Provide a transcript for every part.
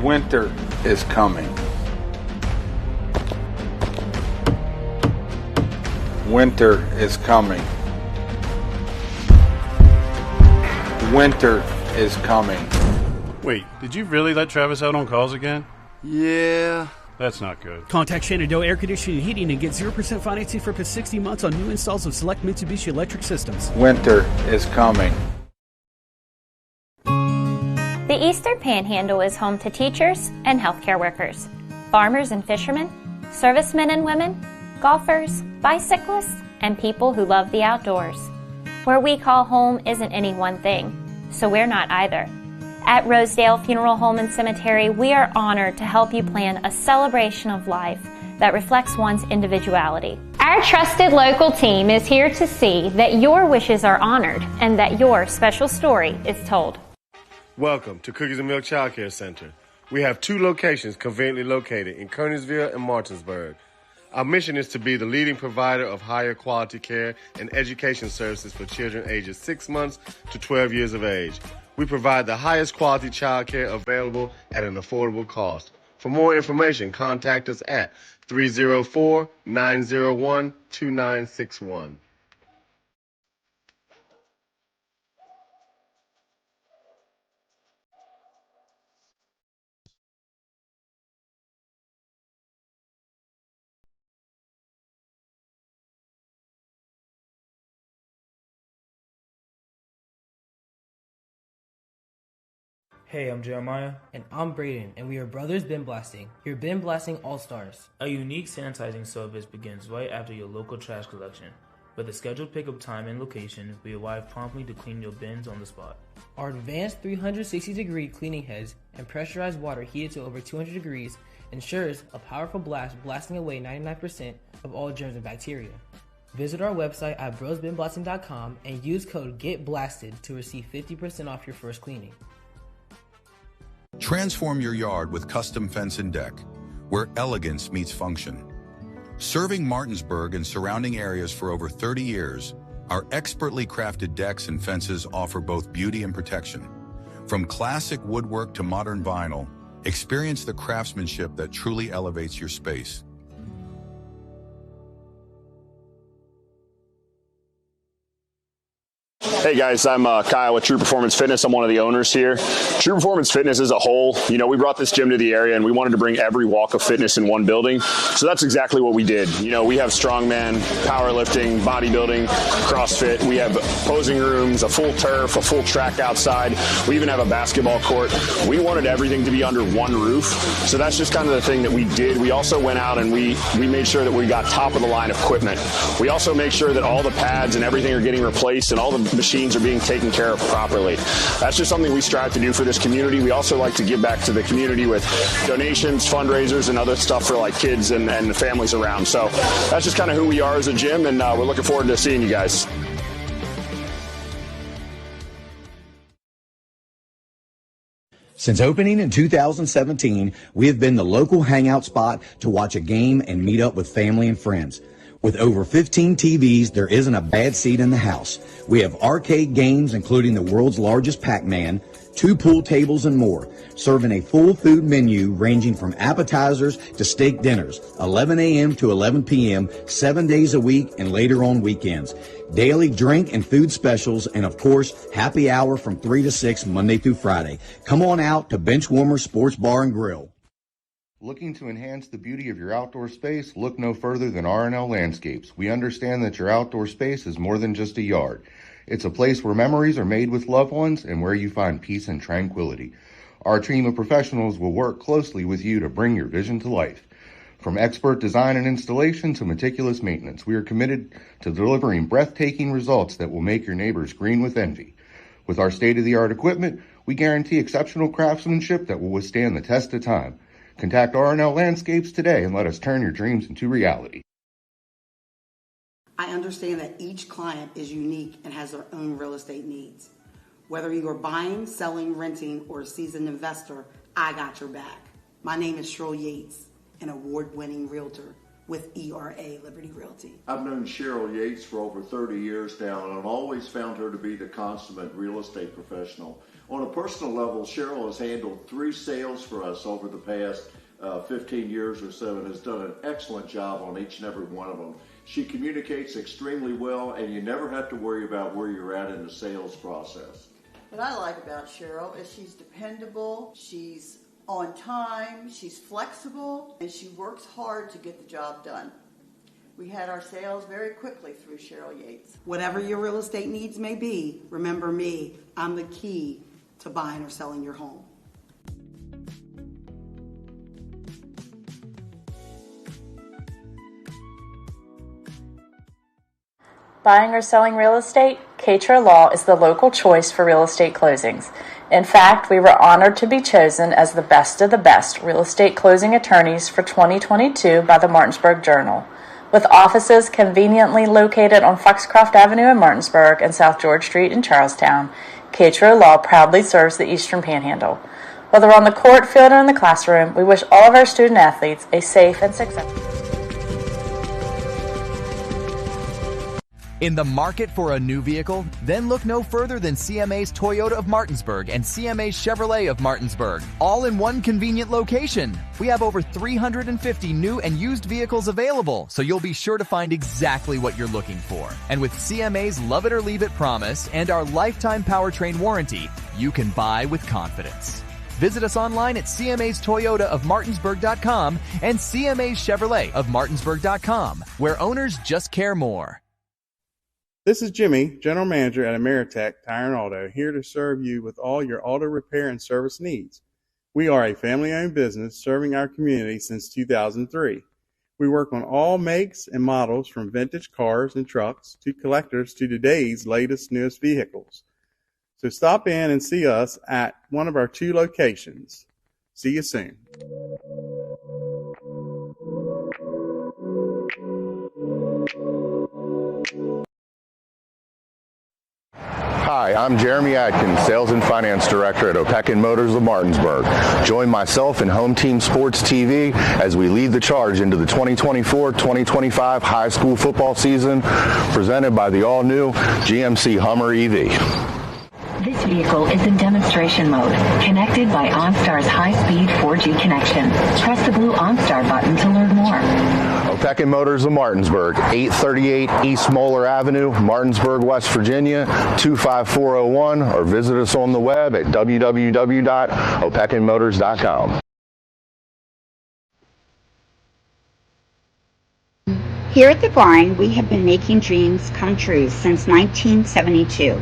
Winter is coming. Winter is coming. Winter is coming. Wait, did you really let Travis out on calls again? Yeah. That's not good. Contact Shenandoah Air Conditioning and Heating and get 0% financing for up to 60 months on new installs of select Mitsubishi electric systems. Winter is coming. The Eastern Panhandle is home to teachers and healthcare workers, farmers and fishermen, servicemen and women, golfers, bicyclists, and people who love the outdoors. Where we call home isn't any one thing, so we're not either. At Rosedale Funeral Home and Cemetery, we are honored to help you plan a celebration of life that reflects one's individuality. Our trusted local team is here to see that your wishes are honored and that your special story is told. Welcome to Cookies and Milk Child Care Center. We have 2 locations conveniently located in Kearneysville and Martinsburg. Our mission is to be the leading provider of higher quality care and education services for children ages 6 months to 12 years of age. We provide the highest quality child care available at an affordable cost. For more information, contact us at 304-901-2961. Hey, I'm Jeremiah. And I'm Brayden, and we are Brothers Bin Blasting, your bin blasting all-stars. A unique sanitizing service begins right after your local trash collection. With a scheduled pickup time and location, we arrive promptly to clean your bins on the spot. Our advanced 360-degree cleaning heads and pressurized water heated to over 200 degrees ensures a powerful blast blasting away 99% of all germs and bacteria. Visit our website at brosbinblasting.com and use code GETBLASTED to receive 50% off your first cleaning. Transform your yard with custom fence and deck, where elegance meets function. Serving Martinsburg and surrounding areas for over 30 years, our expertly crafted decks and fences offer both beauty and protection. From classic woodwork to modern vinyl, experience the craftsmanship that truly elevates your space. Hey guys, I'm Kyle with True Performance Fitness. I'm one of the owners here. True Performance Fitness as a whole, we brought this gym to the area and we wanted to bring every walk of fitness in one building. So that's exactly what we did. We have strongman, powerlifting, bodybuilding, CrossFit. We have posing rooms, a full turf, a full track outside. We even have a basketball court. We wanted everything to be under one roof. So that's just kind of the thing that we did. We also went out and we made sure that we got top of the line equipment. We also make sure that all the pads and everything are getting replaced and all the machines are being taken care of properly. That's just something we strive to do for this community. We also like to give back to the community with donations, fundraisers, and other stuff for like kids and the families around. So that's just kind of who we are as a gym, and we're looking forward to seeing you guys. Since opening in 2017, we have been the local hangout spot to watch a game and meet up with family and friends. With over 15 TVs, there isn't a bad seat in the house. We have arcade games, including the world's largest Pac-Man, 2 pool tables, and more, serving a full food menu ranging from appetizers to steak dinners, 11 a.m. to 11 p.m., 7 days a week, and later on weekends. Daily drink and food specials, and of course, happy hour from 3 to 6, Monday through Friday. Come on out to Benchwarmer Sports Bar and Grill. Looking to enhance the beauty of your outdoor space? Look no further than R&L Landscapes. We understand that your outdoor space is more than just a yard. It's a place where memories are made with loved ones and where you find peace and tranquility. Our team of professionals will work closely with you to bring your vision to life. From expert design and installation to meticulous maintenance, we are committed to delivering breathtaking results that will make your neighbors green with envy. With our state-of-the-art equipment, we guarantee exceptional craftsmanship that will withstand the test of time. Contact R&L Landscapes today and let us turn your dreams into reality. I understand that each client is unique and has their own real estate needs. Whether you are buying, selling, renting, or a seasoned investor, I got your back. My name is Cheryl Yates, an award-winning realtor with ERA Liberty Realty. I've known Cheryl Yates for over 30 years now, and I've always found her to be the consummate real estate professional. On a personal level, Cheryl has handled 3 sales for us over the past 15 years or so and has done an excellent job on each and every one of them. She communicates extremely well, and you never have to worry about where you're at in the sales process. What I like about Cheryl is she's dependable, she's on time, she's flexible, and she works hard to get the job done. We had our sales very quickly through Cheryl Yates. Whatever your real estate needs may be, remember me. I'm the key to buying or selling your home. Buying or selling real estate? Katra Law is the local choice for real estate closings. In fact, we were honored to be chosen as the best of the best real estate closing attorneys for 2022 by the Martinsburg Journal. With offices conveniently located on Foxcroft Avenue in Martinsburg and South George Street in Charlestown, Katra Law proudly serves the Eastern Panhandle. Whether on the court, field, or in the classroom, we wish all of our student athletes a safe and successful. In the market for a new vehicle? Then look no further than CMA's Toyota of Martinsburg and CMA's Chevrolet of Martinsburg, all in one convenient location. We have over 350 new and used vehicles available, so you'll be sure to find exactly what you're looking for. And with CMA's Love It or Leave It promise and our lifetime powertrain warranty, you can buy with confidence. Visit us online at CMA's Toyota of Martinsburg.com and CMA's Chevrolet of Martinsburg.com, where owners just care more. This is Jimmy, General Manager at Ameritech Tire and Auto, here to serve you with all your auto repair and service needs. We are a family-owned business serving our community since 2003. We work on all makes and models from vintage cars and trucks to collectors to today's latest, newest vehicles. So stop in and see us at one of our 2 locations. See you soon. Hi, I'm Jeremy Adkins, Sales and Finance Director at Opequon Motors of Martinsburg. Join myself and Home Team Sports TV as we lead the charge into the 2024-2025 high school football season, presented by the all-new GMC Hummer EV. This vehicle is in demonstration mode, connected by OnStar's high-speed 4G connection. Press the blue OnStar button to learn more. Opequon Motors of Martinsburg, 838 East Moeller Avenue, Martinsburg, West Virginia, 25401, or visit us on the web at www.opequonmotors.com. Here at the barn, we have been making dreams come true since 1972,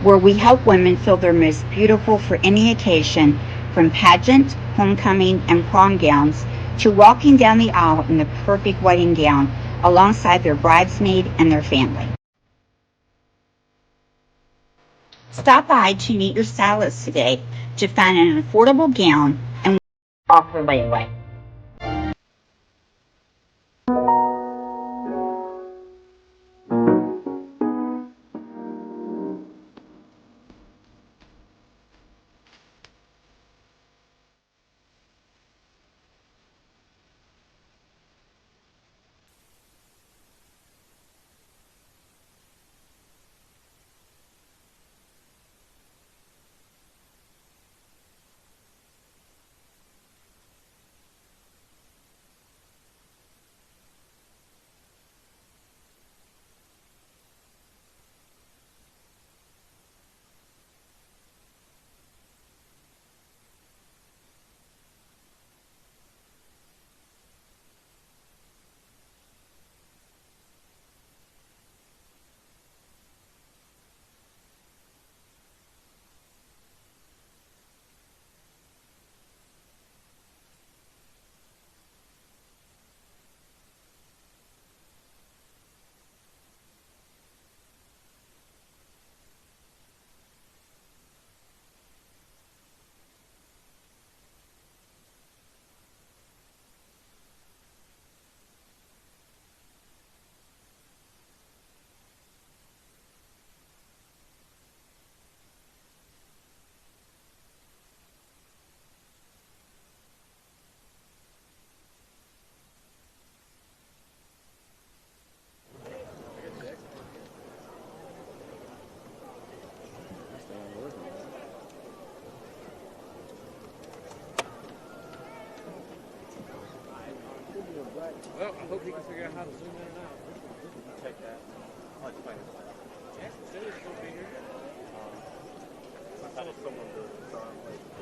where we help women feel their most beautiful for any occasion, from pageant, homecoming, and prom gowns to walking down the aisle in the perfect wedding gown alongside their bridesmaid and their family. Stop by to meet your stylist today to find an affordable gown and offer layaway. Well, I hope he can figure out how to zoom in and out. Take that. I'll explain it. Jackson said he was going to be here. I thought someone doing it, so I'm like...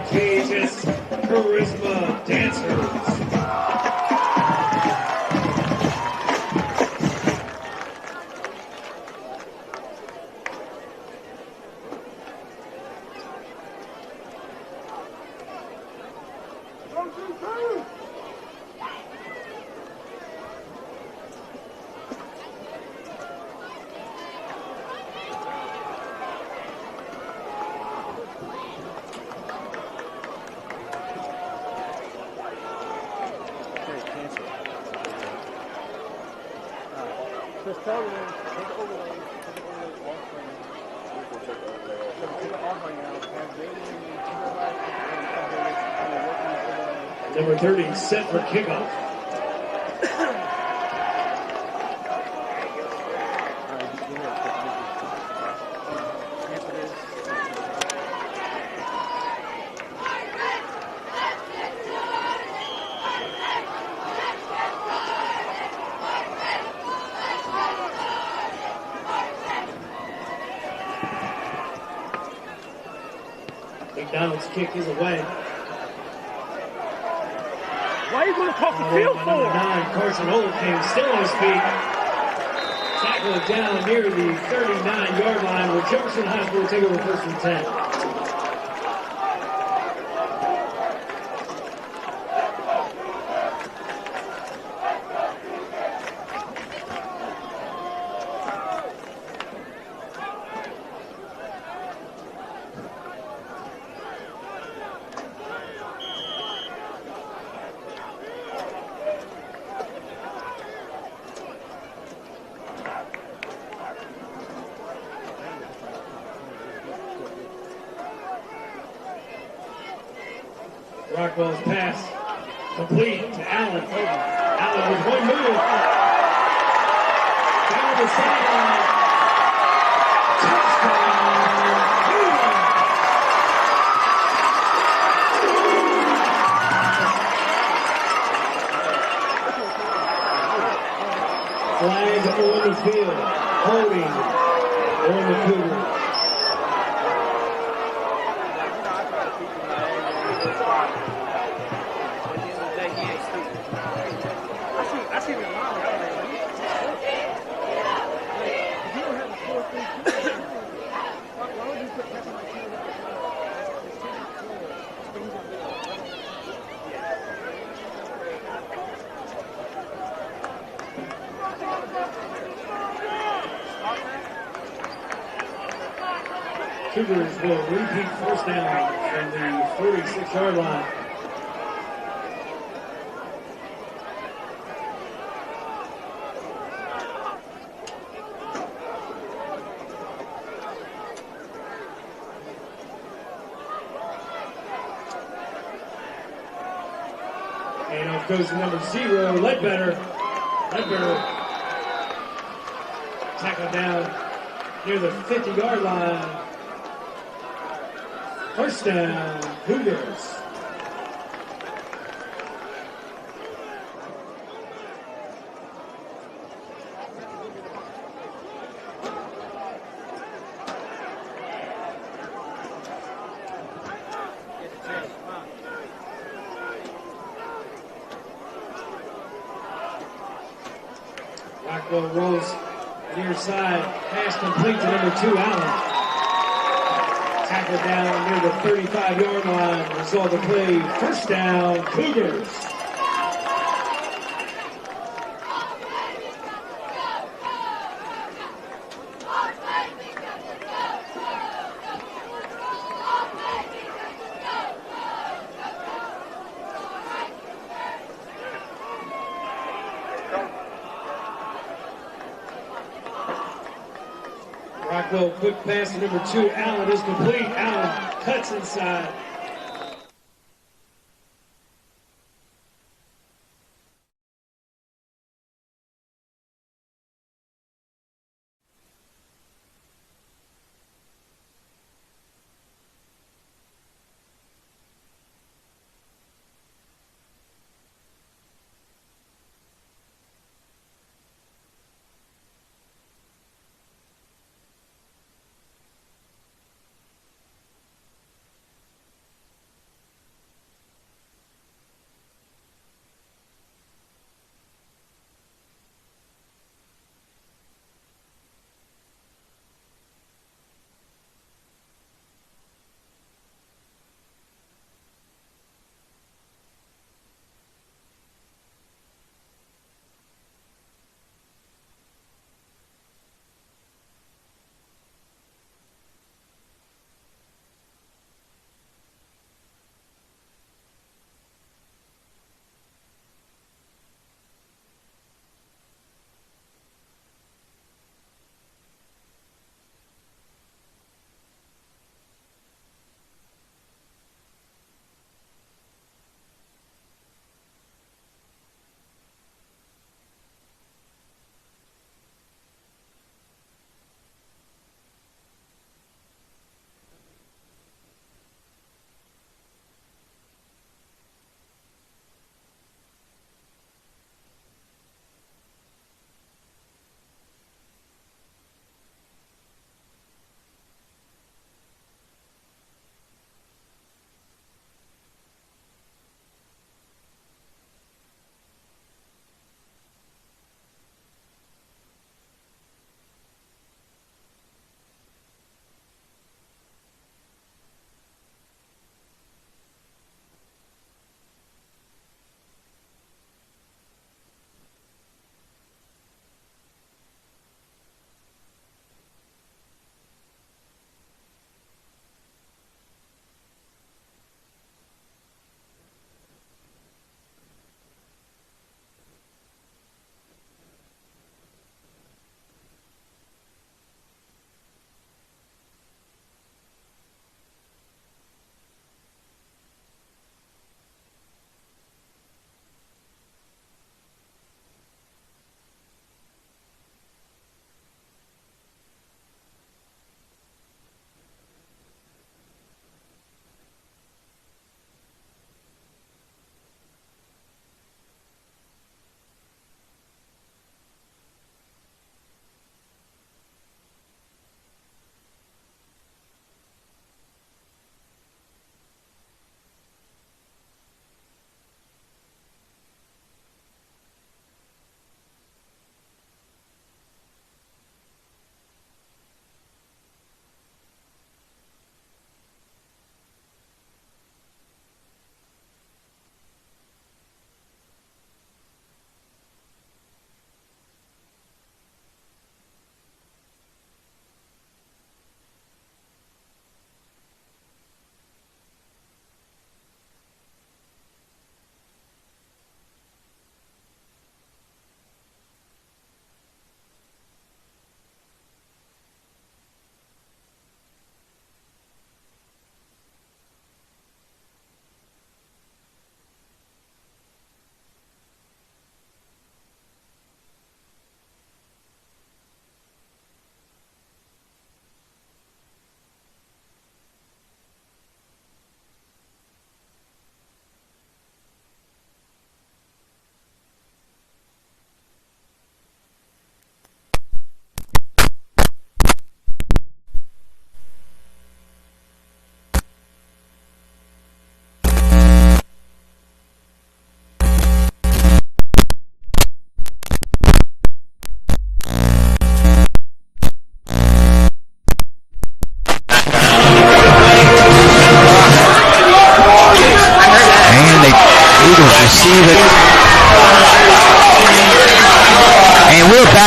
contagious charisma dancers. Just tell them, take the overlay off right now. Take it off right now. Have Jaden to the right and Number 30 set for kickoff. McDonald's kick is away. Why are you going to talk the field for? Number 9, Carson Oldham, still on his feet. Tackle it down near the 39-yard line where Jefferson High School will take over first and 10. Rockwell's pass complete to Allen. Allen with one move. Down the sideline. Touchdown. Flag on the field. Holding on the Cougars. Cougars will repeat first down from the 46-yard line. And off goes to number 0, Ledbetter. Ledbetter tackled down near the 50-yard line. First down, Cougars. Rockwell rolls near side, pass complete to number 2, Allen. Tackled down near the 35-yard line. Result of the play, first down, Cougars. Rockwell, quick pass to number 2, Allen is complete. Allen cuts inside.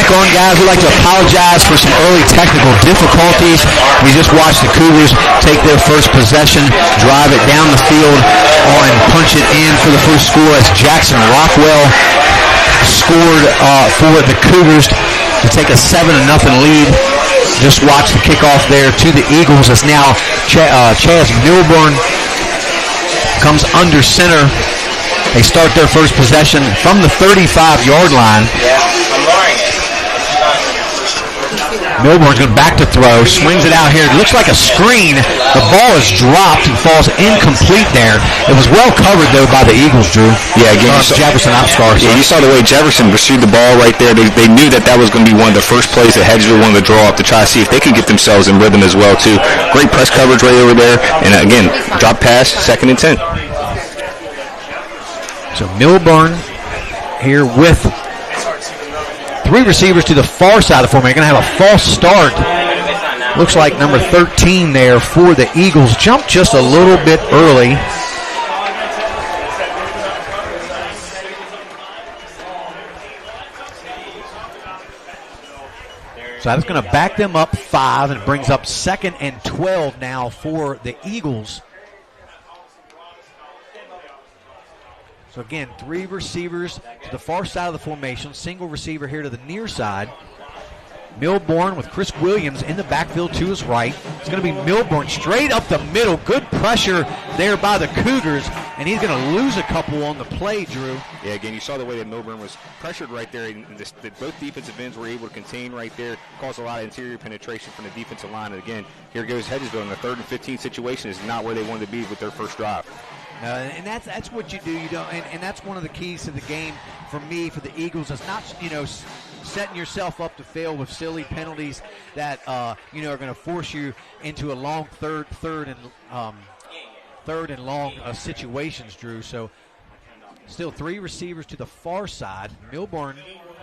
back on, guys. We'd like to apologize for some early technical difficulties. We just watched the Cougars take their first possession, drive it down the field, and punch it in for the first score as Jackson Rockwell scored for the Cougars to take a 7-0 lead. Just watch the kickoff there to the Eagles as now Chaz Milburn comes under center. They start their first possession from the 35-yard line. Milburn's going back to throw, swings it out here. It looks like a screen. The ball is dropped and falls incomplete there. It was well covered, though, by the Eagles, Drew. Yeah, again, Jefferson, I'm sorry. Yeah, you saw the way Jefferson received the ball right there. They knew that was going to be one of the first plays that Hedgesville wanted to draw up to try to see if they can get themselves in rhythm as well, too. Great press coverage right over there. And, again, drop pass, 2nd and 10. So Milburn here with 3 receivers to the far side of the formation. They're going to have a false start. Looks like number 13 there for the Eagles. Jumped just a little bit early. So that's going to back them up 5 and brings up 2nd and 12 now for the Eagles. So again, 3 receivers to the far side of the formation, single receiver here to the near side. Milburn with Chris Williams in the backfield to his right. It's going to be Milburn straight up the middle. Good pressure there by the Cougars, and he's going to lose a couple on the play, Drew. Yeah, again, you saw the way that Milburn was pressured right there. And both defensive ends were able to contain right there, caused a lot of interior penetration from the defensive line. And again, here goes Hedgesville in the 3rd and 15 situation. Is not where they wanted to be with their first drive. And that's what you do. You don't, and that's one of the keys to the game for me, for the Eagles. Is not setting yourself up to fail with silly penalties that are going to force you into a long third and long situations, Drew. So still 3 receivers to the far side. Milburn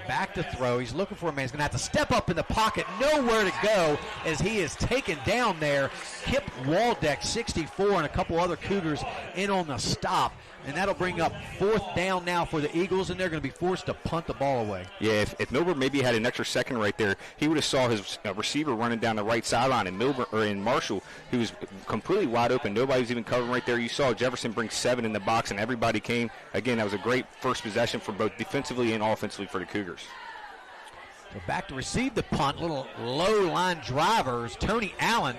back to throw. He's looking for a man. He's going to have to step up in the pocket. Nowhere to go as he is taken down there. Kip Waldeck, 64, and a couple other Cougars in on the stop. And that'll bring up 4th down now for the Eagles, and they're going to be forced to punt the ball away. Yeah, if Milburn maybe had an extra second right there, he would have saw his receiver running down the right sideline, and Marshall, who was completely wide open. Nobody was even covering right there. You saw Jefferson bring 7 in the box, and everybody came. Again, that was a great first possession for both defensively and offensively for the Cougars. So back to receive the punt, little low line drivers. Tony Allen.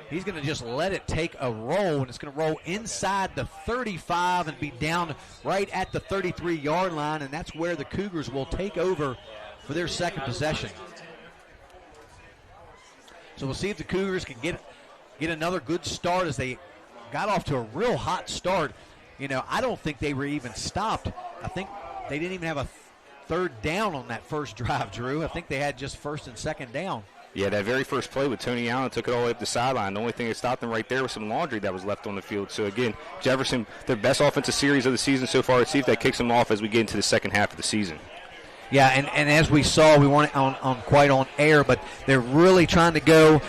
He's going to just let it take a roll, and it's going to roll inside the 35 and be down right at the 33-yard line, and that's where the Cougars will take over for their 2nd possession. So we'll see if the Cougars can get another good start as they got off to a real hot start. I don't think they were even stopped. I think they didn't even have a 3rd down on that first drive, Drew. I think they had just 1st and 2nd down. Yeah, that very first play with Tony Allen took it all the way up the sideline. The only thing that stopped them right there was some laundry that was left on the field. So, again, Jefferson, their best offensive series of the season so far. Let's see if that kicks them off as we get into the second half of the season. Yeah, and as we saw, we weren't quite on air, but they're really trying to go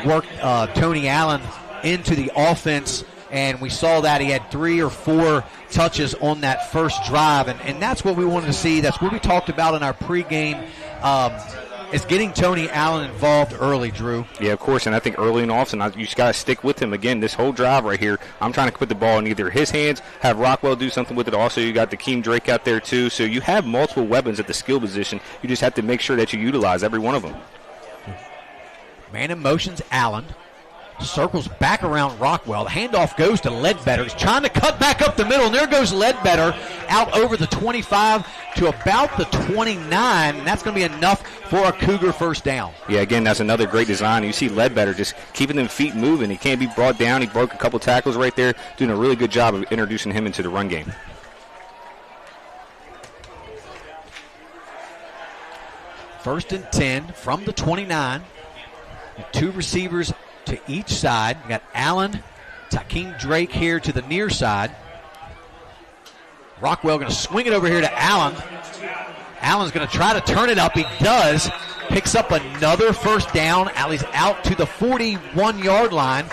work Tony Allen into the offense. And we saw that he had 3 or 4 touches on that first drive. And that's what we wanted to see. That's what we talked about in our pregame. Is getting Tony Allen involved early, Drew. Yeah, of course, and I think early and often you just got to stick with him. Again, this whole drive right here, I'm trying to put the ball in either his hands, have Rockwell do something with it. Also, you got Keem Drake out there, too. So you have multiple weapons at the skill position. You just have to make sure that you utilize every one of them. Man in motion's Allen. Circles back around Rockwell. The handoff goes to Ledbetter. He's trying to cut back up the middle, and there goes Ledbetter out over the 25 to about the 29, and that's going to be enough for a Cougar first down. Yeah, again, that's another great design. You see Ledbetter just keeping them feet moving. He can't be brought down. He broke a couple tackles right there, doing a really good job of introducing him into the run game. First and 10 from the 29. 2 receivers to each side. We got Allen, Keem Drake here to the near side. Rockwell going to swing it over here to Allen. Allen's going to try to turn it up. He does. Picks up another first down. Alley's out to the 41-yard line.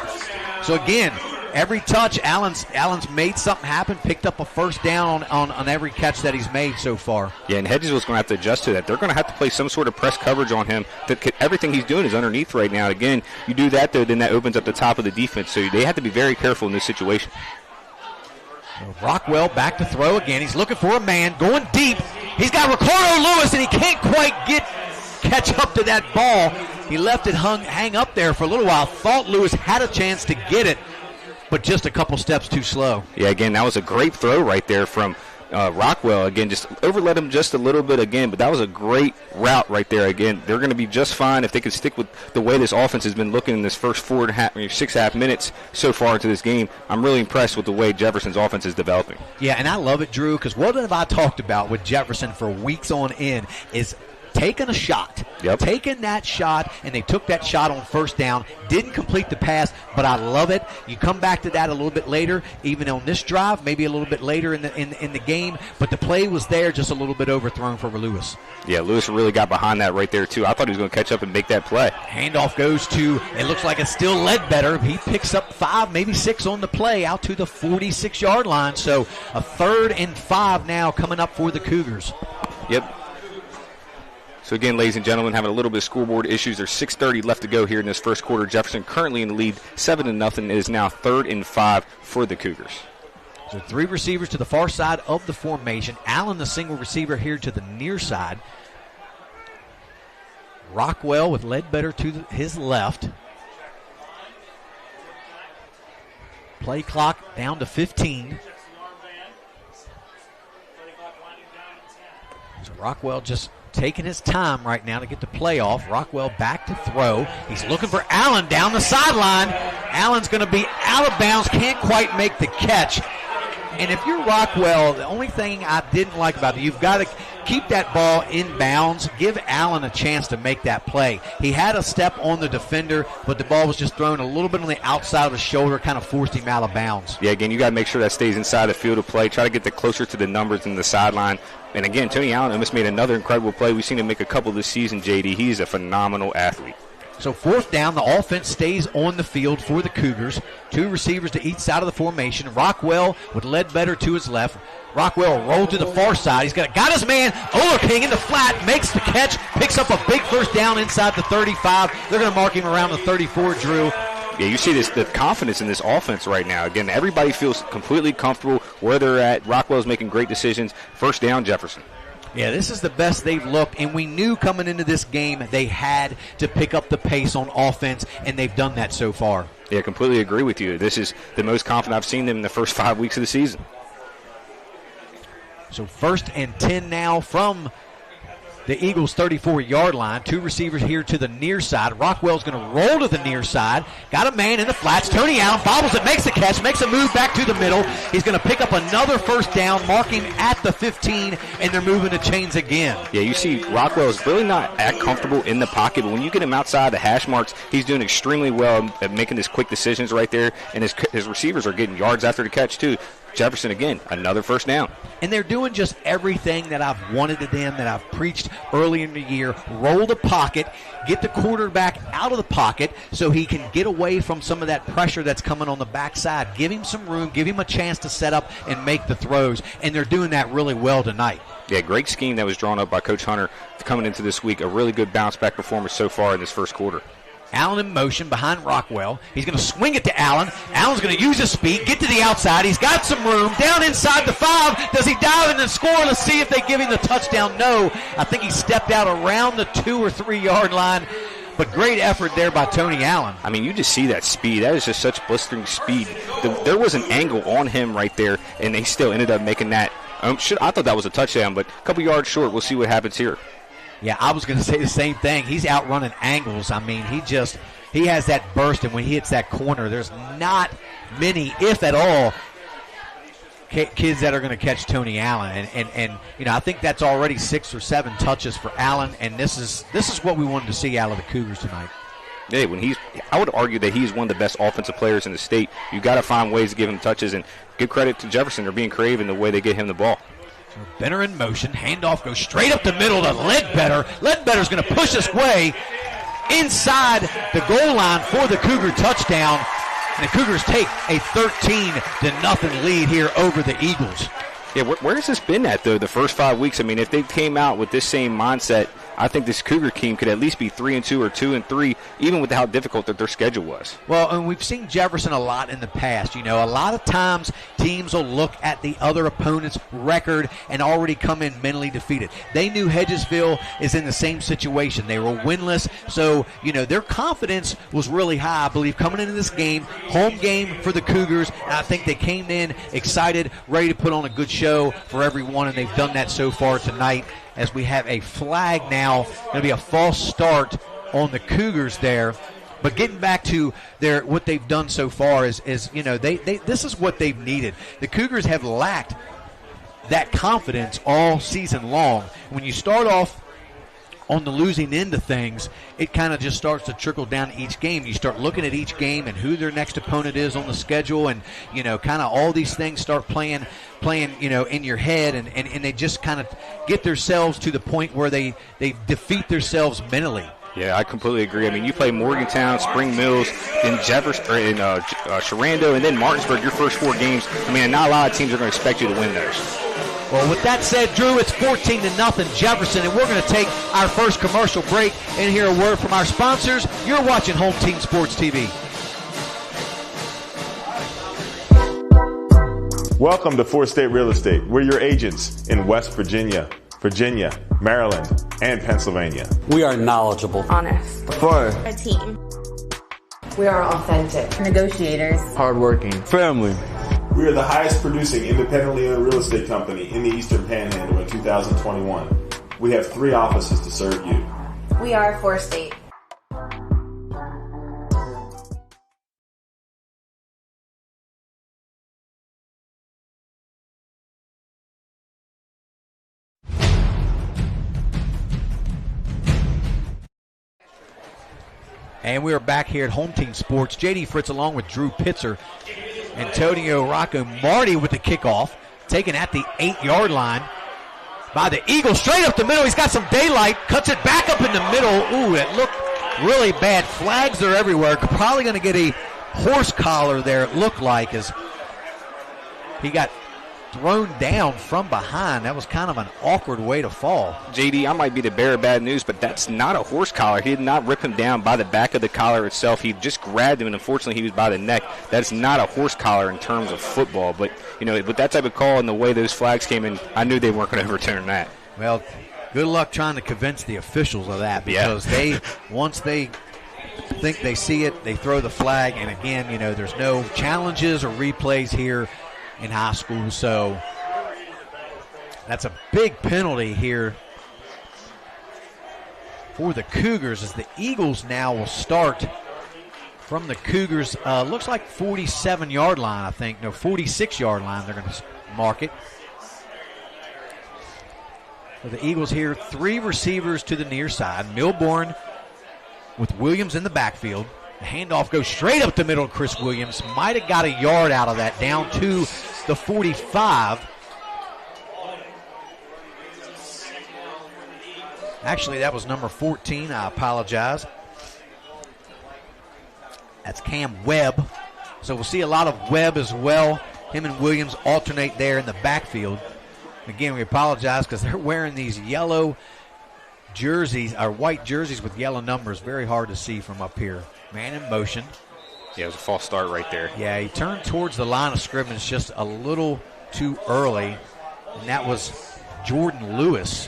So again, every touch, Allen's made something happen, picked up a first down on every catch that he's made so far. Yeah, and Hedgesville's going to have to adjust to that. They're going to have to play some sort of press coverage on him. Everything he's doing is underneath right now. Again, you do that, though, then that opens up the top of the defense. So they have to be very careful in this situation. Rockwell back to throw again. He's looking for a man, going deep. He's got Ricardo Lewis, and he can't quite catch up to that ball. He left it hang up there for a little while. Thought Lewis had a chance to get it, but just a couple steps too slow. Yeah, again, that was a great throw right there from Rockwell. Again, just overlet him just a little bit again, but that was a great route right there. Again, they're going to be just fine if they can stick with the way this offense has been looking in this first 6.5 minutes so far into this game. I'm really impressed with the way Jefferson's offense is developing. Yeah, and I love it, Drew, because what have I talked about with Jefferson for weeks on end is taking a shot. Yep. Taking that shot, and they took that shot on first down. Didn't complete the pass, but I love it. You come back to that a little bit later, even on this drive, maybe a little bit later in the game, but the play was there, just a little bit overthrown for Lewis. Yeah, Lewis really got behind that right there, too. I thought he was going to catch up and make that play. Handoff goes to, it looks like it's still Ledbetter. He picks up 5, maybe 6 on the play, out to the 46-yard line. So a 3rd and 5 now coming up for the Cougars. Yep. So again, ladies and gentlemen, having a little bit of scoreboard issues. There's 6:30 left to go here in this first quarter. Jefferson currently in the lead, 7-0. It is now 3rd and 5 for the Cougars. So 3 receivers to the far side of the formation. Allen, the single receiver, here to the near side. Rockwell with Ledbetter to his left. Play clock down to 15. So Rockwell just taking his time right now to get the play off. Rockwell back to throw. He's looking for Allen down the sideline. Allen's going to be out of bounds, can't quite make the catch. And if you're Rockwell, the only thing I didn't like about it, you've got to keep that ball in bounds. Give Allen a chance to make that play. He had a step on the defender, but the ball was just thrown a little bit on the outside of the shoulder, kind of forced him out of bounds. Yeah, again, you got to make sure that stays inside the field of play. Try to get the closer to the numbers than the sideline. And again, Tony Allen almost made another incredible play. We've seen him make a couple this season, JD. He's a phenomenal athlete. So 4th down, the offense stays on the field for the Cougars. 2 receivers to each side of the formation. Rockwell with Ledbetter to his left. Rockwell rolled to the far side. He's got his man, Olerking, in the flat, makes the catch, picks up a big first down inside the 35. They're going to mark him around the 34, Drew. Yeah, you see the confidence in this offense right now. Again, everybody feels completely comfortable where they're at. Rockwell's making great decisions. First down, Jefferson. Yeah, this is the best they've looked, and we knew coming into this game they had to pick up the pace on offense, and they've done that so far. Yeah, completely agree with you. This is the most confident I've seen them in the first 5 weeks of the season. So 1st and 10 now from the Eagles' 34-yard line. 2 receivers here to the near side. Rockwell's going to roll to the near side. Got a man in the flats. Tony Allen bobbles it, makes the catch, makes a move back to the middle. He's going to pick up another first down, marking at the 15, and they're moving the chains again. Yeah, you see Rockwell's really not that comfortable in the pocket, but when you get him outside the hash marks, he's doing extremely well at making his quick decisions right there, and his receivers are getting yards after the catch too. Jefferson, again, another first down. And they're doing just everything that I've wanted of them, that I've preached early in the year. Roll the pocket, get the quarterback out of the pocket so he can get away from some of that pressure that's coming on the backside. Give him some room, give him a chance to set up and make the throws, and they're doing that really well tonight. Yeah, great scheme that was drawn up by Coach Hunter coming into this week. A really good bounce-back performance so far in this first quarter. Allen in motion behind Rockwell. He's going to swing it to Allen. Allen's going to use his speed, get to the outside. He's got some room. Down inside the 5. Does he dive in and score? Let's see if they give him the touchdown. No. I think he stepped out around the 2 or 3 yard line. But great effort there by Tony Allen. I mean, you just see that speed. That is just such blistering speed. There was an angle on him right there, and they still ended up making that. I thought that was a touchdown, but a couple yards short. We'll see what happens here. Yeah, I was going to say the same thing. He's outrunning angles. I mean, he has that burst, and when he hits that corner, there's not many, if at all, kids that are going to catch Tony Allen. And you know, I think that's already 6 or 7 touches for Allen, and this is what we wanted to see out of the Cougars tonight. Yeah, I would argue that he's one of the best offensive players in the state. You got to find ways to give him touches, and give credit to Jefferson. They're being creative in the way they get him the ball. So Benner in motion. Handoff goes straight up the middle to Ledbetter. Ledbetter's going to push his way inside the goal line for the Cougar touchdown. And the Cougars take a 13-0 lead here over the Eagles. Yeah, where has this been at, though, the first 5 weeks? I mean, if they came out with this same mindset, I think this Cougar team could at least be 3-2 or 2-3, even with how difficult that their schedule was. Well, and we've seen Jefferson a lot in the past. You know, a lot of times teams will look at the other opponent's record and already come in mentally defeated. They knew Hedgesville is in the same situation. They were winless, so, you know, their confidence was really high, I believe, coming into this game. Home game for the Cougars, and I think they came in excited, ready to put on a good show for everyone, and they've done that so far tonight. As we have a flag now, going to be a false start on the Cougars there. But getting back to what they've done so far is you know, this is what they've needed. The Cougars have lacked that confidence all season long. When you start off on the losing end of things, it kind of just starts to trickle down each game. You start looking at each game and who their next opponent is on the schedule, and, you know, kind of all these things start playing, you know, in your head, and they just kind of get themselves to the point where they defeat themselves mentally. Yeah, I completely agree. I mean, you play Morgantown, Spring Mills, in Jefferson, or in Sharando, and then Martinsburg, your first 4 games. I mean, not a lot of teams are going to expect you to win those. Well, with that said, Drew, it's 14-0 Jefferson, and we're going to take our first commercial break and hear a word from our sponsors. You're watching Home Team Sports TV. Welcome to 4 State Real Estate. We're your agents in West Virginia, Maryland, and Pennsylvania. We are knowledgeable, honest, fun, a team. We are authentic, negotiators, hardworking, family. We are the highest producing independently owned real estate company in the Eastern Panhandle in 2021. We have 3 offices to serve you. We are 4 State. And we are back here at Home Team Sports. J.D. Fritz along with Drew Pitzer. Antonio Rocco Marty with the kickoff, taken at the 8-yard line by the Eagles. Straight up the middle. He's got some daylight. Cuts it back up in the middle. Ooh, it looked really bad. Flags are everywhere. Probably going to get a horse collar there, it looked like, as he got thrown down from behind. That was kind of an awkward way to fall. JD, I might be the bearer of bad news, but that's not a horse collar. He did not rip him down by the back of the collar itself. He just grabbed him, and unfortunately he was by the neck. That's not a horse collar in terms of football. But, you know, with that type of call and the way those flags came in, I knew they weren't going to overturn that. Well, good luck trying to convince the officials of that, because once they think they see it, they throw the flag. And again, you know, there's no challenges or replays here in high school, so that's a big penalty here for the Cougars, as the Eagles now will start from the Cougars, looks like 47-yard line, I think. No, 46-yard line they're going to mark it. So the Eagles here, 3 receivers to the near side. Milborn with Williams in the backfield. The handoff goes straight up the middle of Chris Williams. Might have got a yard out of that, down to the 45. Actually, that was number 14. I apologize. That's Cam Webb. So we'll see a lot of Webb as well. Him and Williams alternate there in the backfield. Again, we apologize because they're wearing these yellow jerseys, or white jerseys with yellow numbers. Very hard to see from up here. Man in motion. Yeah, it was a false start right there. Yeah, he turned towards the line of scrimmage just a little too early, and that was Jordan Lewis.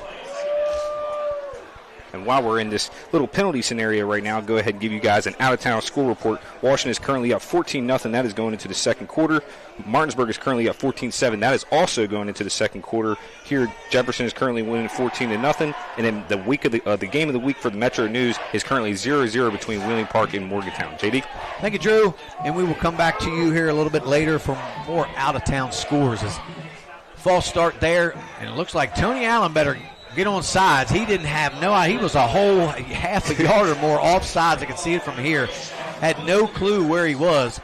And while we're in this little penalty scenario right now, I'll go ahead and give you guys an out-of-town score report. Washington is currently up 14-0. That is going into the second quarter. Martinsburg is currently up 14-7. That is also going into the second quarter. Here, Jefferson is currently winning 14-0. And then the week of the game of the week for the Metro News is currently 0-0 between Wheeling Park and Morgantown. JD? Thank you, Drew. And we will come back to you here a little bit later for more out-of-town scores. As false start there, and it looks like Tony Allen better get on sides. He didn't have no idea. He was a whole half a yard or more off sides. I can see it from here. Had no clue where he was.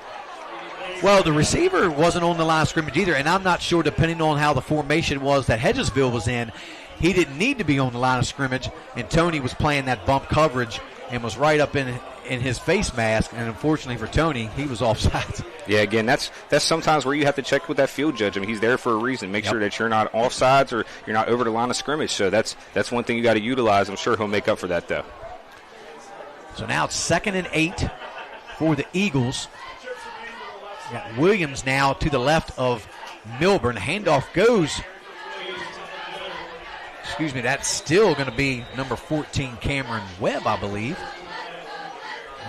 Well, the receiver wasn't on the line of scrimmage either, and I'm not sure, depending on how the formation was that Hedgesville was in, he didn't need to be on the line of scrimmage, and Tony was playing that bump coverage and was right up in in his face mask, and unfortunately for Tony, he was offside. Yeah, again, that's sometimes where you have to check with that field judge. I mean, he's there for a reason. Make sure that you're not offsides or you're not over the line of scrimmage. So that's one thing you got to utilize. I'm sure he'll make up for that, though. So now it's 2nd and 8 for the Eagles. You got Williams now to the left of Milburn. Handoff goes. Excuse me, that's still going to be number 14, Cameron Webb, I believe.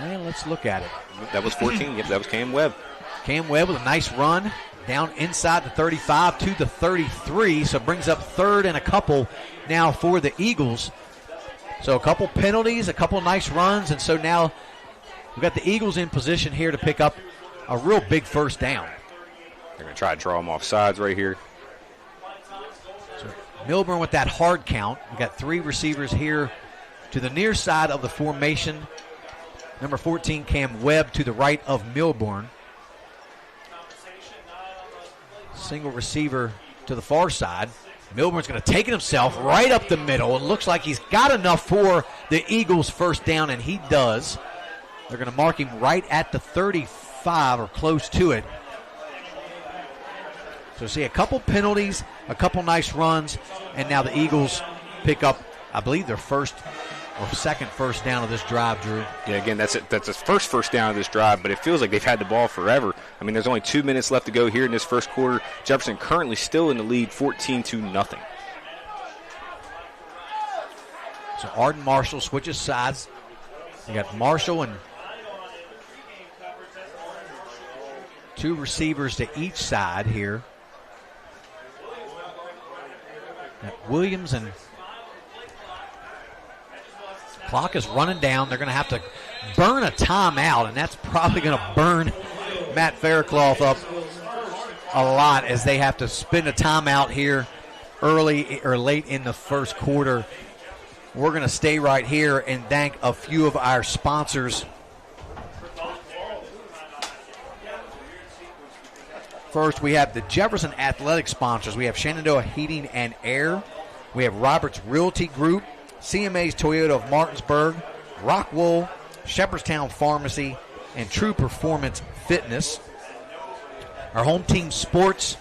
Well, let's look at it. That was 14. Yep, that was Cam Webb. Cam Webb with a nice run down inside the 35 to the 33, so brings up 3rd and a couple now for the Eagles. So a couple penalties, a couple nice runs, and so now we've got the Eagles in position here to pick up a real big first down. They're going to try to draw them off sides right here. So Milburn with that hard count. We've got 3 receivers here to the near side of the formation. Number 14, Cam Webb, to the right of Milburn. Single receiver to the far side. Milburn's going to take it himself right up the middle. It looks like he's got enough for the Eagles' first down, and he does. They're going to mark him right at the 35 or close to it. So see a couple penalties, a couple nice runs, and now the Eagles pick up, I believe, their first or second first down of this drive, Drew. Yeah, again, that's his first down of this drive, but it feels like they've had the ball forever. I mean, there's only 2 minutes left to go here in this first quarter. Jefferson currently still in the lead, 14-0. So Arden Marshall switches sides. You got Marshall and 2 receivers to each side here. Got Williams, and clock is running down. They're going to have to burn a timeout, and that's probably going to burn Matt Faircloth up a lot as they have to spend a timeout here early or late in the first quarter. We're going to stay right here and thank a few of our sponsors. First, we have the Jefferson Athletic sponsors. We have Shenandoah Heating and Air. We have Roberts Realty Group, CMA's Toyota of Martinsburg, Rockwool, Shepherdstown Pharmacy, and True Performance Fitness. Our home team sports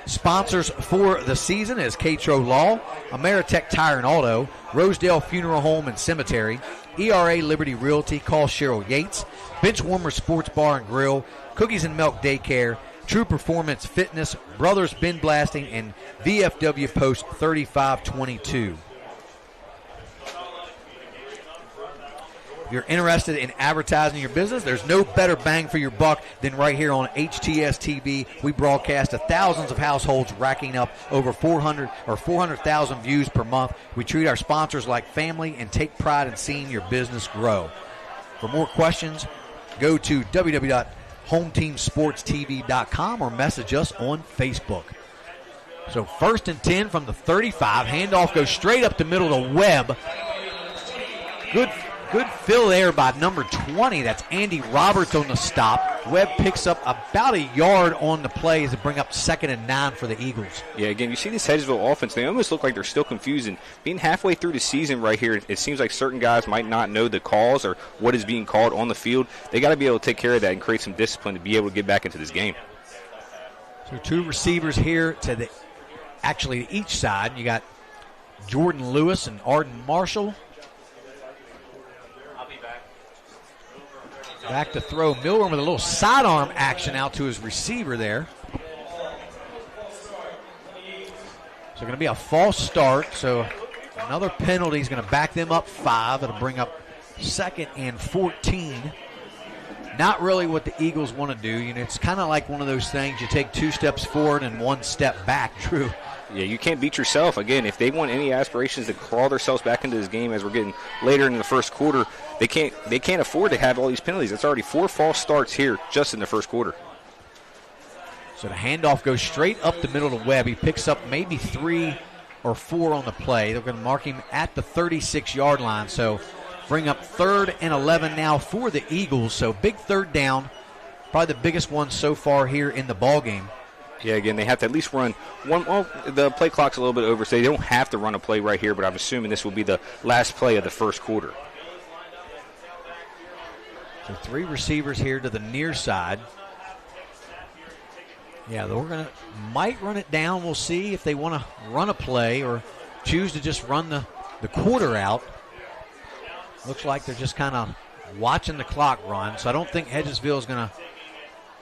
sponsors for the season is K-Tro Law, Ameritech Tire and Auto, Rosedale Funeral Home and Cemetery, ERA Liberty Realty, call Cheryl Yates, Benchwarmer Sports Bar and Grill, Cookies and Milk Daycare, True Performance Fitness, Brothers Bin Blasting, and VFW Post 3522. If you're interested in advertising your business, there's no better bang for your buck than right here on HTS TV. We broadcast to thousands of households, racking up over 400,000 views per month. We treat our sponsors like family and take pride in seeing your business grow. For more questions, go to www.hometeamsportstv.com or message us on Facebook. So 1st and 10 from the 35. Handoff goes straight up the middle to Webb. Good fill there by number 20. That's Andy Roberts on the stop. Webb picks up about a yard on the play as they bring up 2nd and 9 for the Eagles. Yeah, again, you see this Hedgesville offense, they almost look like they're still confused. And being halfway through the season right here, it seems like certain guys might not know the calls or what is being called on the field. They got to be able to take care of that and create some discipline to be able to get back into this game. So 2 receivers here to each side. You got Jordan Lewis and Arden Marshall. Back to throw. Milburn with a little sidearm action out to his receiver there. So going to be a false start. So another penalty is going to back them up 5. It'll bring up 2nd and 14. Not really what the Eagles want to do. You know, it's kind of like one of those things. You take 2 steps forward and 1 step back. True. Yeah, you can't beat yourself. Again, if they want any aspirations to claw themselves back into this game as we're getting later in the first quarter, they can't afford to have all these penalties. It's already 4 false starts here just in the first quarter. So the handoff goes straight up the middle to Webb. He picks up maybe 3 or 4 on the play. They're going to mark him at the 36-yard line. So bring up 3rd and 11 now for the Eagles. So big 3rd down, probably the biggest one so far here in the ballgame. Yeah, again, they have to at least run one. Well, the play clock's a little bit over, so they don't have to run a play right here, but I'm assuming this will be the last play of the first quarter. So 3 receivers here to the near side. Yeah, they're might run it down. We'll see if they want to run a play or choose to just run the quarter out. Looks like they're just kind of watching the clock run. So I don't think Hedgesville is going to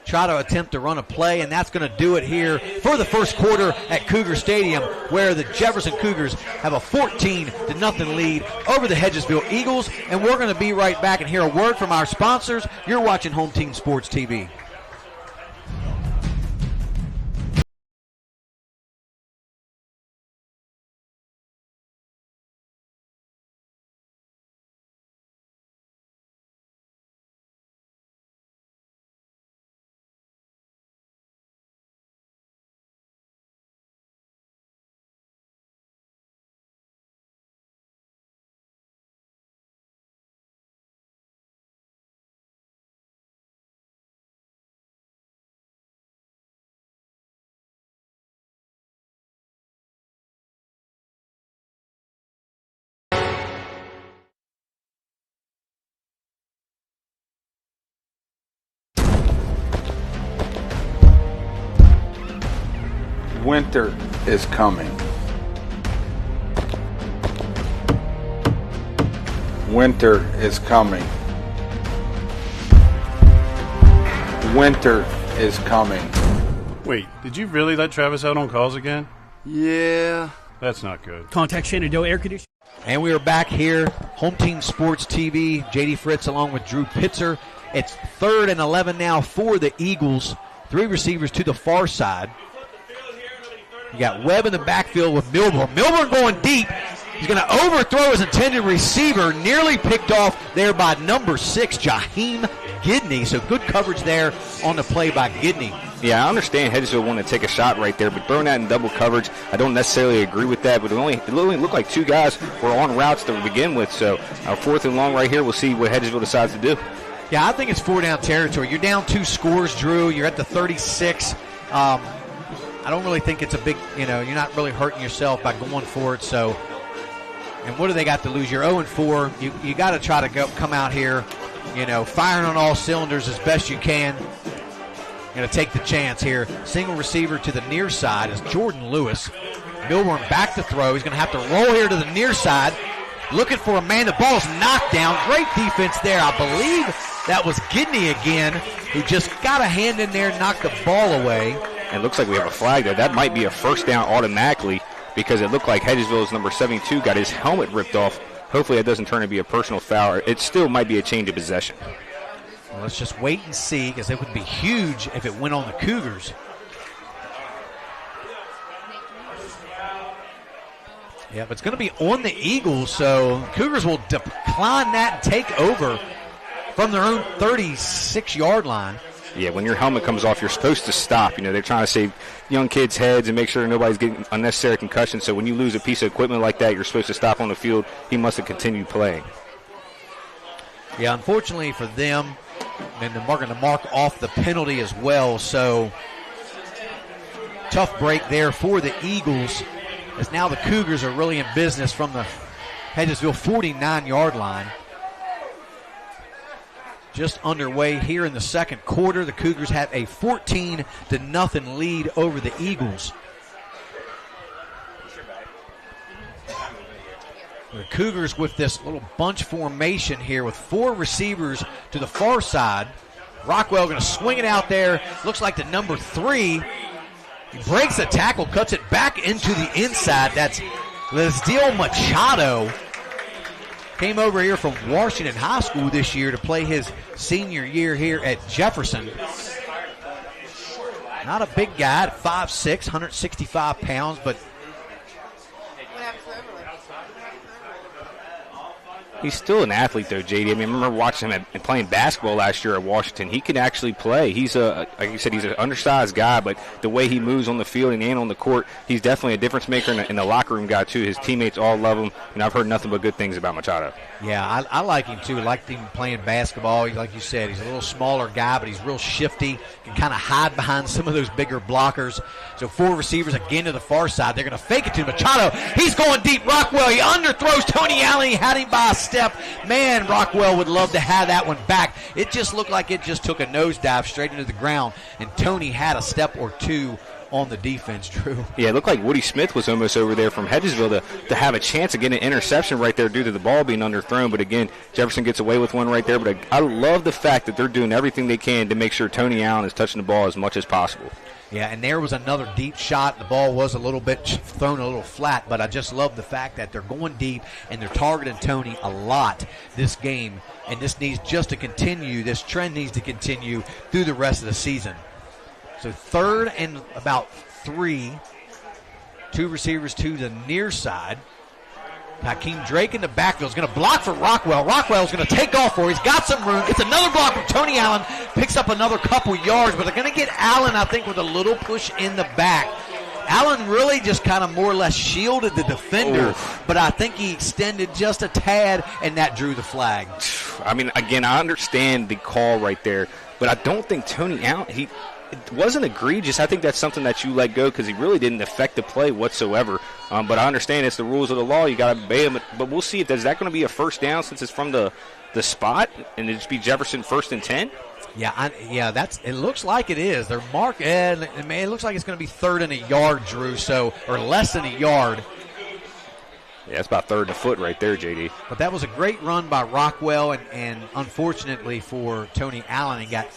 try to attempt to run a play, and that's going to do it here for the first quarter at Cougar Stadium, where the Jefferson Cougars have a 14-0 lead over the Hedgesville Eagles. And we're going to be right back and hear a word from our sponsors. You're watching Home Team Sports TV. Winter is coming. Winter is coming. Winter is coming. Wait, did you really let Travis out on calls again? Yeah. That's not good. Contact Shenandoah Air Conditioning. And we are back here, Home Team Sports TV. J.D. Fritz along with Drew Pitzer. It's 3rd and 11 now for the Eagles. 3 receivers to the far side. You got Webb in the backfield with Milburn. Milburn going deep. He's going to overthrow his intended receiver. Nearly picked off there by number 6, Jaheim Gidney. So good coverage there on the play by Gidney. Yeah, I understand Hedgesville wanted to take a shot right there, but throwing that in double coverage, I don't necessarily agree with that. But it only looked like 2 guys were on routes to begin with. So 4th and long right here. We'll see what Hedgesville decides to do. Yeah, I think it's 4-down territory. You're down 2 scores, Drew. You're at the 36. I don't really think it's a big, you're not really hurting yourself by going for it. So, and what do they got to lose? You're 0-4. You got to try to come out here, firing on all cylinders as best you can. Going to take the chance here. Single receiver to the near side is Jordan Lewis. Milburn back to throw. He's going to have to roll here to the near side. Looking for a man. The ball's knocked down. Great defense there. I believe that was Gidney again, who just got a hand in there and knocked the ball away. And it looks like we have a flag there. That might be a first down automatically because it looked like Hedgesville's number 72 got his helmet ripped off. Hopefully it doesn't turn to be a personal foul. It still might be a change of possession. Well, let's just wait and see, because it would be huge if it went on the Cougars. Yeah, but it's going to be on the Eagles, so Cougars will decline that and take over from their own 36-yard line. Yeah, when your helmet comes off, you're supposed to stop. They're trying to save young kids' heads and make sure nobody's getting unnecessary concussion. So when you lose a piece of equipment like that, you're supposed to stop on the field. He must have continued playing. Yeah, unfortunately for them, and they're going to mark off the penalty as well. So tough break there for the Eagles, as now the Cougars are really in business from the Hedgesville 49-yard line. Just underway here in the second quarter. The Cougars have a 14-0 lead over the Eagles. The Cougars with this little bunch formation here with 4 receivers to the far side. Rockwell going to swing it out there. Looks like the number 3. He breaks the tackle, cuts it back into the inside. That's Lesdiel Machado. Came over here from Washington High School this year to play his senior year here at Jefferson. Not a big guy at 5'6", 165 pounds, but He's still an athlete, though, JD. I remember watching him and playing basketball last year at Washington. He can actually play. He's like you said, he's an undersized guy, but the way he moves on the field and on the court, he's definitely a difference maker and the locker room guy, too. His teammates all love him, and I've heard nothing but good things about Machado. Yeah, I like him, too. I like him playing basketball. Like you said, he's a little smaller guy, but he's real shifty, can kind of hide behind some of those bigger blockers. So 4 receivers again to the far side. They're going to fake it to Machado. He's going deep. Rockwell, he underthrows Tony Allen. He had him by a step. step. Man, Rockwell would love to have that one back. It just looked like it just took a nosedive straight into the ground, and Tony had a step or two on the defense, Drew. Yeah, it looked like Woody Smith was almost over there from Hedgesville to have a chance of getting an interception right there due to the ball being underthrown. But again, Jefferson gets away with one right there. But I love the fact that they're doing everything they can to make sure Tony Allen is touching the ball as much as possible. Yeah, and there was another deep shot. The ball was a little bit thrown a little flat, but I just love the fact that they're going deep and they're targeting Tony a lot this game. And this needs just to continue. This trend needs to continue through the rest of the season. So 3rd and about 3. 2 receivers to the near side. Hakeem Drake in the backfield is going to block for Rockwell. Rockwell's going to take off for him. He's got some room. Gets another block from Tony Allen. Picks up another couple yards, but they're going to get Allen, I think, with a little push in the back. Allen really just kind of more or less shielded the defender, but I think he extended just a tad, and that drew the flag. I mean, again, I understand the call right there, but I don't think Tony Allen, it wasn't egregious. I think that's something that you let go because he really didn't affect the play whatsoever. But I understand it's the rules of the law. You got to obey them. But we'll see if is that going to be a first down since it's from the spot, and it just be Jefferson 1st and 10. Yeah, it looks like it is. They're marking. It looks like it's going to be 3rd and a yard, Drew. Or less than a yard. Yeah, it's about 3rd and a foot right there, JD. But that was a great run by Rockwell, and unfortunately for Tony Allen, he got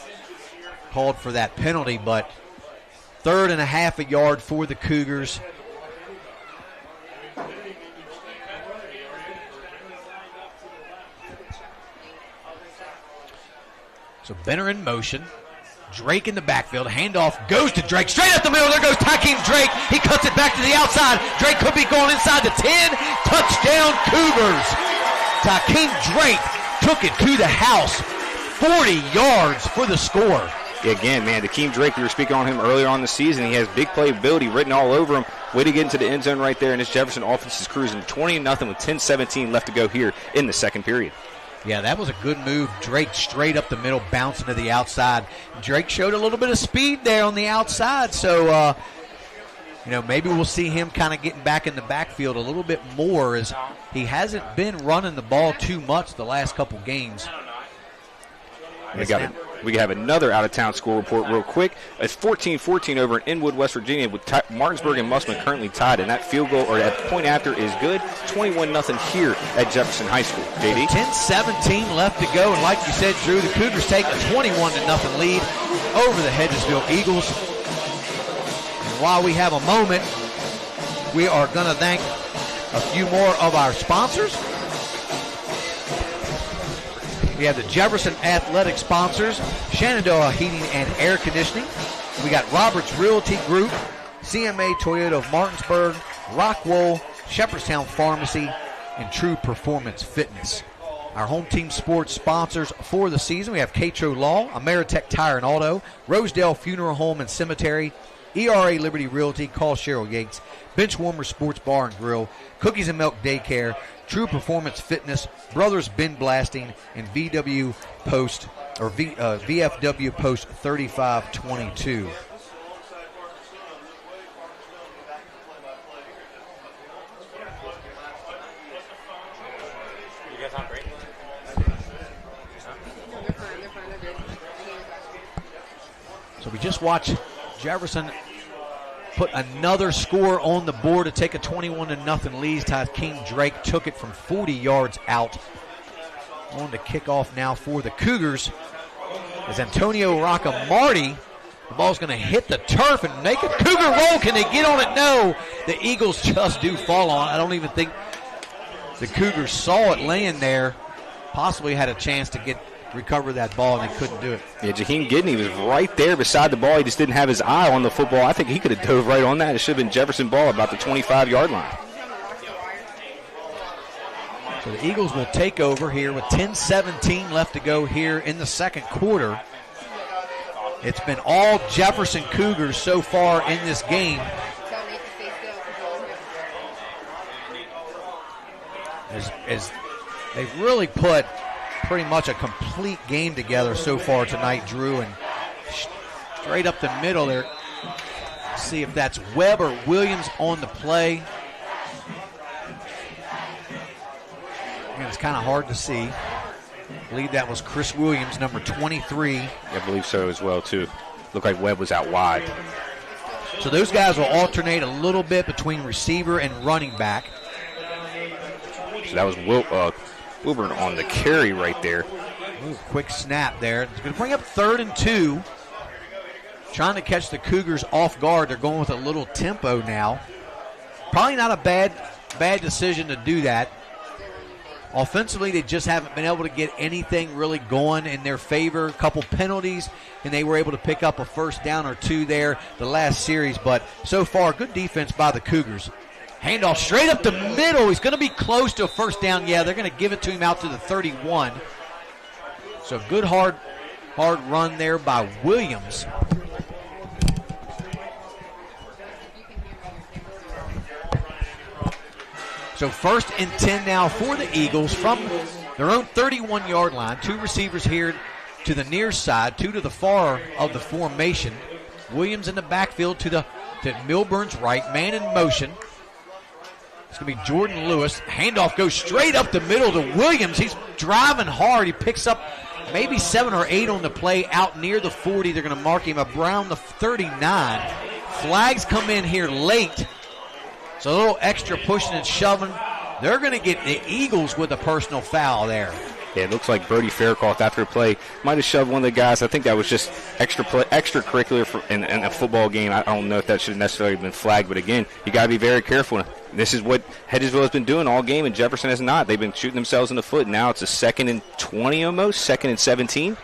called for that penalty. But 3rd and a half a yard for the Cougars. So Benner in motion. Drake in the backfield. Handoff goes to Drake. Straight up the middle. There goes Hakeem Drake. He cuts it back to the outside. Drake could be going inside the 10. Touchdown Cougars. Hakeem Drake took it to the house. 40 yards for the score. Again, man, Hakeem Drake, we were speaking on him earlier on the season. He has big playability written all over him. Way to get into the end zone right there, and this Jefferson offense is cruising 20-0 with 10:17 left to go here in the second period. Yeah, that was a good move. Drake straight up the middle, bouncing to the outside. Drake showed a little bit of speed there on the outside, so maybe we'll see him kind of getting back in the backfield a little bit more, as he hasn't been running the ball too much the last couple games. We have another out-of-town score report real quick. It's 14-14 over in Inwood, West Virginia, with Martinsburg and Mussman currently tied, and that field goal, or that point after, is good. 21-0 here at Jefferson High School. JD? 10-17 left to go, and like you said, Drew, the Cougars take a 21-0 lead over the Hedgesville Eagles. And while we have a moment, we are going to thank a few more of our sponsors. We have the Jefferson Athletic sponsors, Shenandoah Heating and Air Conditioning. We got Roberts Realty Group, CMA Toyota of Martinsburg, Rockwool, Shepherdstown Pharmacy, and True Performance Fitness. Our home team sports sponsors for the season, we have Catro Law, Ameritech Tire and Auto, Rosedale Funeral Home and Cemetery, ERA Liberty Realty, call Cheryl Yates, Benchwarmer Sports Bar and Grill, Cookies and Milk Daycare, True Performance Fitness, Brothers Bin Blasting, and VFW Post 3522. So we just watched Jefferson put another score on the board to take a 21-0 lead. Hakeem Drake took it from 40 yards out. On to kick off now for the Cougars as Antonio Roccamarty. The ball's going to hit the turf and make a Cougar roll. Can they get on it? No. The Eagles just do fall on. I don't even think the Cougars saw it laying there. Possibly had a chance to recover that ball, and they couldn't do it. Yeah, Jaheim Gidney was right there beside the ball. He just didn't have his eye on the football. I think he could have dove right on that. It should have been Jefferson ball about the 25-yard line. So the Eagles will take over here with 10-17 left to go here in the second quarter. It's been all Jefferson Cougars so far in this game. As they've really put pretty much a complete game together so far tonight, Drew, and straight up the middle there. See if that's Webb or Williams on the play. And it's kind of hard to see. I believe that was Chris Williams, number 23. I believe so as well, too. Looked like Webb was out wide. So those guys will alternate a little bit between receiver and running back. So that was Wilburn on the carry right there. Ooh, quick snap there. It's going to bring up 3rd and 2. Trying to catch the Cougars off guard. They're going with a little tempo now. Probably not a bad decision to do that. Offensively, they just haven't been able to get anything really going in their favor. A couple penalties, and they were able to pick up a first down or two there the last series. But so far, good defense by the Cougars. Handoff straight up the middle. He's going to be close to a first down. Yeah, they're going to give it to him out to the 31. So good hard run there by Williams. So 1st and 10 now for the Eagles from their own 31-yard line. 2 receivers here to the near side, 2 to the far of the formation. Williams in the backfield to Milburn's right, man in motion. It's going to be Jordan Lewis. Handoff goes straight up the middle to Williams. He's driving hard. He picks up maybe 7 or 8 on the play out near the 40. They're going to mark him around the 39. Flags come in here late. So a little extra pushing and shoving. They're going to get the Eagles with a personal foul there. Yeah, it looks like Brody Faircloth after a play might have shoved one of the guys. I think that was just extracurricular in a football game. I don't know if that should have necessarily been flagged, but again, you got to be very careful. This is what Hedgesville has been doing all game, and Jefferson has not. They've been shooting themselves in the foot. Now it's a 2nd and 20 almost, 2nd and 17.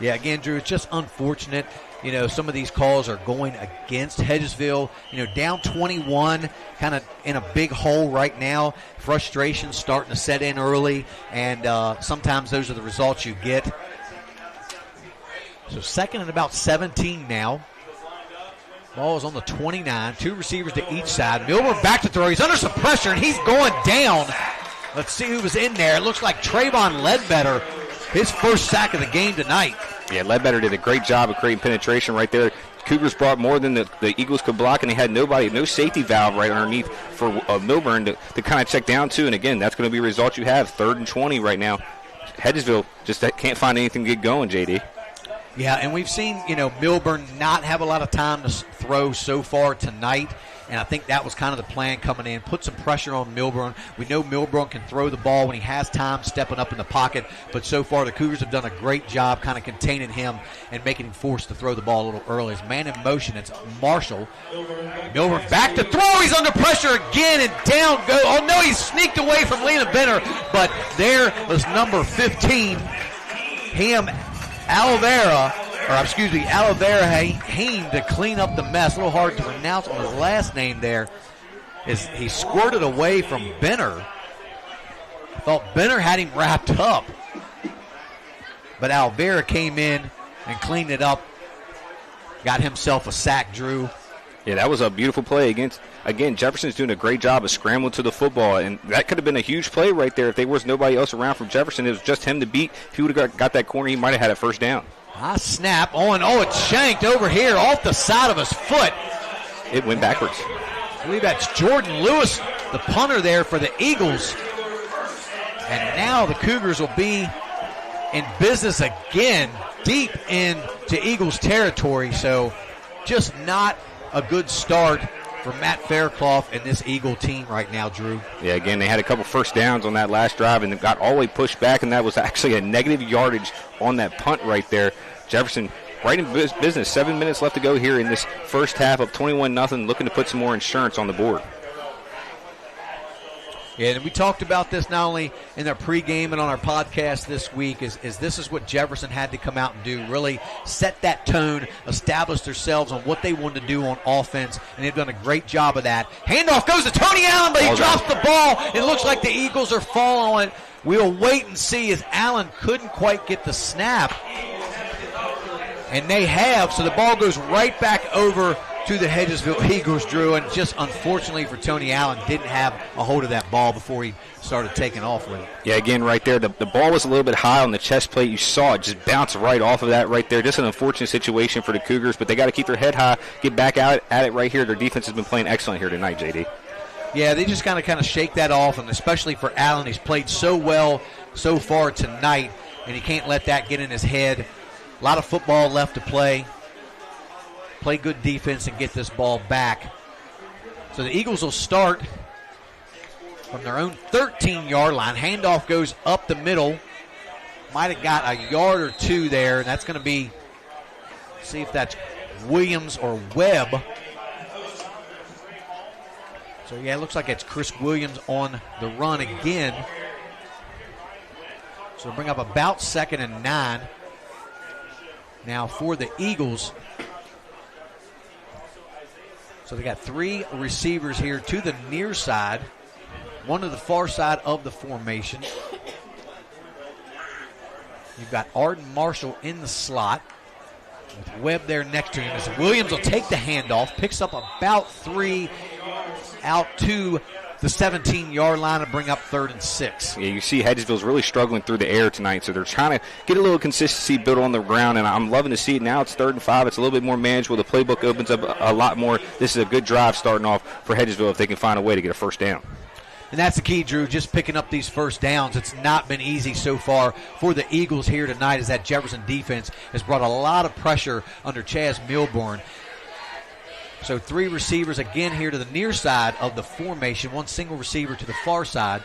Yeah, again, Drew, it's just unfortunate. You know, some of these calls are going against Hedgesville. You know, down 21, kind of in a big hole right now. Frustration starting to set in early, and sometimes those are the results you get. So 2nd and about 17 now. Ball is on the 29. 2 receivers to each side. Milburn back to throw. He's under some pressure, and he's going down. Let's see who was in there. It looks like Trayvon Ledbetter, his first sack of the game tonight. Yeah, Ledbetter did a great job of creating penetration right there. Cougars brought more than the Eagles could block, and they had no safety valve right underneath for Milburn to kind of check down to. And again, that's going to be a result you have. 3rd and 20 right now. Hedgesville just can't find anything to get going, JD. Yeah, and we've seen, Milburn not have a lot of time to throw so far tonight. And I think that was kind of the plan coming in. Put some pressure on Milburn. We know Milburn can throw the ball when he has time, stepping up in the pocket. But so far, the Cougars have done a great job kind of containing him and making him forced to throw the ball a little early. It's man in motion. It's Marshall. Milburn back to throw. He's under pressure again, and down go. Oh, no, he sneaked away from Lena Benner. But there was number 15, Alavera Hain to clean up the mess. A little hard to pronounce on his last name there. He squirted away from Benner. I thought Benner had him wrapped up. But Alvera came in and cleaned it up. Got himself a sack, Drew. Yeah, that was a beautiful play again, Jefferson's doing a great job of scrambling to the football, and that could have been a huge play right there if there was nobody else around from Jefferson. It was just him to beat. If he would have got that corner, he might have had a first down. Snap. It's shanked over here off the side of his foot. It went backwards. I believe that's Jordan Lewis, the punter there for the Eagles. And now the Cougars will be in business again, deep into Eagles territory. So just not a good start for Matt Faircloth and this Eagle team right now, Drew. Yeah, again, they had a couple first downs on that last drive and got all the way pushed back, and that was actually a negative yardage on that punt right there. Jefferson right in business. 7 minutes left to go here in this first half of 21-0, looking to put some more insurance on the board. Yeah, and we talked about this not only in our pregame and on our podcast this week, is this is what Jefferson had to come out and do, really set that tone, establish themselves on what they wanted to do on offense, and they've done a great job of that. Handoff goes to Tony Allen, but he drops the ball. It looks like the Eagles are following. We'll wait and see, as Allen couldn't quite get the snap. And they have, so the ball goes right back over to the Hedgesville Eagles, Drew, and just unfortunately for Tony Allen, didn't have a hold of that ball before he started taking off with it. Yeah, again, right there, the ball was a little bit high on the chest plate. You saw it just bounce right off of that right there. Just an unfortunate situation for the Cougars, but they got to keep their head high, get back out at it right here. Their defense has been playing excellent here tonight, JD. Yeah, they just kind of shake that off, and especially for Allen, he's played so well so far tonight, and he can't let that get in his head. A lot of football left to play. Play good defense and get this ball back. So the Eagles will start from their own 13-yard line. Handoff goes up the middle. Might have got a yard or two there, and that's going to be, see if that's Williams or Webb. So, yeah, it looks like it's Chris Williams on the run again. So bring up about 2nd and 9. Now for the Eagles. So they got 3 receivers here to the near side, one to the far side of the formation. You've got Arden Marshall in the slot with Webb there next to him. As Williams will take the handoff, picks up about 3 out to the 17-yard line to bring up 3rd and 6. Yeah, you see Hedgesville's really struggling through the air tonight, so they're trying to get a little consistency built on the ground, and I'm loving to see it now. It's 3rd and 5. It's a little bit more manageable. The playbook opens up a lot more. This is a good drive starting off for Hedgesville if they can find a way to get a first down. And that's the key, Drew, just picking up these first downs. It's not been easy so far for the Eagles here tonight, as that Jefferson defense has brought a lot of pressure under Chaz Milburn. So 3 receivers again here to the near side of the formation, 1 single receiver to the far side.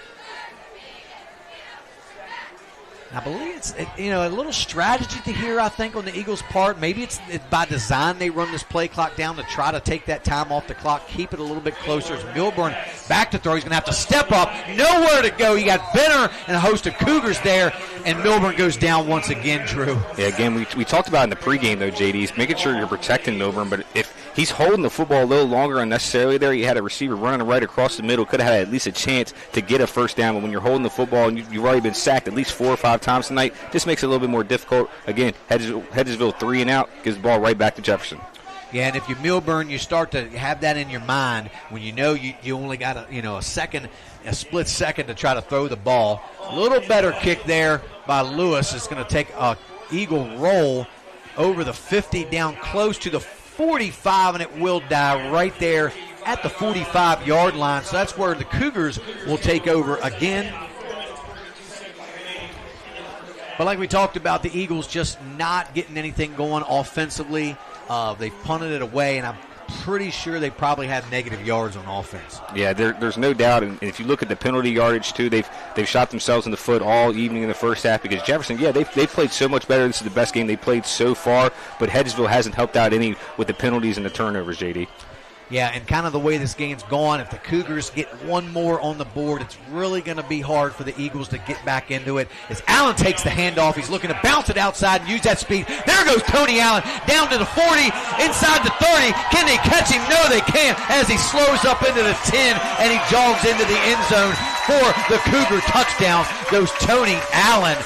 I believe it's a little strategy to hear, I think, on the Eagles' part. Maybe it's by design they run this play clock down to try to take that time off the clock, keep it a little bit closer. As Milburn back to throw, he's going to have to step up. Nowhere to go. You got Benner and a host of Cougars there, and Milburn goes down once again, Drew. Yeah, again, we talked about in the pregame, though, JD, making sure you're protecting Milburn, but if he's holding the football a little longer unnecessarily there, you had a receiver running right across the middle, could have had at least a chance to get a first down, but when you're holding the football and you've already been sacked at least 4 or 5 times tonight, this makes it a little bit more difficult. Again, Hedgesville 3 and out, gives the ball right back to Jefferson. Yeah, and if you're Milburn, you start to have that in your mind when you know you only got a split second to try to throw the ball. A little better kick there by Lewis. It's going to take a Eagle roll over the 50 down close to the 45, and it will die right there at the 45-yard line. So that's where the Cougars will take over again. But like we talked about, the Eagles just not getting anything going offensively. They've punted it away, and I'm pretty sure they probably had negative yards on offense. Yeah, there's no doubt. And if you look at the penalty yardage, too, they've shot themselves in the foot all evening in the first half because Jefferson, yeah, they've played so much better. This is the best game they played so far, but Hedgesville hasn't helped out any with the penalties and the turnovers, JD. Yeah, and kind of the way this game's gone, if the Cougars get one more on the board, it's really going to be hard for the Eagles to get back into it. As Allen takes the handoff, he's looking to bounce it outside and use that speed. There goes Tony Allen down to the 40, inside the 30. Can they catch him? No, they can't, as he slows up into the 10, and he jogs into the end zone for the Cougar touchdown. Goes Tony Allen.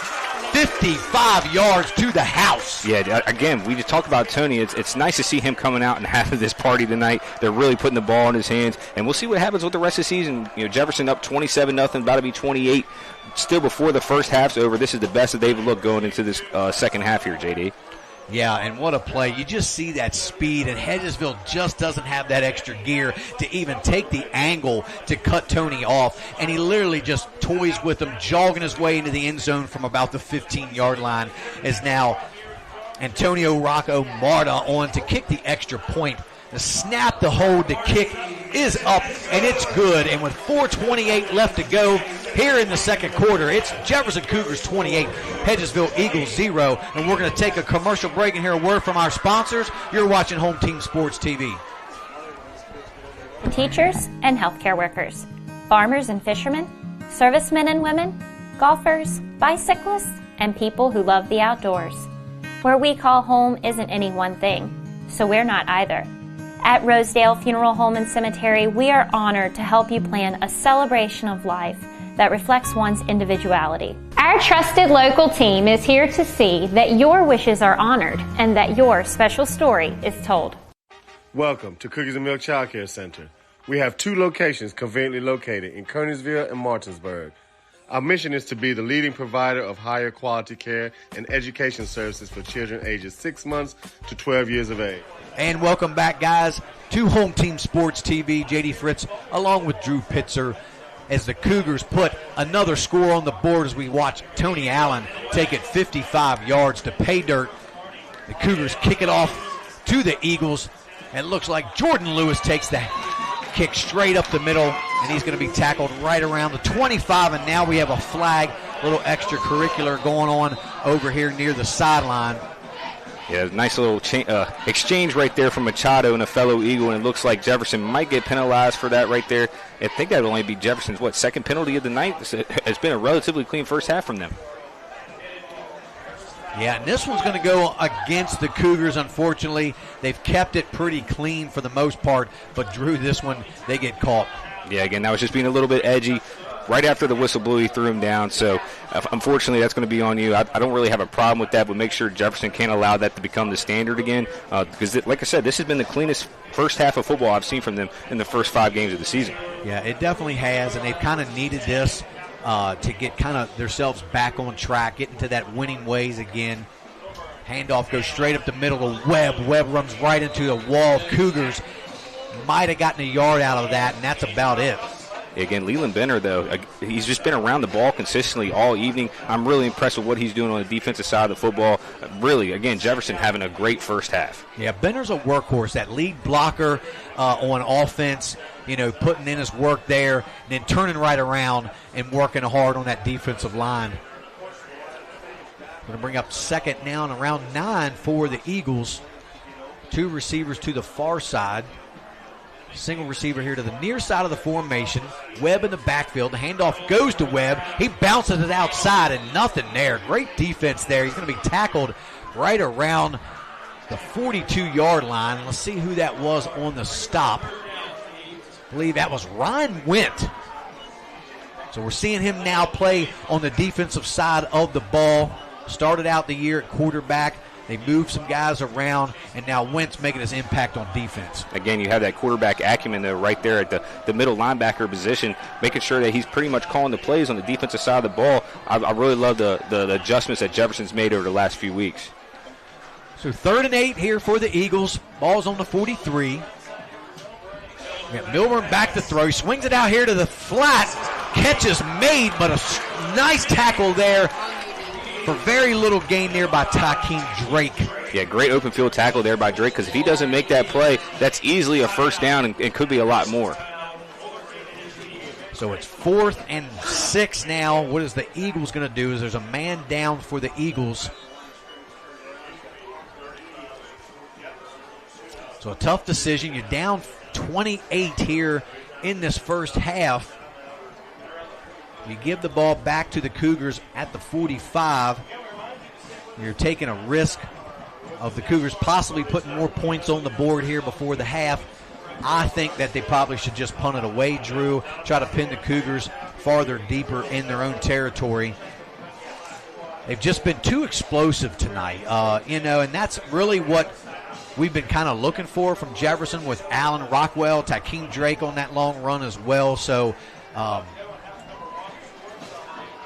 55 yards to the house. Yeah, again, we just talked about Tony. It's nice to see him coming out and having this party tonight. They're really putting the ball in his hands, and we'll see what happens with the rest of the season. Jefferson up 27-0, about to be 28. Still before the first half's over. This is the best that they've looked going into this second half here, JD. Yeah, and what a play. You just see that speed, and Hedgesville just doesn't have that extra gear to even take the angle to cut Tony off, and he literally just toys with him, jogging his way into the end zone from about the 15-yard line, as now Antonio Rocco Marta on to kick the extra point. The snap, the hold, the kick is up, and it's good. And with 4:28 left to go here in the second quarter, it's Jefferson Cougars 28, Hedgesville Eagles 0. And we're going to take a commercial break and hear a word from our sponsors. You're watching Home Team Sports TV. Teachers and healthcare workers, farmers and fishermen, servicemen and women, golfers, bicyclists, and people who love the outdoors. Where we call home isn't any one thing, so we're not either. At Rosedale Funeral Home and Cemetery, we are honored to help you plan a celebration of life that reflects one's individuality. Our trusted local team is here to see that your wishes are honored and that your special story is told. Welcome to Cookies and Milk Child Care Center. We have 2 locations conveniently located in Kearneysville and Martinsburg. Our mission is to be the leading provider of higher quality care and education services for children ages 6 months to 12 years of age. And welcome back, guys. to Home Team Sports TV. J.D. Fritz along with Drew Pitzer as the Cougars put another score on the board as we watch Tony Allen take it 55 yards to pay dirt. The Cougars kick it off to the Eagles. And it looks like Jordan Lewis takes the kick straight up the middle, and he's going to be tackled right around the 25, and now we have a flag, a little extracurricular going on over here near the sideline. Yeah, nice little exchange right there from Machado and a fellow Eagle, and it looks like Jefferson might get penalized for that right there. I think that would only be Jefferson's, second penalty of the night? It's been a relatively clean first half from them. Yeah, and this one's going to go against the Cougars, unfortunately. They've kept it pretty clean for the most part, but Drew, this one, they get caught. Yeah, again, that was just being a little bit edgy. Right after the whistle blew, he threw him down, so unfortunately that's going to be on you. I don't really have a problem with that, but make sure Jefferson can't allow that to become the standard again, because, like I said, this has been the cleanest first half of football I've seen from them in the first 5 games of the season. Yeah, it definitely has, and they've kind of needed this to get kind of themselves back on track, get into that winning ways again. Handoff goes straight up the middle to Webb. Webb runs right into the wall. Cougars might have gotten a yard out of that, and that's about it. Again, Leland Benner, though, he's just been around the ball consistently all evening. I'm really impressed with what he's doing on the defensive side of the football. Really, again, Jefferson having a great first half. Yeah, Benner's a workhorse, that lead blocker on offense, putting in his work there, and then turning right around and working hard on that defensive line. Going to bring up second down around 9 for the Eagles. 2 receivers to the far side. Single receiver here to the near side of the formation. Webb in the backfield. The handoff goes to Webb. He bounces it outside and nothing there. Great defense there. He's going to be tackled right around the 42-yard line. Let's see who that was on the stop. I believe that was Ryan Went. So we're seeing him now play on the defensive side of the ball. Started out the year at quarterback. They moved some guys around, and now Wentz making his impact on defense. Again, you have that quarterback acumen there right there at the middle linebacker position, making sure that he's pretty much calling the plays on the defensive side of the ball. I really love the adjustments that Jefferson's made over the last few weeks. So 3rd and 8 here for the Eagles. Ball's on the 43. We got Milburn back to throw. He swings it out here to the flat. Catch is made, but a nice tackle there for very little gain there by Takeem Drake. Yeah, great open field tackle there by Drake, because if he doesn't make that play, that's easily a first down, and it could be a lot more. So it's 4th and 6 now. What is the Eagles going to do? Is there's a man down for the Eagles. So a tough decision. You're down 28 here in this first half. You give the ball back to the Cougars at the 45. You're taking a risk of the Cougars possibly putting more points on the board here before the half. I think that they probably should just punt it away, Drew, try to pin the Cougars farther deeper in their own territory. They've just been too explosive tonight, and that's really what we've been kind of looking for from Jefferson with Allen Rockwell, Takeem Drake on that long run as well. So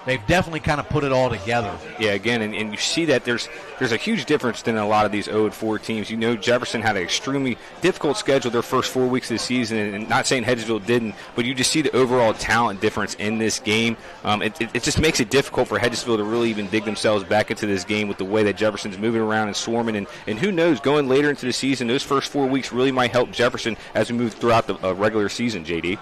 they've definitely kind of put it all together. Yeah, again, and you see that there's a huge difference than a lot of these 0-4 teams. Jefferson had an extremely difficult schedule their first 4 weeks of the season, and not saying Hedgesville didn't, but you just see the overall talent difference in this game. It just makes it difficult for Hedgesville to really even dig themselves back into this game with the way that Jefferson's moving around and swarming. And who knows, going later into the season, those first 4 weeks really might help Jefferson as we move throughout the regular season, JD.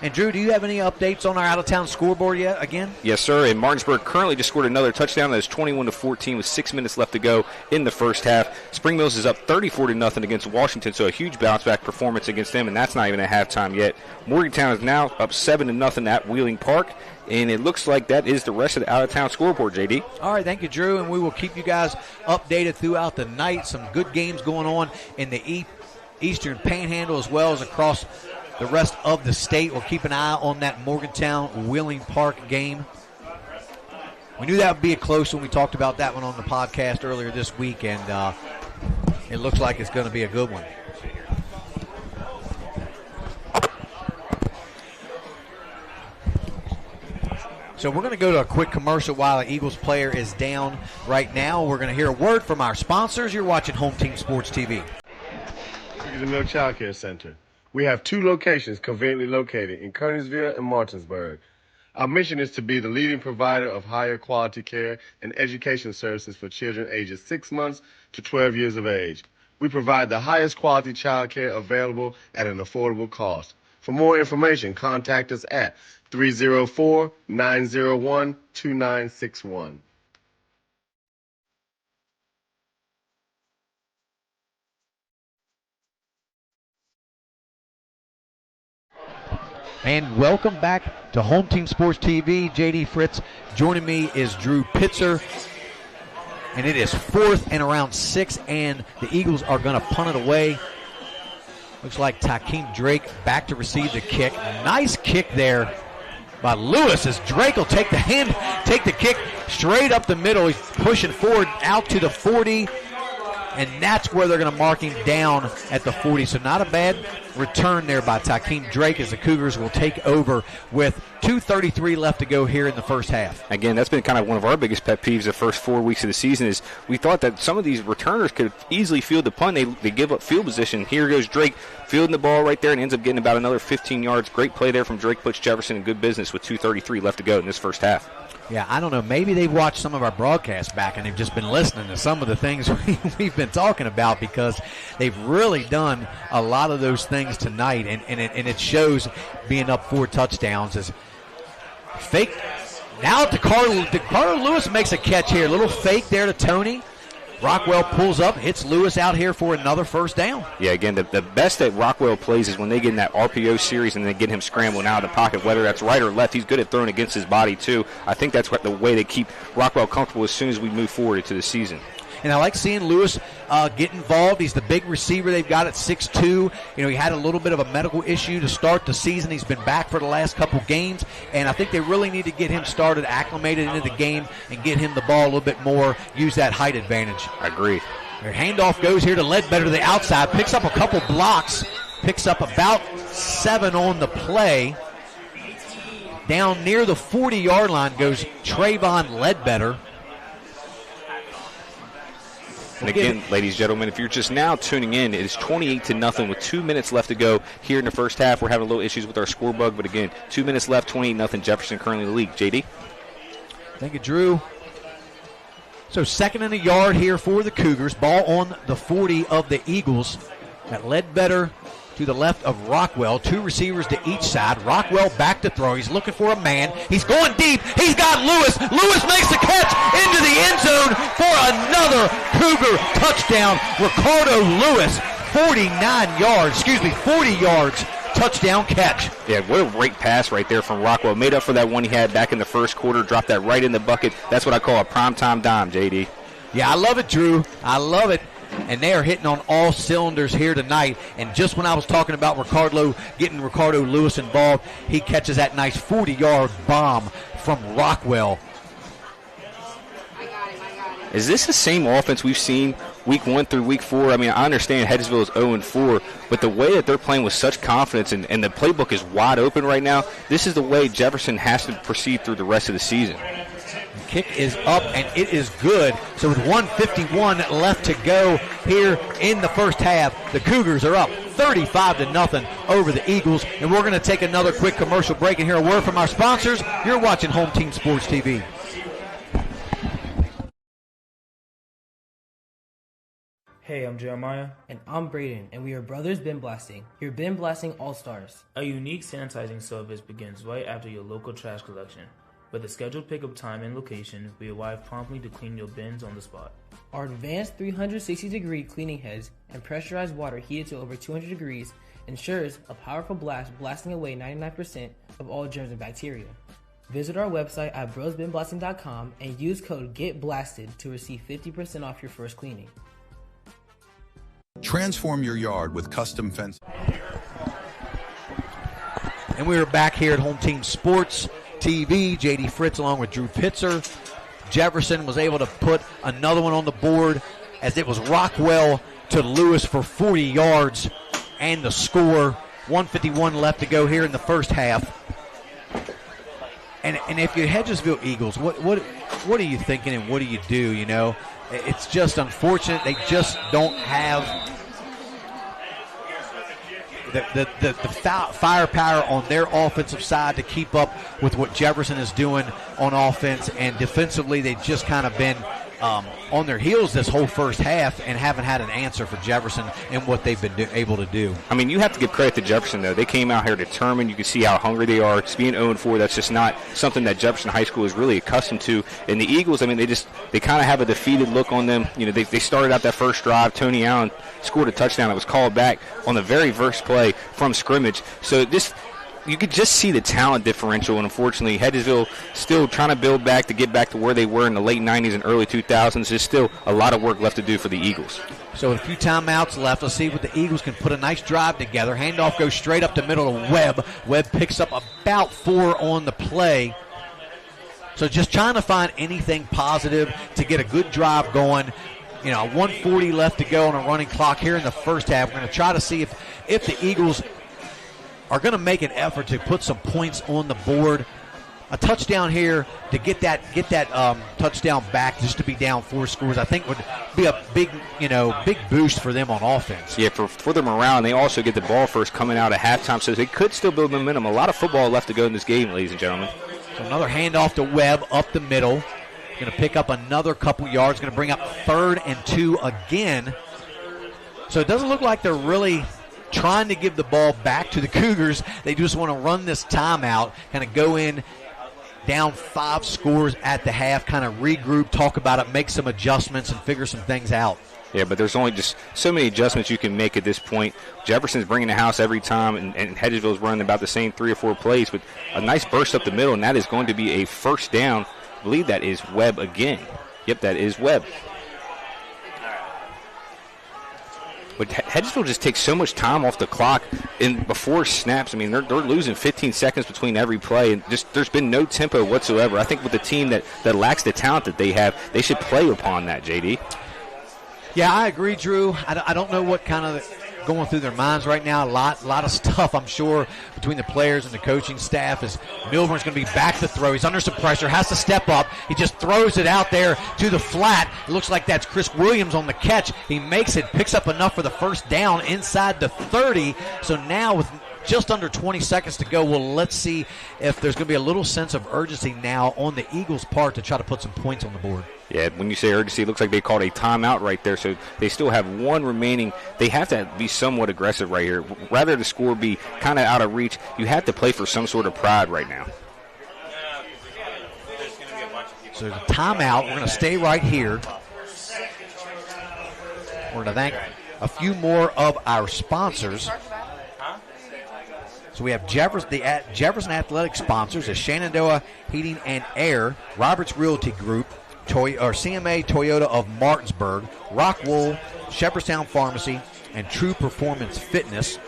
And, Drew, do you have any updates on our out-of-town scoreboard yet again? Yes, sir. And Martinsburg currently just scored another touchdown. That is 21-14 with 6 minutes left to go in the first half. Spring Mills is up 34-0 against Washington, so a huge bounce-back performance against them, and that's not even at halftime yet. Morgantown is now up 7-0 at Wheeling Park, and it looks like that is the rest of the out-of-town scoreboard, JD. All right, thank you, Drew, and we will keep you guys updated throughout the night. Some good games going on in the Eastern Panhandle as well as across the rest of the state. We'll keep an eye on that Morgantown-Wheeling Park game. We knew that would be a close one. We talked about that one on the podcast earlier this week, and it looks like it's going to be a good one. So we're going to go to a quick commercial while the Eagles player is down right now. We're going to hear a word from our sponsors. You're watching Home Team Sports TV. Cookies and Milk Child Care Center. We have 2 locations conveniently located in Kernersville and Martinsburg. Our mission is to be the leading provider of higher quality care and education services for children ages 6 months to 12 years of age. We provide the highest quality child care available at an affordable cost. For more information, contact us at 304-901-2961. And welcome back to Home Team Sports TV. JD Fritz. Joining me is Drew Pitzer. And it is 4th and around 6, and the Eagles are going to punt it away. Looks like Takeem Drake back to receive the kick. Nice kick there by Lewis as Drake will take the kick straight up the middle. He's pushing forward out to the 40. And that's where they're going to mark him down at the 40. So not a bad return there by Takeem Drake as the Cougars will take over with 2:33 left to go here in the first half. Again, that's been kind of one of our biggest pet peeves the first 4 weeks of the season is we thought that some of these returners could easily field the punt. They give up field position. Here goes Drake fielding the ball right there and ends up getting about another 15 yards. Great play there from Drake. Puts Jefferson in good business with 2:33 left to go in this first half. Yeah, I don't know. Maybe they've watched some of our broadcasts back and they've just been listening to some of the things we've been talking about because they've really done a lot of those things tonight, and it shows being up 4 touchdowns. As fake now to Carter Lewis makes a catch here. A little fake there to Tony. Rockwell pulls up, hits Lewis out here for another first down. Yeah, again, the best that Rockwell plays is when they get in that RPO series and they get him scrambling out of the pocket, whether that's right or left. He's good at throwing against his body, too. I think that's the way they keep Rockwell comfortable as soon as we move forward into the season. And I like seeing Lewis get involved. He's the big receiver they've got at 6'2". You know, he had a little bit of a medical issue to start the season. He's been back for the last couple games, and I think they really need to get him started, acclimated into the game, and get him the ball a little bit more, use that height advantage. I agree. Their handoff goes here to Ledbetter to the outside, picks up a couple blocks, picks up about 7 on the play. Down near the 40-yard line goes Trayvon Ledbetter. And again, ladies and gentlemen, if you're just now tuning in, it is 28-0 with 2 minutes left to go here in the first half. We're having a little issues with our score bug, but again, 2 minutes left, 28-0. Jefferson currently in the league. JD? Thank you, Drew. So 2nd and a yard here for the Cougars. Ball on the 40 of the Eagles. At Ledbetter to the left of Rockwell. 2 receivers to each side. Rockwell back to throw. He's looking for a man. He's going deep. He's got Lewis. Lewis makes the catch into the end zone for another Cougar touchdown. Ricardo Lewis, 40 yards, touchdown catch. Yeah, what a great pass right there from Rockwell. Made up for that one he had back in the first quarter. Dropped that right in the bucket. That's what I call a primetime dime, JD. Yeah, I love it, Drew. I love it. And they are hitting on all cylinders here tonight. And just when I was talking about getting Ricardo Lewis involved, he catches that nice 40-yard bomb from Rockwell. Is this the same offense we've seen week 1 through week 4? I mean, I understand Hedgesville is 0-4, but the way that they're playing with such confidence and the playbook is wide open right now, this is the way Jefferson has to proceed through the rest of the season. Kick is up, and it is good. So with 1:51 left to go here in the first half, the Cougars are up 35-0 over the Eagles. And we're going to take another quick commercial break and hear a word from our sponsors. You're watching Home Team Sports TV. Hey, I'm Jeremiah. And I'm Braden, and we are Brothers Bin Blasting, your bin blasting all-stars. A unique sanitizing service begins right after your local trash collection. With a scheduled pickup time and location, we arrive promptly to clean your bins on the spot. Our advanced 360-degree cleaning heads and pressurized water heated to over 200 degrees ensures a powerful blast blasting away 99% of all germs and bacteria. Visit our website at brosbinblasting.com and use code GETBLASTED to receive 50% off your first cleaning. Transform your yard with custom fence. And we are back here at Home Team Sports TV. JD Fritz along with Drew Pitzer. Jefferson was able to put another one on the board as it was Rockwell to Lewis for 40 yards and the score. 1:51 left to go here in the first half. And if you're Hedgesville Eagles, what are you thinking and what do you do? You know, it's just unfortunate they just don't have the firepower on their offensive side to keep up with what Jefferson is doing on offense, and defensively they've just kind of been on their heels this whole first half and haven't had an answer for Jefferson and what they've been able to do. I mean, you have to give credit to Jefferson, though. They came out here determined. You can see how hungry they are. It's being 0-4. That's just not something that Jefferson High School is really accustomed to. And the Eagles, I mean, they kind of have a defeated look on them. You know, they started out that first drive. Tony Allen scored a touchdown that was called back on the very first play from scrimmage. So you could just see the talent differential, and unfortunately, Hedgesville still trying to build back to get back to where they were in the late 90s and early 2000s. There's still a lot of work left to do for the Eagles. So a few timeouts left. Let's see if the Eagles can put a nice drive together. Handoff goes straight up the middle to Webb. Webb picks up about 4 on the play. So just trying to find anything positive to get a good drive going. 1:40 left to go on a running clock here in the first half. We're going to try to see if the Eagles are going to make an effort to put some points on the board. A touchdown here to get that touchdown back, just to be down 4 scores, I think would be a big boost for them on offense. Yeah, for their morale, and they also get the ball first coming out at halftime, so they could still build momentum. A lot of football left to go in this game, ladies and gentlemen. So another handoff to Webb up the middle. Going to pick up another couple yards. Going to bring up 3rd and 2 again. So it doesn't look like they're really trying to give the ball back to the Cougars. They just want to run this timeout, kind of go in down 5 scores at the half, kind of regroup, talk about it, make some adjustments, and figure some things out. Yeah, but there's only just so many adjustments you can make at this point. Jefferson's bringing the house every time, and Hedgesville's running about the same 3 or 4 plays with a nice burst up the middle, and that is going to be a first down. I believe that is Webb again. Yep, that is Webb. But Hedgesville just takes so much time off the clock before snaps. I mean, they're losing 15 seconds between every play, and just there's been no tempo whatsoever. I think with the team that lacks the talent that they have, they should play upon that, JD. Yeah, I agree, Drew. I don't know what kind of going through their minds right now. A lot of stuff, I'm sure, between the players and the coaching staff. As Milburn's going to be back to throw. He's under some pressure, has to step up. He just throws it out there to the flat. It looks like that's Chris Williams on the catch. He makes it, picks up enough for the first down inside the 30. So now with just under 20 seconds to go, well, let's see if there's going to be a little sense of urgency now on the Eagles' part to try to put some points on the board. Yeah, when you say urgency, it looks like they called a timeout right there, so they still have 1 remaining. They have to be somewhat aggressive right here. Rather the score be kind of out of reach, you have to play for some sort of pride right now. So there's a timeout. We're going to stay right here. We're going to thank a few more of our sponsors. So we have Jefferson Athletic sponsors, the Shenandoah Heating and Air, Roberts Realty Group, CMA Toyota of Martinsburg, Rockwool, Shepherdstown Pharmacy, and True Performance Fitness.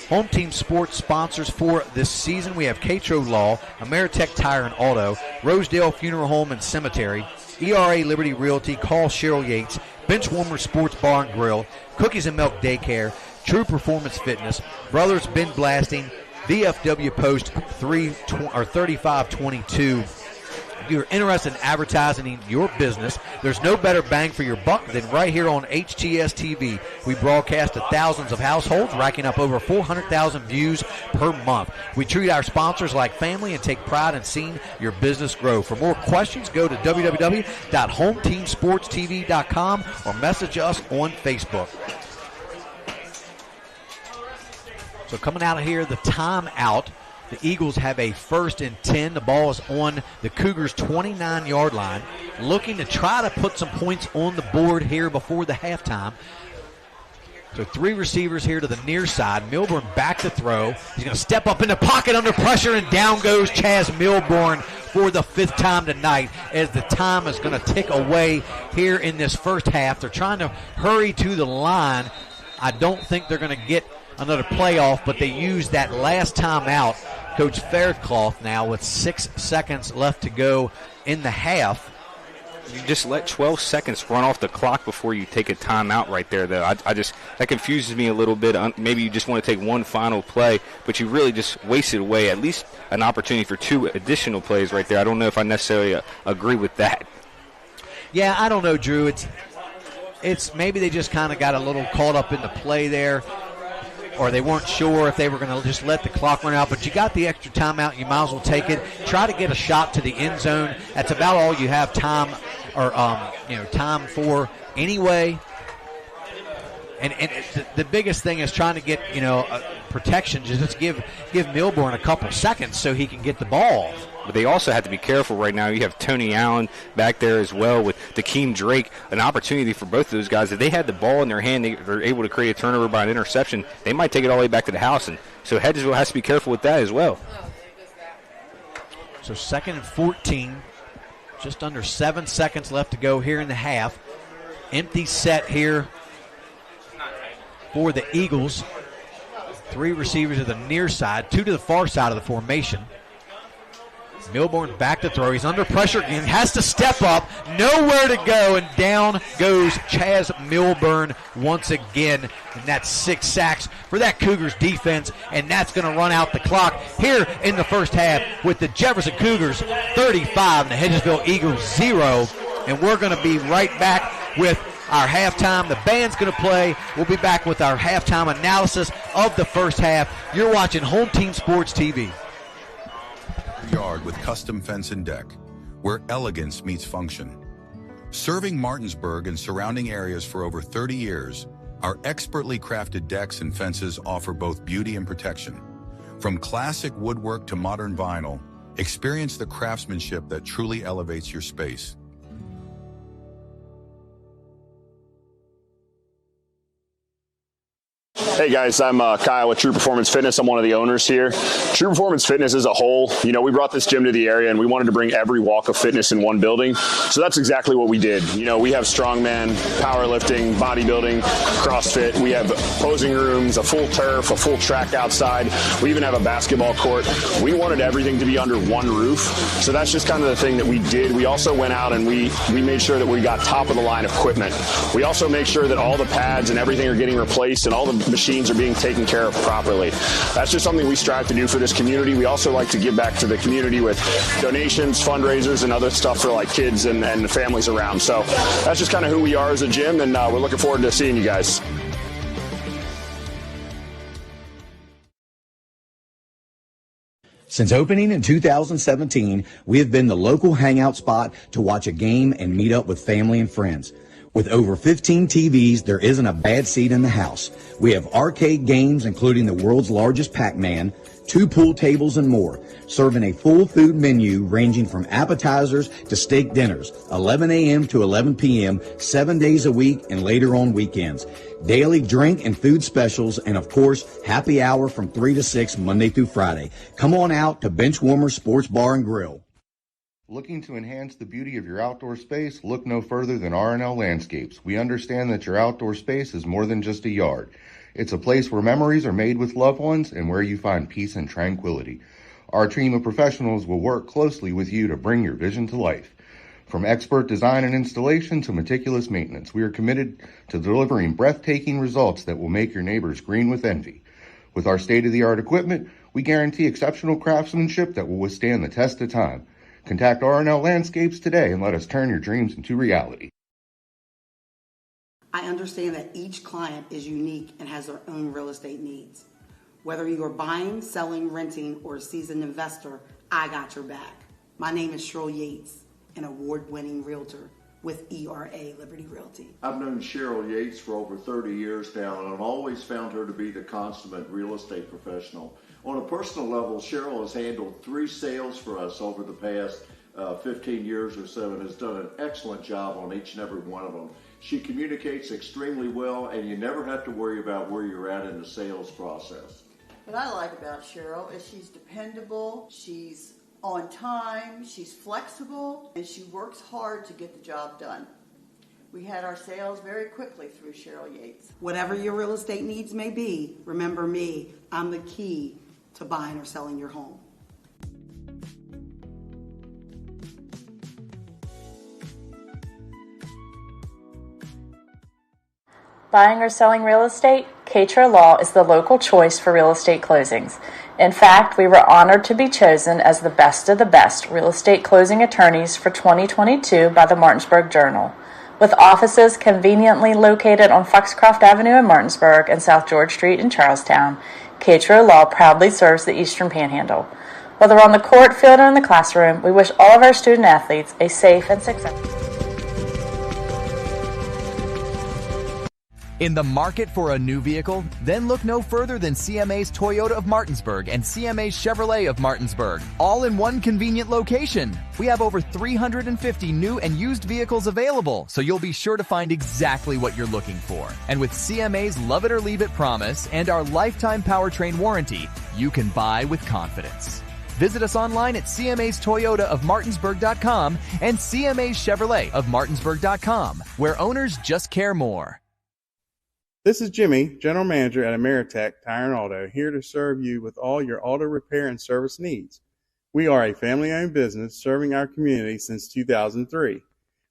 Home team sports sponsors for this season, we have Catro Law, Ameritech Tire and Auto, Rosedale Funeral Home and Cemetery, ERA Liberty Realty, Call Cheryl Yates, Benchwarmer Sports Bar and Grill, Cookies and Milk Daycare, True Performance Fitness, Brothers Ben Blasting, VFW Post 3522. If you're interested in advertising in your business, there's no better bang for your buck than right here on HTS TV. We broadcast to thousands of households, racking up over 400,000 views per month. We treat our sponsors like family and take pride in seeing your business grow. For more questions, go to www.hometeamsportstv.com or message us on Facebook. So coming out of here, the timeout. The Eagles have a 1st and 10. The ball is on the Cougars' 29-yard line, looking to try to put some points on the board here before the halftime. So 3 receivers here to the near side. Milburn back to throw. He's going to step up in the pocket under pressure, and down goes Chaz Milburn for the 5th time tonight as the time is going to tick away here in this first half. They're trying to hurry to the line. I don't think they're going to get another playoff, but they used that last time out. Coach Faircloth now with 6 seconds left to go in the half. You just let 12 seconds run off the clock before you take a timeout right there, though. That confuses me a little bit. Maybe you just want to take one final play, but you really just wasted away at least an opportunity for 2 additional plays right there. I don't know if I necessarily agree with that. Yeah, I don't know, Drew. It's maybe they just kind of got a little caught up in the play there. or they weren't sure if they were going to just let the clock run out. But you got the extra timeout, you might as well take it. Try to get a shot to the end zone. That's about all you have time for anyway. And the biggest thing is trying to get protection. Just give Milburn a couple seconds so he can get the ball. But they also have to be careful right now. You have Tony Allen back there as well with Dakeem Drake. An opportunity for both of those guys. If they had the ball in their hand, they're able to create a turnover by an interception. They might take it all the way back to the house. And so Hedgesville has to be careful with that as well. So 2nd and 14. Just under 7 seconds left to go here in the half. Empty set here for the Eagles. 3 receivers to the near side, 2 to the far side of the formation. Milburn back to throw. He's under pressure and has to step up. Nowhere to go, and down goes Chaz Milburn once again. And that's 6 sacks for that Cougars defense, and that's going to run out the clock here in the first half with the Jefferson Cougars 35 and the Hedgesville Eagles 0. And we're going to be right back with our halftime. The band's going to play. We'll be back with our halftime analysis of the first half. You're watching Home Team Sports TV. Yard with custom fence and deck, where elegance meets function. Serving Martinsburg and surrounding areas for over 30 years, our expertly crafted decks and fences offer both beauty and protection. From classic woodwork to modern vinyl, experience the craftsmanship that truly elevates your space. Hey guys, I'm Kyle with True Performance Fitness. I'm one of the owners here. True Performance Fitness as a whole, we brought this gym to the area and we wanted to bring every walk of fitness in one building. So that's exactly what we did. We have strongman, powerlifting, bodybuilding, CrossFit. We have posing rooms, a full turf, a full track outside. We even have a basketball court. We wanted everything to be under one roof. So that's just kind of the thing that we did. We also went out and we made sure that we got top of the line equipment. We also make sure that all the pads and everything are getting replaced and all the machines are being taken care of properly. That's just something we strive to do for this community. We also like to give back to the community with donations, fundraisers, and other stuff for like kids and the families around. So that's just kind of who we are as a gym, and we're looking forward to seeing you guys. Since opening in 2017, we have been the local hangout spot to watch a game and meet up with family and friends. With over 15 TVs, there isn't a bad seat in the house. We have arcade games, including the world's largest Pac-Man, 2 pool tables, and more, serving a full food menu ranging from appetizers to steak dinners, 11 a.m. to 11 p.m., 7 days a week and later on weekends. Daily drink and food specials, and of course, happy hour from 3 to 6 Monday through Friday. Come on out to Benchwarmer Sports Bar and Grill. Looking to enhance the beauty of your outdoor space? Look no further than R&L Landscapes. We understand that your outdoor space is more than just a yard. It's a place where memories are made with loved ones and where you find peace and tranquility. Our team of professionals will work closely with you to bring your vision to life. From expert design and installation to meticulous maintenance, we are committed to delivering breathtaking results that will make your neighbors green with envy. With our state-of-the-art equipment, we guarantee exceptional craftsmanship that will withstand the test of time. Contact R&L Landscapes today and let us turn your dreams into reality. I understand that each client is unique and has their own real estate needs. Whether you are buying, selling, renting, or a seasoned investor, I got your back. My name is Cheryl Yates, an award-winning realtor with ERA Liberty Realty. I've known Cheryl Yates for over 30 years now, and I've always found her to be the consummate real estate professional. On a personal level, Cheryl has handled 3 sales for us over the past 15 years or so and has done an excellent job on each and every one of them. She communicates extremely well, and you never have to worry about where you're at in the sales process. What I like about Cheryl is she's dependable, she's on time, she's flexible, and she works hard to get the job done. We had our sales very quickly through Cheryl Yates. Whatever your real estate needs may be, remember me. I'm the key to buying or selling your home. Buying or selling real estate? Katra Law is the local choice for real estate closings. In fact, we were honored to be chosen as the best of the best real estate closing attorneys for 2022 by the Martinsburg Journal. With offices conveniently located on Foxcroft Avenue in Martinsburg and South George Street in Charlestown, Catro Law proudly serves the Eastern Panhandle. Whether on the court, field, or in the classroom, we wish all of our student athletes a safe and successful. In the market for a new vehicle? Then look no further than CMA's Toyota of Martinsburg and CMA's Chevrolet of Martinsburg, all in one convenient location. We have over 350 new and used vehicles available, so you'll be sure to find exactly what you're looking for. And with CMA's Love It or Leave It promise and our lifetime powertrain warranty, you can buy with confidence. Visit us online at CMA's Toyota of Martinsburg.com and CMA's Chevrolet of Martinsburg.com, where owners just care more. This is Jimmy, General Manager at Ameritech Tire and Auto, here to serve you with all your auto repair and service needs. We are a family-owned business serving our community since 2003.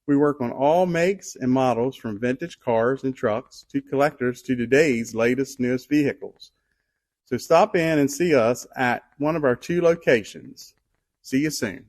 We work on all makes and models from vintage cars and trucks to collectors to today's latest, newest vehicles. So stop in and see us at one of our 2 locations. See you soon.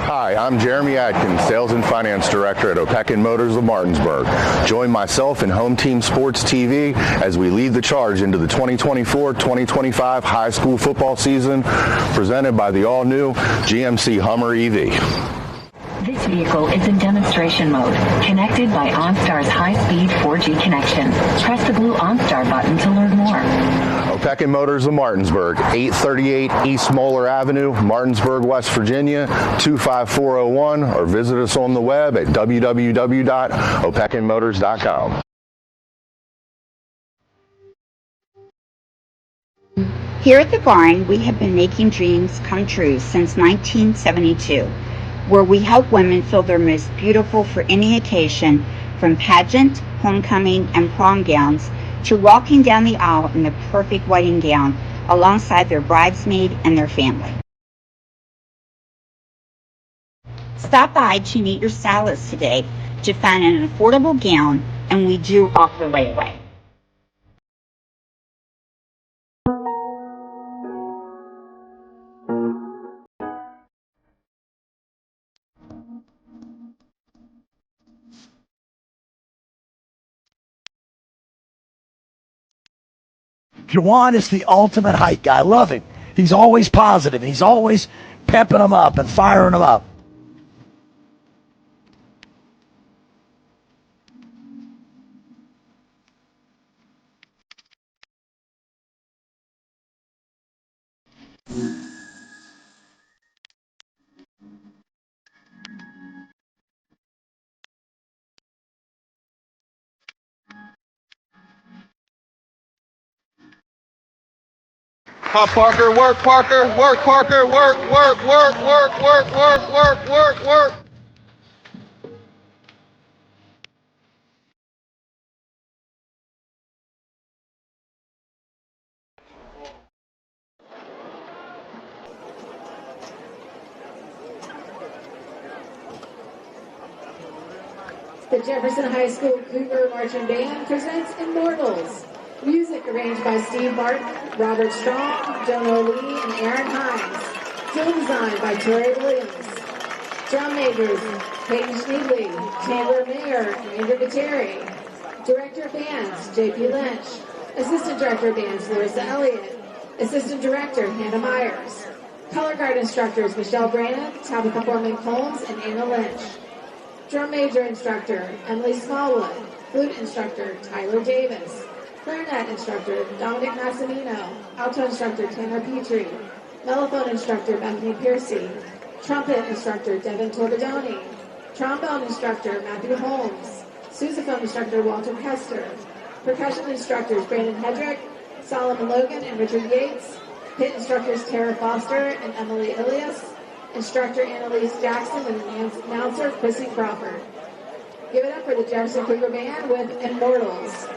Hi, I'm Jeremy Adkins, Sales and Finance Director at Opequon Motors of Martinsburg. Join myself and Home Team Sports TV as we lead the charge into the 2024-2025 high school football season, presented by the all-new GMC Hummer EV. This vehicle is in demonstration mode, connected by OnStar's high-speed 4G connection. Press the blue OnStar button to learn more. Opequon Motors of Martinsburg, 838 East Moeller Avenue, Martinsburg, West Virginia, 25401, or visit us on the web at www.opequonmotors.com. Here at the barn, we have been making dreams come true since 1972, where we help women feel their most beautiful for any occasion, from pageant, homecoming, and prom gowns to walking down the aisle in the perfect wedding gown alongside their bridesmaid and their family. Stop by to meet your stylist today to find an affordable gown, and we do offer layaway. Juwan is the ultimate hype guy. I love him. He's always positive. He's always pepping them up and firing them up. Pop Parker, work Parker, work Parker, work, work, work, work, work, work, work, work, work. The Jefferson High School Cougar Marching Band presents Immortals. Music arranged by Steve Martin, Robert Strong, Jonah Lee, and Aaron Hines. Film design by Tori Williams. Drum majors, Peyton Schneedley, Chandler Mayer, and Andrew Viteri. Director of Bands, J.P. Lynch. Assistant Director of Bands, Larissa Elliott. Assistant Director, Hannah Myers. Color guard instructors, Michelle Brannon, Tabitha Foreman-Combs, and Anna Lynch. Drum major instructor, Emily Smallwood. Flute instructor, Tyler Davis. Clarinet instructor, Dominic Massimino. Alto instructor, Tanner Petrie. Mellophone instructor, Bethany Piercy. Trumpet instructor, Devin Torbidoni. Trombone instructor, Matthew Holmes. Sousaphone instructor, Walter Hester. Percussion instructors, Brandon Hedrick, Solomon Logan, and Richard Yates. Pit instructors, Tara Foster and Emily Ilias. Instructor, Annalise Jackson, and announcer, Chrissy Crawford. Give it up for the Jefferson Cougar Band with Immortals.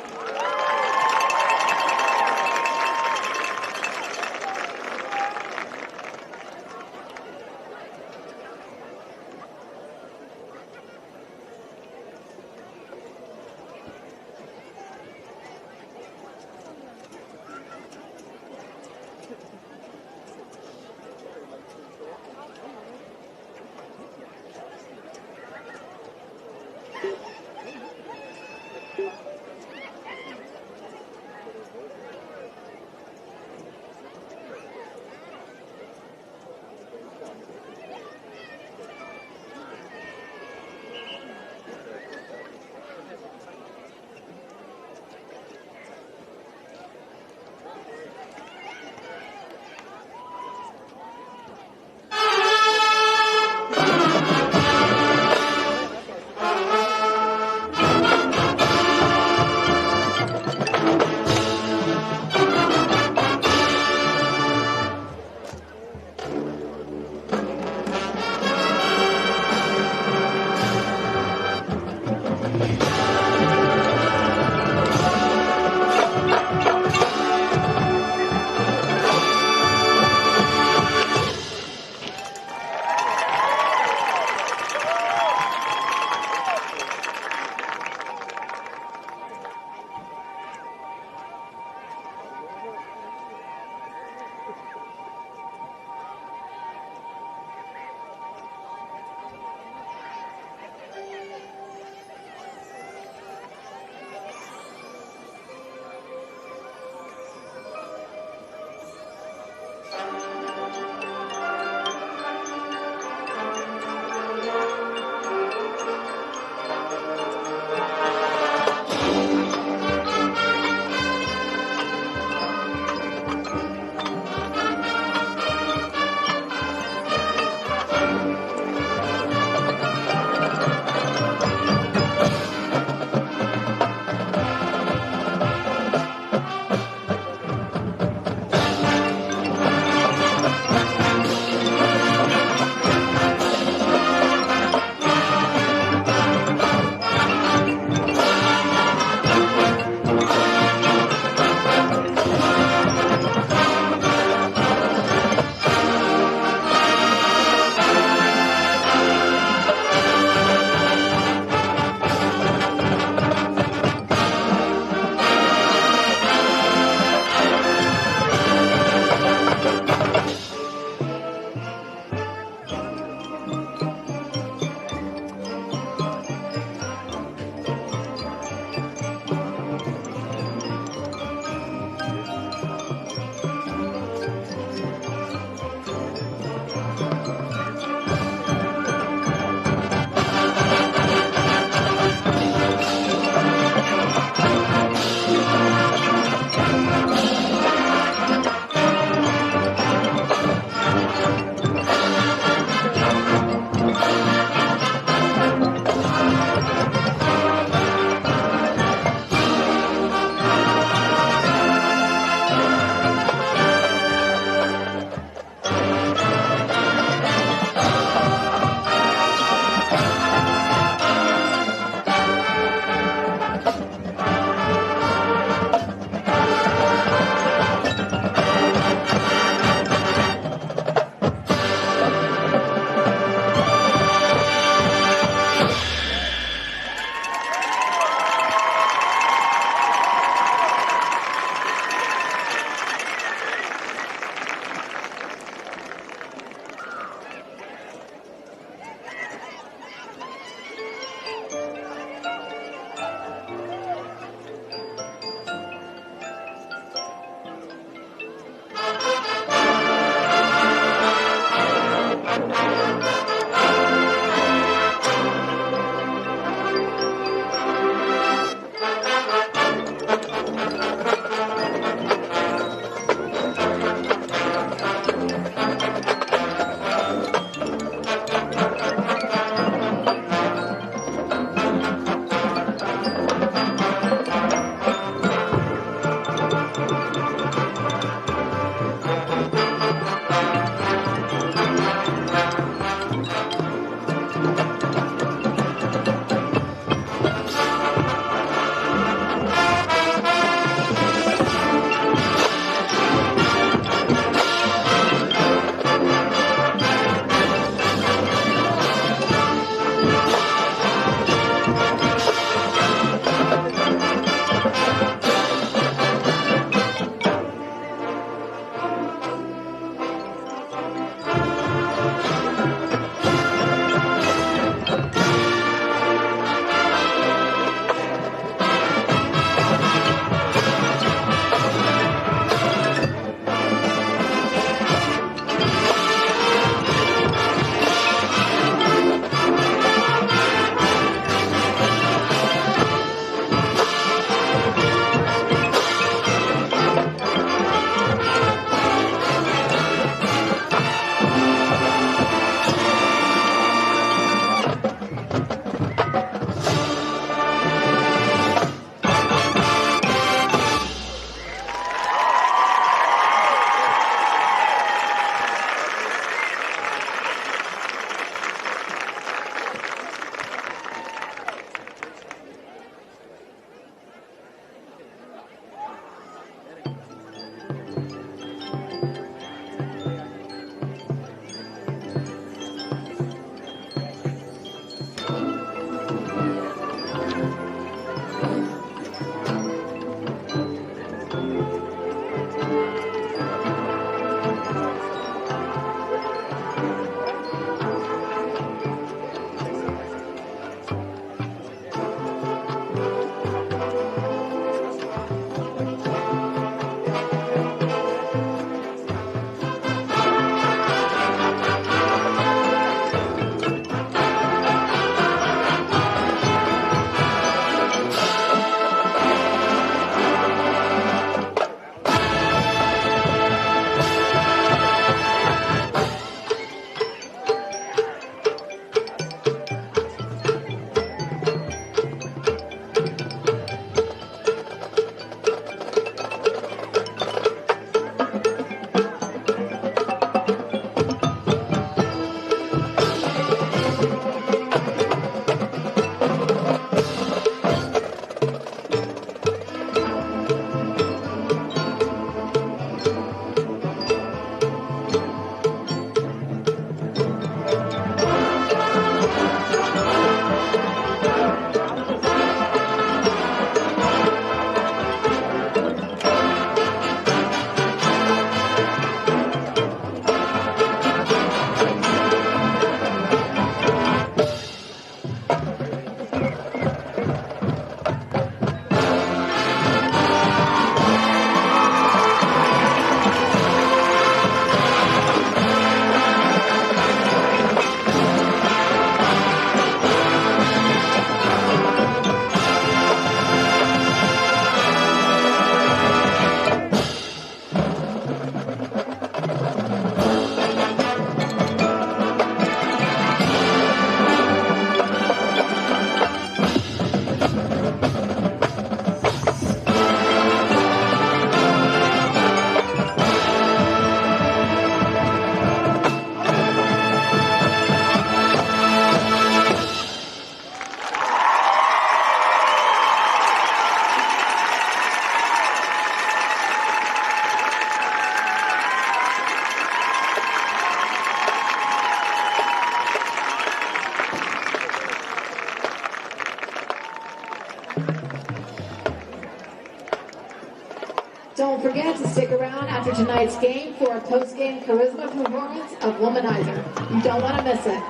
Don't forget to stick around after tonight's game for a post-game charisma performance of Womanizer. You don't want to miss it.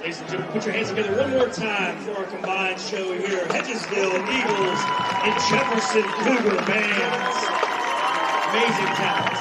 Ladies and gentlemen, put your hands together one more time for our combined show here. Hedgesville Eagles and Jefferson Cougar bands. Amazing talent.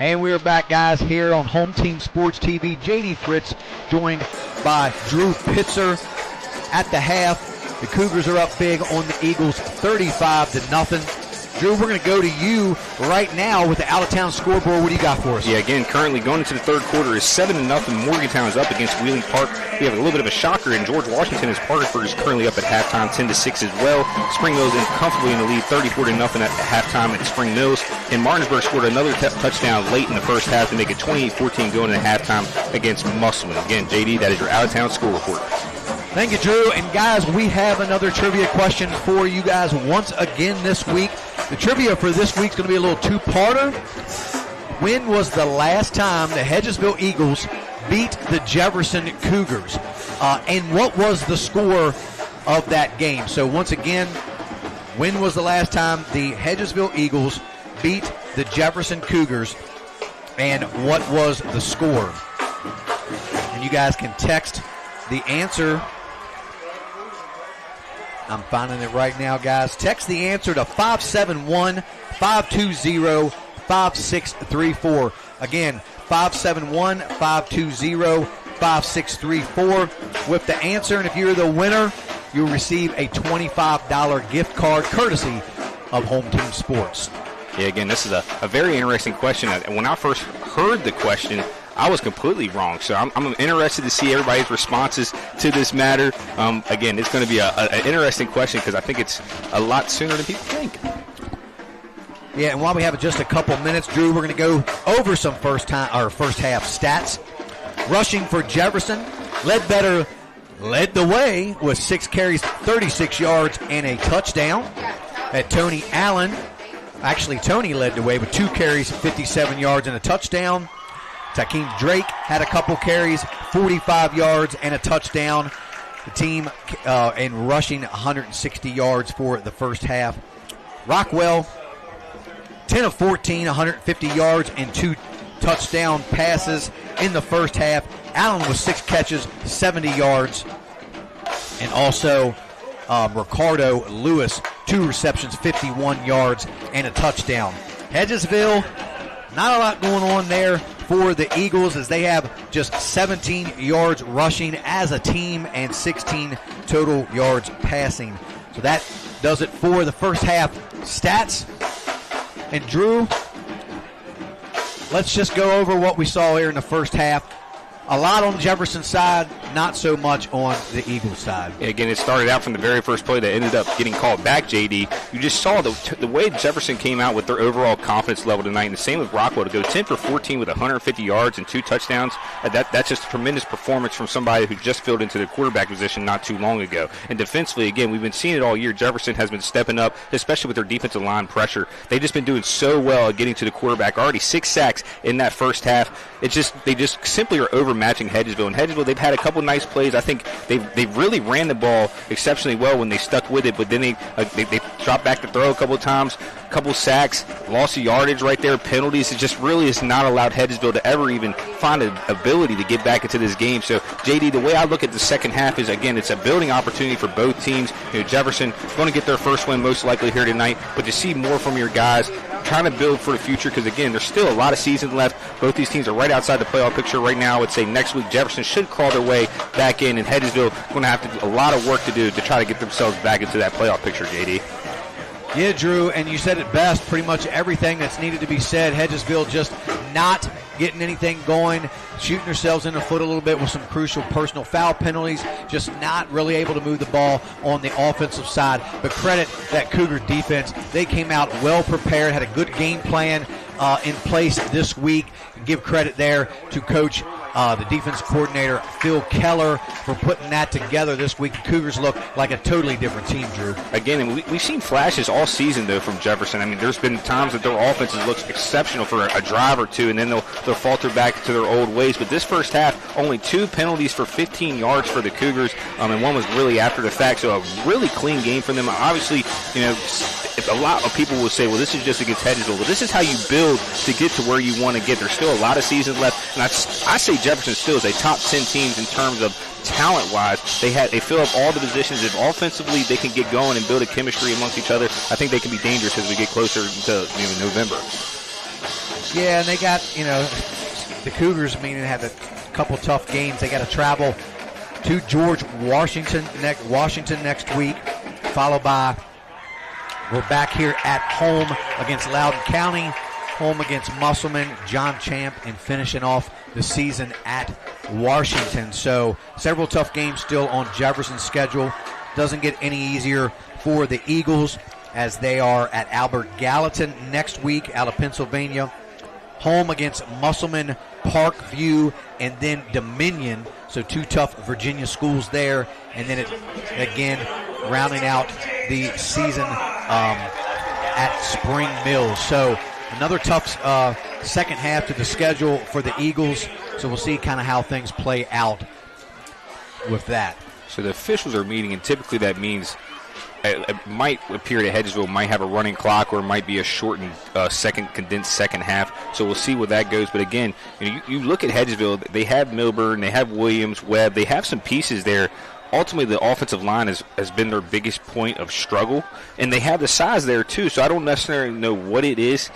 And we are back, guys, here on Home Team Sports TV. JD Fritz joined by Drew Pitzer at the half. The Cougars are up big on the Eagles, 35-0. Drew, we're going to go to you right now with the out-of-town scoreboard. What do you got for us? Yeah, again, currently going into the third quarter is 7-0. Morgantown is up against Wheeling Park. We have a little bit of a shocker in George Washington as Parkersburg is currently up at halftime, 10-6 as well. Spring Mills in comfortably in the lead, 34-0 at halftime at Spring Mills. And Martinsburg scored another touchdown late in the first half to make it 28-14 going into halftime against Musselman. Again, JD, that is your out-of-town score report. Thank you, Drew. And, guys, we have another trivia question for you guys once again this week. The trivia for this week is going to be a little two-parter. When was the last time the Hedgesville Eagles beat the Jefferson Cougars? And what was the score of that game? So, once again, when was the last time the Hedgesville Eagles beat the Jefferson Cougars? And what was the score? And you guys can text the answer. I'm finding it right now, guys. Text the answer to 571-520-5634. Again, 571-520-5634 with the answer. And if you're the winner, you'll receive a $25 gift card courtesy of Home Team Sports. Yeah, again, this is a very interesting question. When I first heard the question, I was completely wrong. So I'm interested to see everybody's responses to this matter. Again, it's going to be an interesting question because I think it's a lot sooner than people think. Yeah, and while we have just a couple minutes, Drew, we're going to go over some first half stats. Rushing for Jefferson, Ledbetter led the way with 6 carries, 36 yards, and a touchdown. At Tony Allen, actually Tony led the way with 2 carries, 57 yards, and a touchdown. Takeem Drake had a couple carries, 45 yards, and a touchdown. The team in rushing 160 yards for the first half. Rockwell, 10 of 14, 150 yards, and 2 touchdown passes in the first half. Allen with 6 catches, 70 yards. And also Ricardo Lewis 2 receptions, 51 yards, and a touchdown. Hedgesville, not a lot going on there for the Eagles as they have just 17 yards rushing as a team and 16 total yards passing. So that does it for the first half stats. And Drew, let's just go over what we saw here in the first half. A lot on Jefferson's side, not so much on the Eagles side. Again, it started out from the very first play that ended up getting called back, JD. You just saw the way Jefferson came out with their overall confidence level tonight, and the same with Rockwell to go 10 for 14 with 150 yards and 2 touchdowns. That's just a tremendous performance from somebody who just filled into the quarterback position not too long ago. And defensively, again, we've been seeing it all year. Jefferson has been stepping up, especially with their defensive line pressure. They've just been doing so well at getting to the quarterback. Already 6 sacks in that first half. They just simply are overmatching Hedgesville. And Hedgesville, they've had a couple nice plays. I think they really ran the ball exceptionally well when they stuck with it, but then they dropped back to throw a couple of times, a couple sacks, loss of yardage right there, penalties. It just really has not allowed Hedgesville to ever even find an ability to get back into this game. So, JD, the way I look at the second half is, again, it's a building opportunity for both teams. Jefferson going to get their first win most likely here tonight, but to see more from your guys, trying to build for the future because, again, there's still a lot of season left. Both these teams are right outside the playoff picture right now. I would say next week Jefferson should crawl their way back in, and Hedgesville going to have to do a lot of work to do to try to get themselves back into that playoff picture, JD. Yeah, Drew, and you said it best. Pretty much everything that's needed to be said. Hedgesville just not getting anything going, shooting themselves in the foot a little bit with some crucial personal foul penalties, just not really able to move the ball on the offensive side. But credit that Cougar defense. They came out well prepared, had a good game plan in place this week. Give credit there to Coach the defense coordinator, Phil Keller, for putting that together this week. The Cougars look like a totally different team, Drew. Again, and we've seen flashes all season, though, from Jefferson. I mean, there's been times that their offenses looks exceptional for a drive or two, and then they'll falter back to their old ways. But this first half, only 2 penalties for 15 yards for the Cougars, and one was really after the fact. So a really clean game for them. Obviously, a lot of people will say, well, this is just against Hedgesville. Well, this is how you build to get to where you want to get. There's still a lot of season left, and I say Jefferson still is a top 10 teams in terms of talent-wise. They fill up all the positions. If offensively they can get going and build a chemistry amongst each other, I think they can be dangerous as we get closer to November. Yeah, and they got, the Cougars, they had a couple tough games. They got to travel to George Washington next week, followed by we're back here at home against Loudoun County, home against Musselman, John Champ, and finishing off the season at Washington. So several tough games still on Jefferson's schedule. Doesn't get any easier for the Eagles as they are at Albert Gallatin next week out of Pennsylvania. Home against Musselman, Parkview, and then Dominion. So 2 tough Virginia schools there. And then again, rounding out the season at Spring Mills. So another tough second half to the schedule for the Eagles. So we'll see kind of how things play out with that. So the officials are meeting, and typically that means it might appear that Hedgesville might have a running clock, or it might be a shortened condensed second half. So we'll see where that goes. But again, you look at Hedgesville, they have Milburn, they have Williams, Webb, they have some pieces there. Ultimately, the offensive line has been their biggest point of struggle, and they have the size there too. So I don't necessarily know what it is.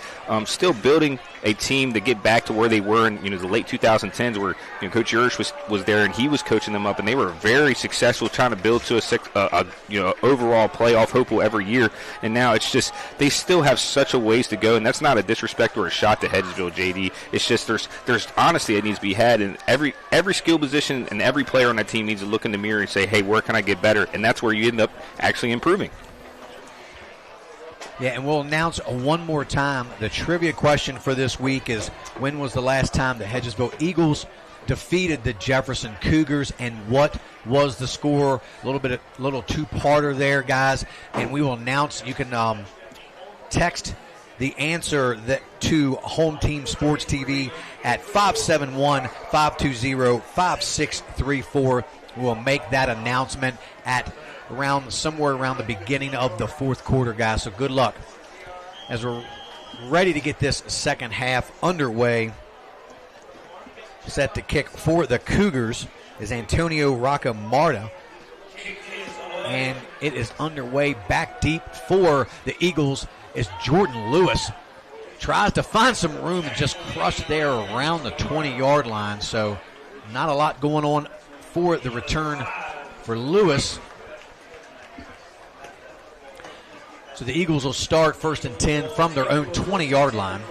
Still building a team to get back to where they were in the late 2010s, where Coach Urish was there and he was coaching them up, and they were very successful trying to build to a overall playoff hopeful every year. And now it's just they still have such a ways to go, and that's not a disrespect or a shot to Hedgesville, JD. It's just there's honesty that needs to be had, and every skill position and every player on that team needs to look in the mirror and say, hey, where can I get better? And that's where you end up actually improving. Yeah, and we'll announce one more time. The trivia question for this week is, when was the last time the Hedgesville Eagles defeated the Jefferson Cougars, and what was the score? A little two-parter there, guys. And we will announce. You can text the answer to Home Team Sports TV at 571-520-5634. We'll make that announcement at somewhere around the beginning of the fourth quarter, guys. So good luck as we're ready to get this second half underway. Set to kick for the Cougars is Antonio Roccamarta. And it is underway back deep for the Eagles as Jordan Lewis tries to find some room and just crush there around the 20-yard line. So not a lot going on for the return for Lewis. So the Eagles will start 1st and 10 from their own 20-yard line.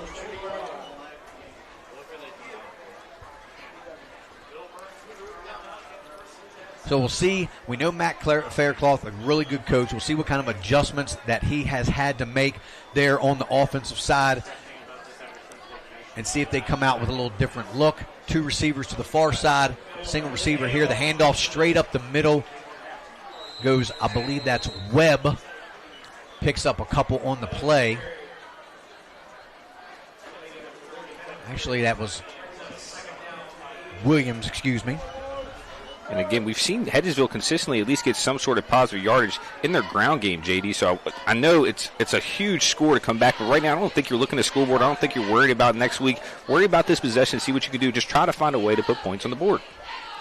So we'll see. We know Matt Faircloth, a really good coach. We'll see what kind of adjustments that he has had to make there on the offensive side and see if they come out with a little different look. 2 receivers to the far side, single receiver here. The handoff straight up the middle goes, I believe that's Webb. Picks up a couple on the play. Actually, that was Williams, excuse me. And again, we've seen Hedgesville consistently at least get some sort of positive yardage in their ground game, JD. So I know it's a huge score to come back, but right now I don't think you're looking at scoreboard. I don't think you're worried about next week. Worry about this possession, see what you can do. Just try to find a way to put points on the board.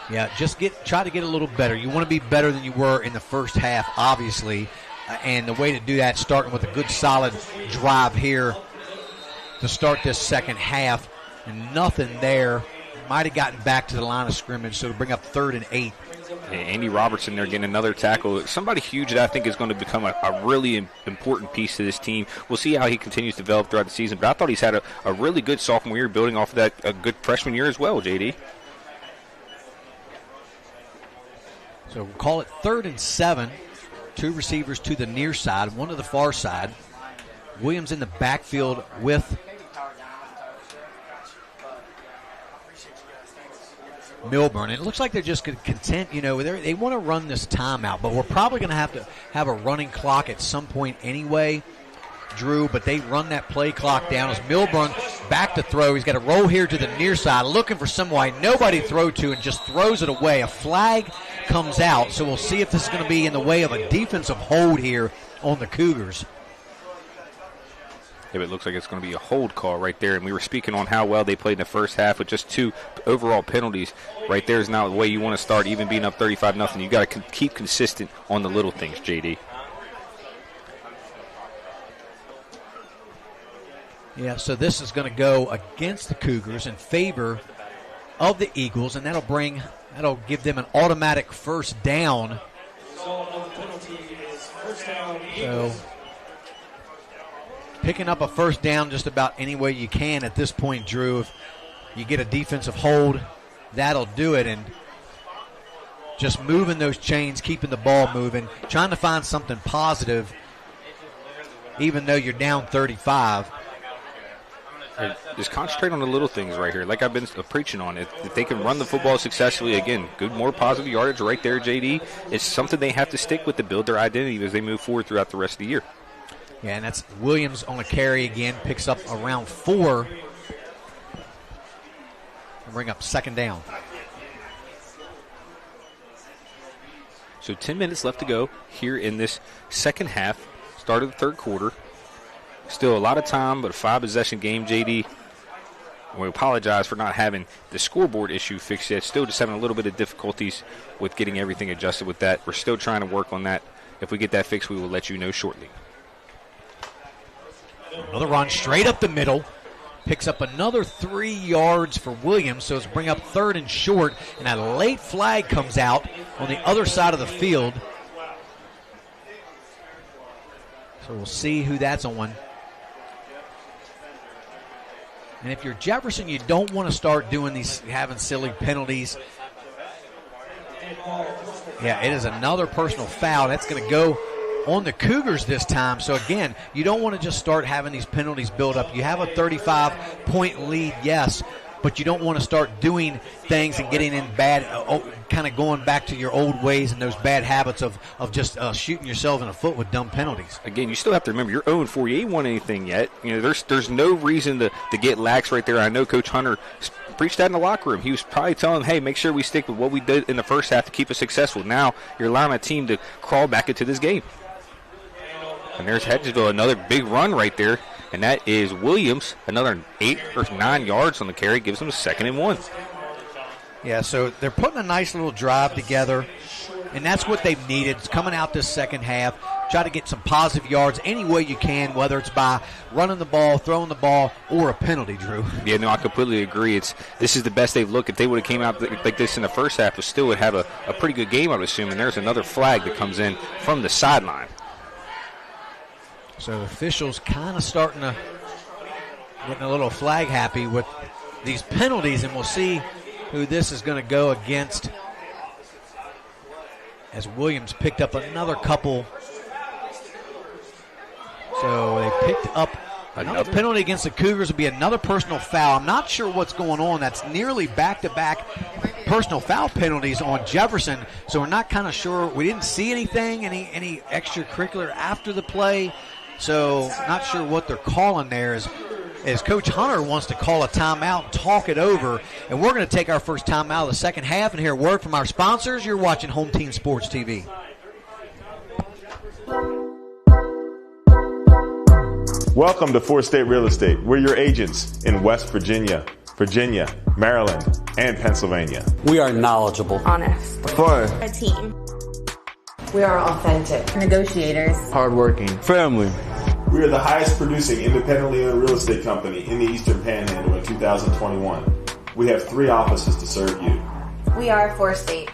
Yeah, just try to get a little better. You want to be better than you were in the first half, obviously. And the way to do that, starting with a good solid drive here to start this second half. And nothing there. Might have gotten back to the line of scrimmage, so to bring up 3rd and 8. Yeah, Andy Robertson there getting another tackle. Somebody huge that I think is going to become a really important piece to this team. We'll see how he continues to develop throughout the season, but I thought he's had a really good sophomore year, building off of that a good freshman year as well, JD. So we'll call it 3rd and 7. 2 receivers to the near side, 1 to the far side. Williams in the backfield with Milburn. And it looks like they're just content, they want to run this timeout, but we're probably going to have a running clock at some point anyway, Drew, but they run that play clock down as Milburn back to throw. He's got to roll here to the near side, looking for somebody nobody to throw to and just throws it away. A flag comes out, so we'll see if this is going to be in the way of a defensive hold here on the Cougars. Yeah, it looks like it's going to be a hold call right there. And we were speaking on how well they played in the first half with just 2 overall penalties. Right there is not the way you want to start, even being up 35-0. You got to keep consistent on the little things, JD. Yeah, so this is going to go against the Cougars in favor of the Eagles, and that'll give them an automatic first down. So picking up a first down just about any way you can at this point, Drew. If you get a defensive hold, that'll do it. And just moving those chains, keeping the ball moving, trying to find something positive, even though you're down 35. Just concentrate on the little things right here, like I've been preaching on. If they can run the football successfully, again, good, more positive yardage right there, JD. It's something they have to stick with to build their identity as they move forward throughout the rest of the year. Yeah, and that's Williams on a carry again, picks up around 4. And bring up 2nd down. So 10 minutes left to go here in this second half, start of the third quarter. Still a lot of time, but a 5-possession game, JD. We apologize for not having the scoreboard issue fixed yet. Still just having a little bit of difficulties with getting everything adjusted with that. We're still trying to work on that. If we get that fixed, we will let you know shortly. Another run straight up the middle. Picks up another 3 yards for Williams, so it's bring up 3rd and short. And a late flag comes out on the other side of the field. So we'll see who that's on. And if you're Jefferson, you don't want to start doing these, having silly penalties. Yeah, it is another personal foul. That's going to go on the Cougars this time. So, again, you don't want to just start having these penalties build up. You have a 35-point lead, yes, but you don't want to start doing things and getting in bad, kind of going back to your old ways and those bad habits of just shooting yourself in the foot with dumb penalties. Again, you still have to remember you're 0-4. You ain't won anything yet. There's no reason to get lax right there. I know Coach Hunter preached that in the locker room. He was probably telling them, hey, make sure we stick with what we did in the first half to keep us successful. Now you're allowing a team to crawl back into this game. And there's Hedgesville, another big run right there. And that is Williams, another 8 or 9 yards on the carry, gives them a 2nd and 1. Yeah, so they're putting a nice little drive together, and that's what they've needed. It's coming out this second half. Try to get some positive yards any way you can, whether it's by running the ball, throwing the ball, or a penalty, Drew. Yeah, no, I completely agree. This is the best they've looked. If they would have came out like this in the first half, they still would have a pretty good game, I would assume, and there's another flag that comes in from the sideline. So officials kind of starting to getting a little flag happy with these penalties, and we'll see who this is going to go against as Williams picked up another couple. So they picked up another penalty against the Cougars. Will be another personal foul. I'm not sure what's going on. That's nearly back-to-back personal foul penalties on Jefferson, so we're not kind of sure. We didn't see anything, any extracurricular after the play, so not sure what they're calling there. As Coach Hunter wants to call a timeout and talk it over. And we're going to take our first timeout of the second half and hear a word from our sponsors. You're watching Home Team Sports TV. Welcome to Four State Real Estate. We're your agents in West Virginia, Maryland, and Pennsylvania. We are knowledgeable, honest, fun, a team. We are authentic, negotiators, hardworking, family. We are the highest producing independently owned real estate company in the Eastern Panhandle in 2021. We have 3 offices to serve you. We are Four State.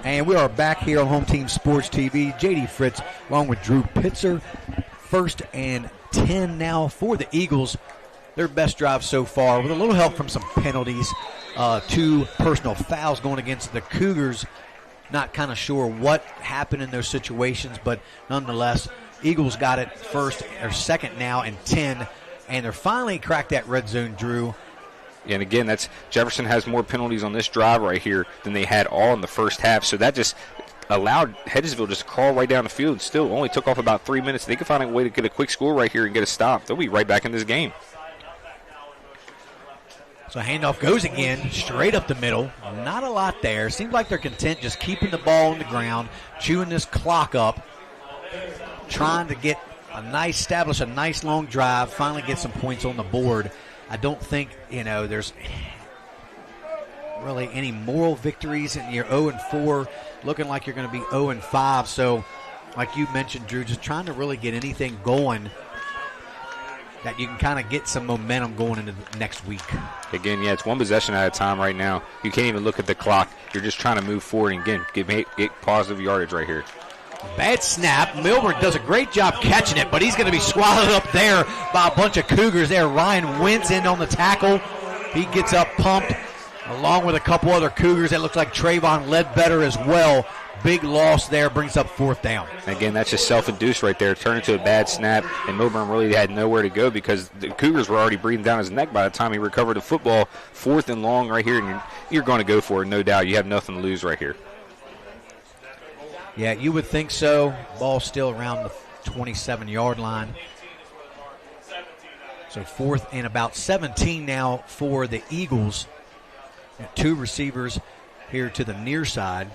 And we are back here on Home Team Sports TV. J.D. Fritz along with Drew Pitzer. 1st and 10 now for the Eagles. Their best drive so far with a little help from some penalties. 2 personal fouls going against the Cougars. Not kind of sure what happened in those situations, but nonetheless, Eagles got it second now and 10. And they're finally cracked that red zone, Drew. And again, that's Jefferson has more penalties on this drive right here than they had all in the first half. So that just allowed Hedgesville just to crawl right down the field. Still only took off about 3 minutes. They could find a way to get a quick score right here and get a stop. They'll be right back in this game. So handoff goes again, straight up the middle. Not a lot there. Seems like they're content just keeping the ball on the ground, chewing this clock up, trying to get establish a nice long drive, finally get some points on the board. I don't think, there's really any moral victories, and you're 0-4, looking like you're going to be 0-5. So, like you mentioned, Drew, just trying to really get anything going that you can kind of get some momentum going into the next week. Again, it's 1 possession at a time right now. You can't even look at the clock. You're just trying to move forward and, again, get positive yardage right here. Bad snap. Milburn does a great job catching it, but he's going to be swallowed up there by a bunch of Cougars there. Ryan Wentz in on the tackle. He gets up pumped along with a couple other Cougars. That looks like Trayvon Ledbetter as well. Big loss there, brings up 4th down. Again, that's just self-induced right there. Turned into a bad snap, and Milburn really had nowhere to go because the Cougars were already breathing down his neck by the time he recovered the football. 4th and long right here, and you're going to go for it, no doubt. You have nothing to lose right here. Yeah, you would think so. Ball still around the 27-yard line. So 4th and about 17 now for the Eagles. And 2 receivers here to the near side.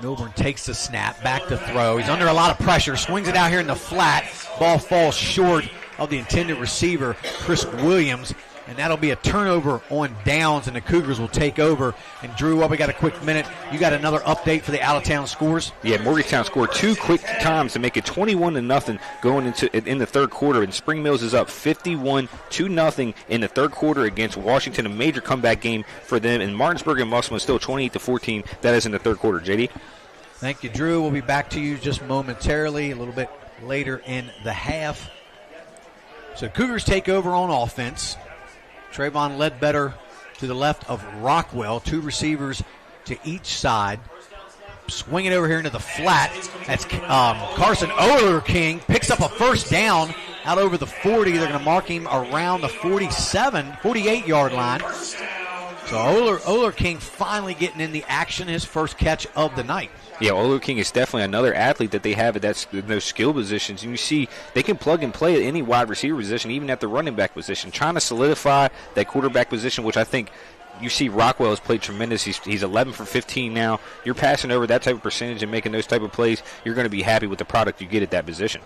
Milburn takes the snap, back to throw. He's under a lot of pressure, swings it out here in the flat. Ball falls short of the intended receiver, Chris Williams. And that'll be a turnover on downs, and the Cougars will take over. And, Drew, we got a quick minute. You got another update for the out-of-town scores? Yeah, Morgantown scored 2 quick times to make it 21-0 going in the third quarter. And Spring Mills is up 51-0 in the third quarter against Washington, a major comeback game for them. And Martinsburg and Musselman still 28-14. That is in the third quarter. JD? Thank you, Drew. We'll be back to you just momentarily, a little bit later in the half. So Cougars take over on offense. Trayvon Ledbetter to the left of Rockwell. 2 receivers to each side. Swing it over here into the flat. That's Carson Oler King picks up a first down out over the 40. They're going to mark him around the 48-yard line. So Oler King finally getting in the action, his first catch of the night. Yeah, Oler King is definitely another athlete that they have at those skill positions. And you see they can plug and play at any wide receiver position, even at the running back position, trying to solidify that quarterback position, which I think you see Rockwell has played tremendous. He's 11 for 15 now. You're passing over that type of percentage and making those type of plays, you're going to be happy with the product you get at that position.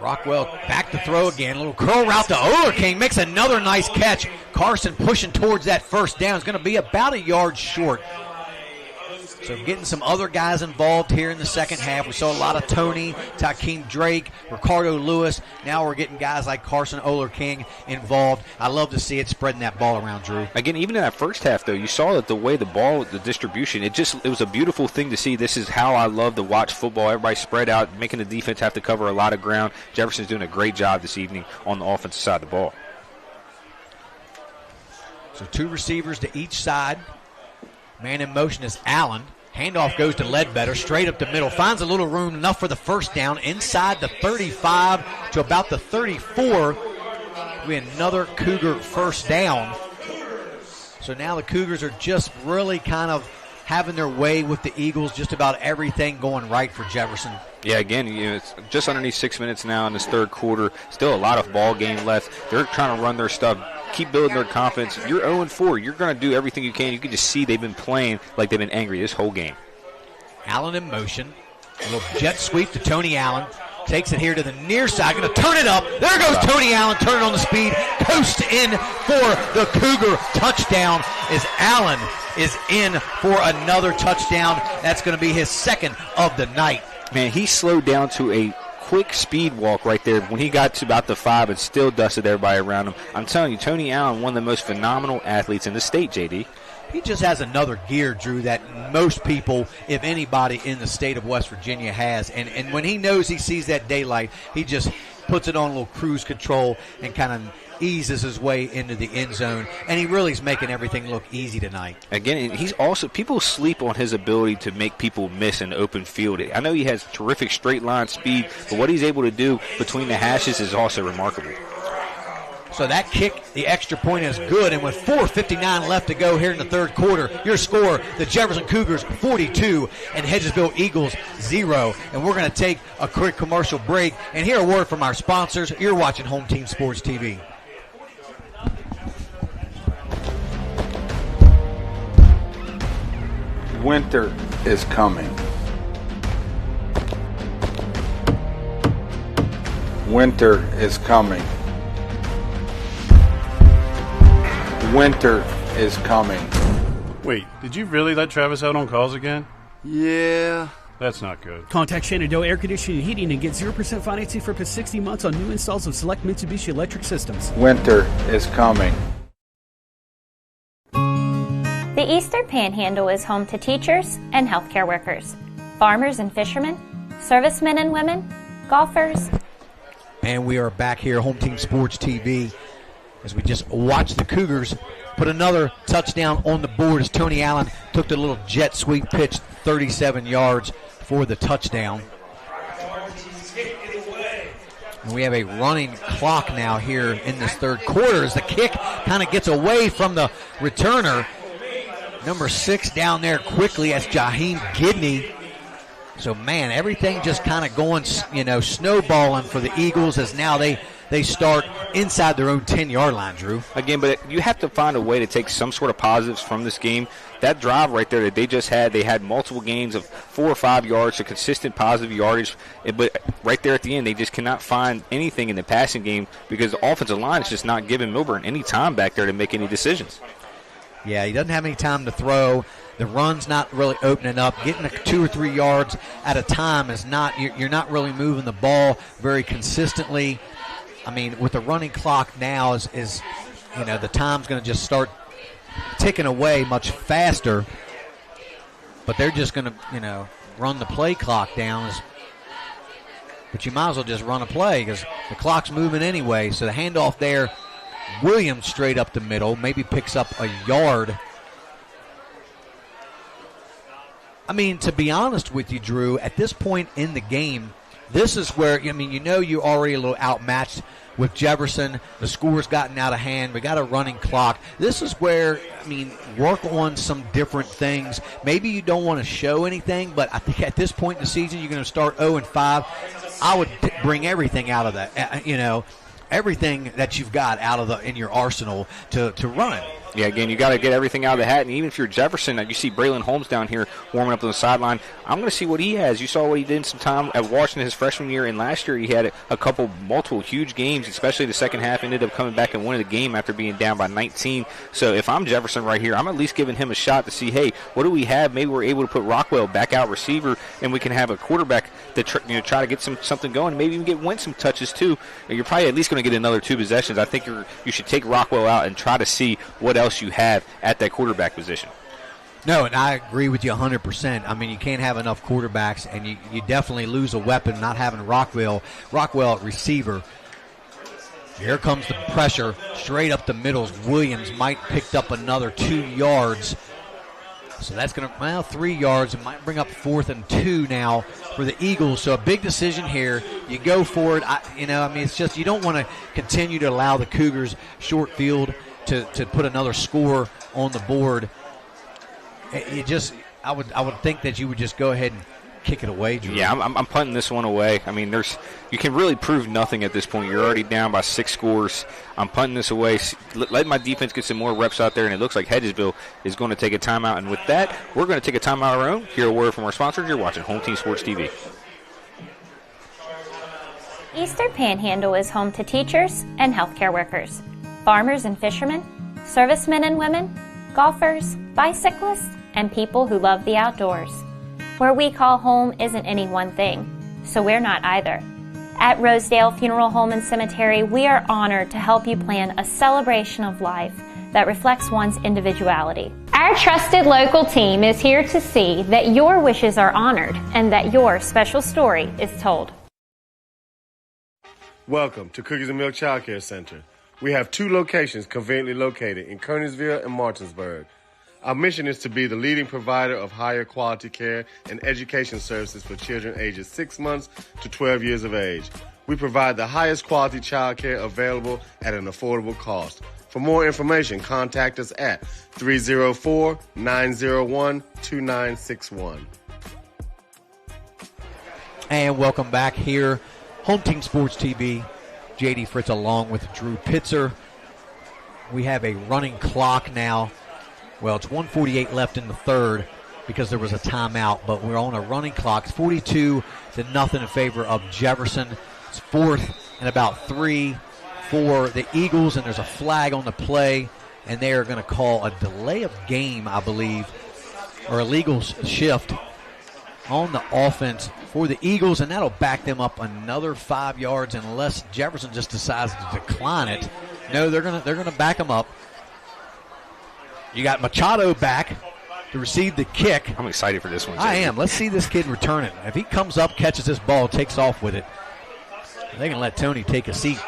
Rockwell back to throw again. A little curl route to Oler King. Makes another nice catch. Carson pushing towards that first down. Is going to be about a yard short. So getting some other guys involved here in the second half. We saw a lot of Tony, Takeem Drake, Ricardo Lewis. Now we're getting guys like Carson Oler King involved. I love to see it spreading that ball around, Drew. Again, even in that first half, though, you saw that the way the ball, the distribution, it was a beautiful thing to see. This is how I love to watch football. Everybody spread out, making the defense have to cover a lot of ground. Jefferson's doing a great job this evening on the offensive side of the ball. So 2 receivers to each side. Man in motion is Allen. Handoff goes to Ledbetter, straight up the middle. Finds a little room, enough for the first down. Inside the 35 to about the 34. We had another Cougar first down. So now the Cougars are just really kind of having their way with the Eagles. Just about everything going right for Jefferson. Yeah, again, it's just underneath 6 minutes now in this third quarter. Still a lot of ball game left. They're trying to run their stuff, keep building their confidence. You're 0-4. You're going to do everything you can. You can just see they've been playing like they've been angry this whole game. Allen in motion. A little jet sweep to Tony Allen. Takes it here to the near side. Going to turn it up. There goes Tony Allen. Turning on the speed. Coast in for the Cougar touchdown as Allen is in for another touchdown. That's going to be his second of the night. Man, he slowed down to a quick speed walk right there when he got to about the 5 and still dusted everybody around him. I'm telling you, Tony Allen, one of the most phenomenal athletes in the state, JD. He just has another gear, Drew, that most people, if anybody in the state of West Virginia has. And when he knows he sees that daylight, he just puts it on a little cruise control and kind of eases his way into the end zone, and he really is making everything look easy tonight. Again, he's also, people sleep on his ability to make people miss an open field. I know he has terrific straight line speed, but what he's able to do between the hashes is also remarkable. So that kick, the extra point is good, and with 4:59 left to go here in the third quarter, your score, the Jefferson Cougars 42 and Hedgesville Eagles 0. And we're going to take a quick commercial break and hear a word from our sponsors. You're watching Home Team Sports TV. Winter is coming. Winter is coming. Winter is coming. Wait, did you really let Travis out on calls again? Yeah. That's not good. Contact Shenandoah Air Conditioning and Heating and get 0% financing for up to 60 months on new installs of select Mitsubishi electric systems. Winter is coming. The Eastern Panhandle is home to teachers and healthcare workers, farmers and fishermen, servicemen and women, golfers. And we are back here, Home Team Sports TV, as we just watched the Cougars put another touchdown on the board as Tony Allen took the little jet sweep pitch 37 yards for the touchdown. And we have a running clock now here in this third quarter as the kick kind of gets away from the returner. Number 6 down there quickly. That's Jaheim Gidney. So, man, everything just kind of going, snowballing for the Eagles as now they start inside their own 10-yard line, Drew. Again, but you have to find a way to take some sort of positives from this game. That drive right there that they just had, they had multiple gains of 4 or 5 yards, so consistent positive yardage. But right there at the end, they just cannot find anything in the passing game because the offensive line is just not giving Milburn any time back there to make any decisions. Yeah, he doesn't have any time to throw. The run's not really opening up. Getting 2 or 3 yards at a time is not, you're not really moving the ball very consistently. I mean, with the running clock now is the time's going to just start ticking away much faster. But they're just going to, run the play clock down. But you might as well just run a play because the clock's moving anyway. So the handoff there, Williams straight up the middle, maybe picks up a yard. I mean, to be honest with you, Drew, at this point in the game, this is where, you're already a little outmatched with Jefferson. The score's gotten out of hand. We got a running clock. This is where, work on some different things. Maybe you don't want to show anything, but I think at this point in the season, you're going to start 0-5. I would bring everything out of that, everything that you've got out of in your arsenal to run. Yeah, again, you got to get everything out of the hat. And even if you're Jefferson, you see Braylon Holmes down here warming up on the sideline. I'm going to see what he has. You saw what he did in some time at Washington his freshman year, and last year he had multiple huge games, especially the second half. Ended up coming back and winning the game after being down by 19. So if I'm Jefferson right here, I'm at least giving him a shot to see, hey, what do we have? Maybe we're able to put Rockwell back out receiver, and we can have a quarterback that try to get something going. Maybe even win some touches too. You're probably at least going to get another 2 possessions. I think you should take Rockwell out and try to see what else you have at that quarterback position. No, and I agree with you 100%. You can't have enough quarterbacks, and you definitely lose a weapon not having Rockwell at receiver. Here comes the pressure straight up the middle. Williams might picked up another 2 yards. So that's going to, 3 yards. It might bring up 4th and 2 now for the Eagles. So a big decision here. You go for it. It's just you don't want to continue to allow the Cougars short field to put another score on the board. I would think that you would just go ahead and kick it away, Drew. Yeah, I'm punting this one away. You can really prove nothing at this point. You're already down by 6 scores. I'm punting this away. Let my defense get some more reps out there, and it looks like Hedgesville is going to take a timeout. And with that, we're going to take a timeout of our own. Hear a word from our sponsors. You're watching Home Team Sports TV. Eastern Panhandle is home to teachers and healthcare workers, farmers and fishermen, servicemen and women, golfers, bicyclists, and people who love the outdoors. Where we call home isn't any one thing, so we're not either. At Rosedale Funeral Home and Cemetery, we are honored to help you plan a celebration of life that reflects one's individuality. Our trusted local team is here to see that your wishes are honored and that your special story is told. Welcome to Cookies and Milk Child Care Center. We have 2 locations conveniently located in Kernersville and Martinsburg. Our mission is to be the leading provider of higher quality care and education services for children ages 6 months to 12 years of age. We provide the highest quality child care available at an affordable cost. For more information, contact us at 304-901-2961. And welcome back here. Home Team Sports TV. J.D. Fritz along with Drew Pitzer. We have a running clock now. Well, it's 1:48 left in the third because there was a timeout, but we're on a running clock. It's 42-0 in favor of Jefferson. It's 4th and about 3 for the Eagles, and there's a flag on the play, and they are going to call a delay of game, I believe, or a legal shift on the offense for the Eagles, and that'll back them up another 5 yards unless Jefferson just decides to decline it. No, they're gonna back them up. You got Machado back to receive the kick. I'm excited for this one, Jay. I am. Let's see this kid return it. If he comes up, catches this ball, takes off with it, they can let Tony take a seat.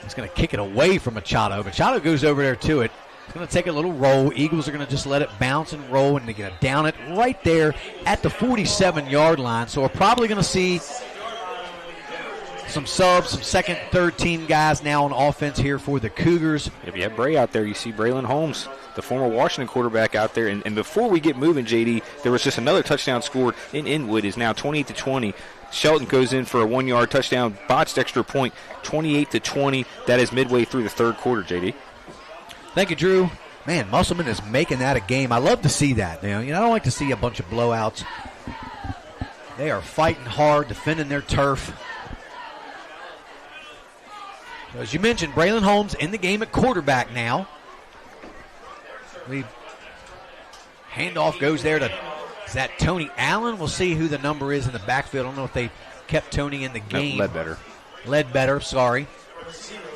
He's going to kick it away from Machado. Machado goes over there to it. It's going to take a little roll. Eagles are going to just let it bounce and roll, and they're going to down it right there at the 47-yard line. So we're probably going to see some subs, some second, third team guys now on offense here for the Cougars. If you have Bray out there, you see Braylon Holmes, the former Washington quarterback, out there. And before we get moving, JD, there was just another touchdown scored in Inwood. Is now 28-20. Shelton goes in for a 1-yard touchdown, botched extra point, 28-20. That is midway through the third quarter, JD. Thank you, Drew. Man, Musselman is making that a game. I love to see that. I don't like to see a bunch of blowouts. They are fighting hard, defending their turf. As you mentioned, Braylon Holmes in the game at quarterback now. Handoff goes there to, is that Tony Allen? We'll see who the number is in the backfield. I don't know if they kept Tony in the game. No, Ledbetter, sorry.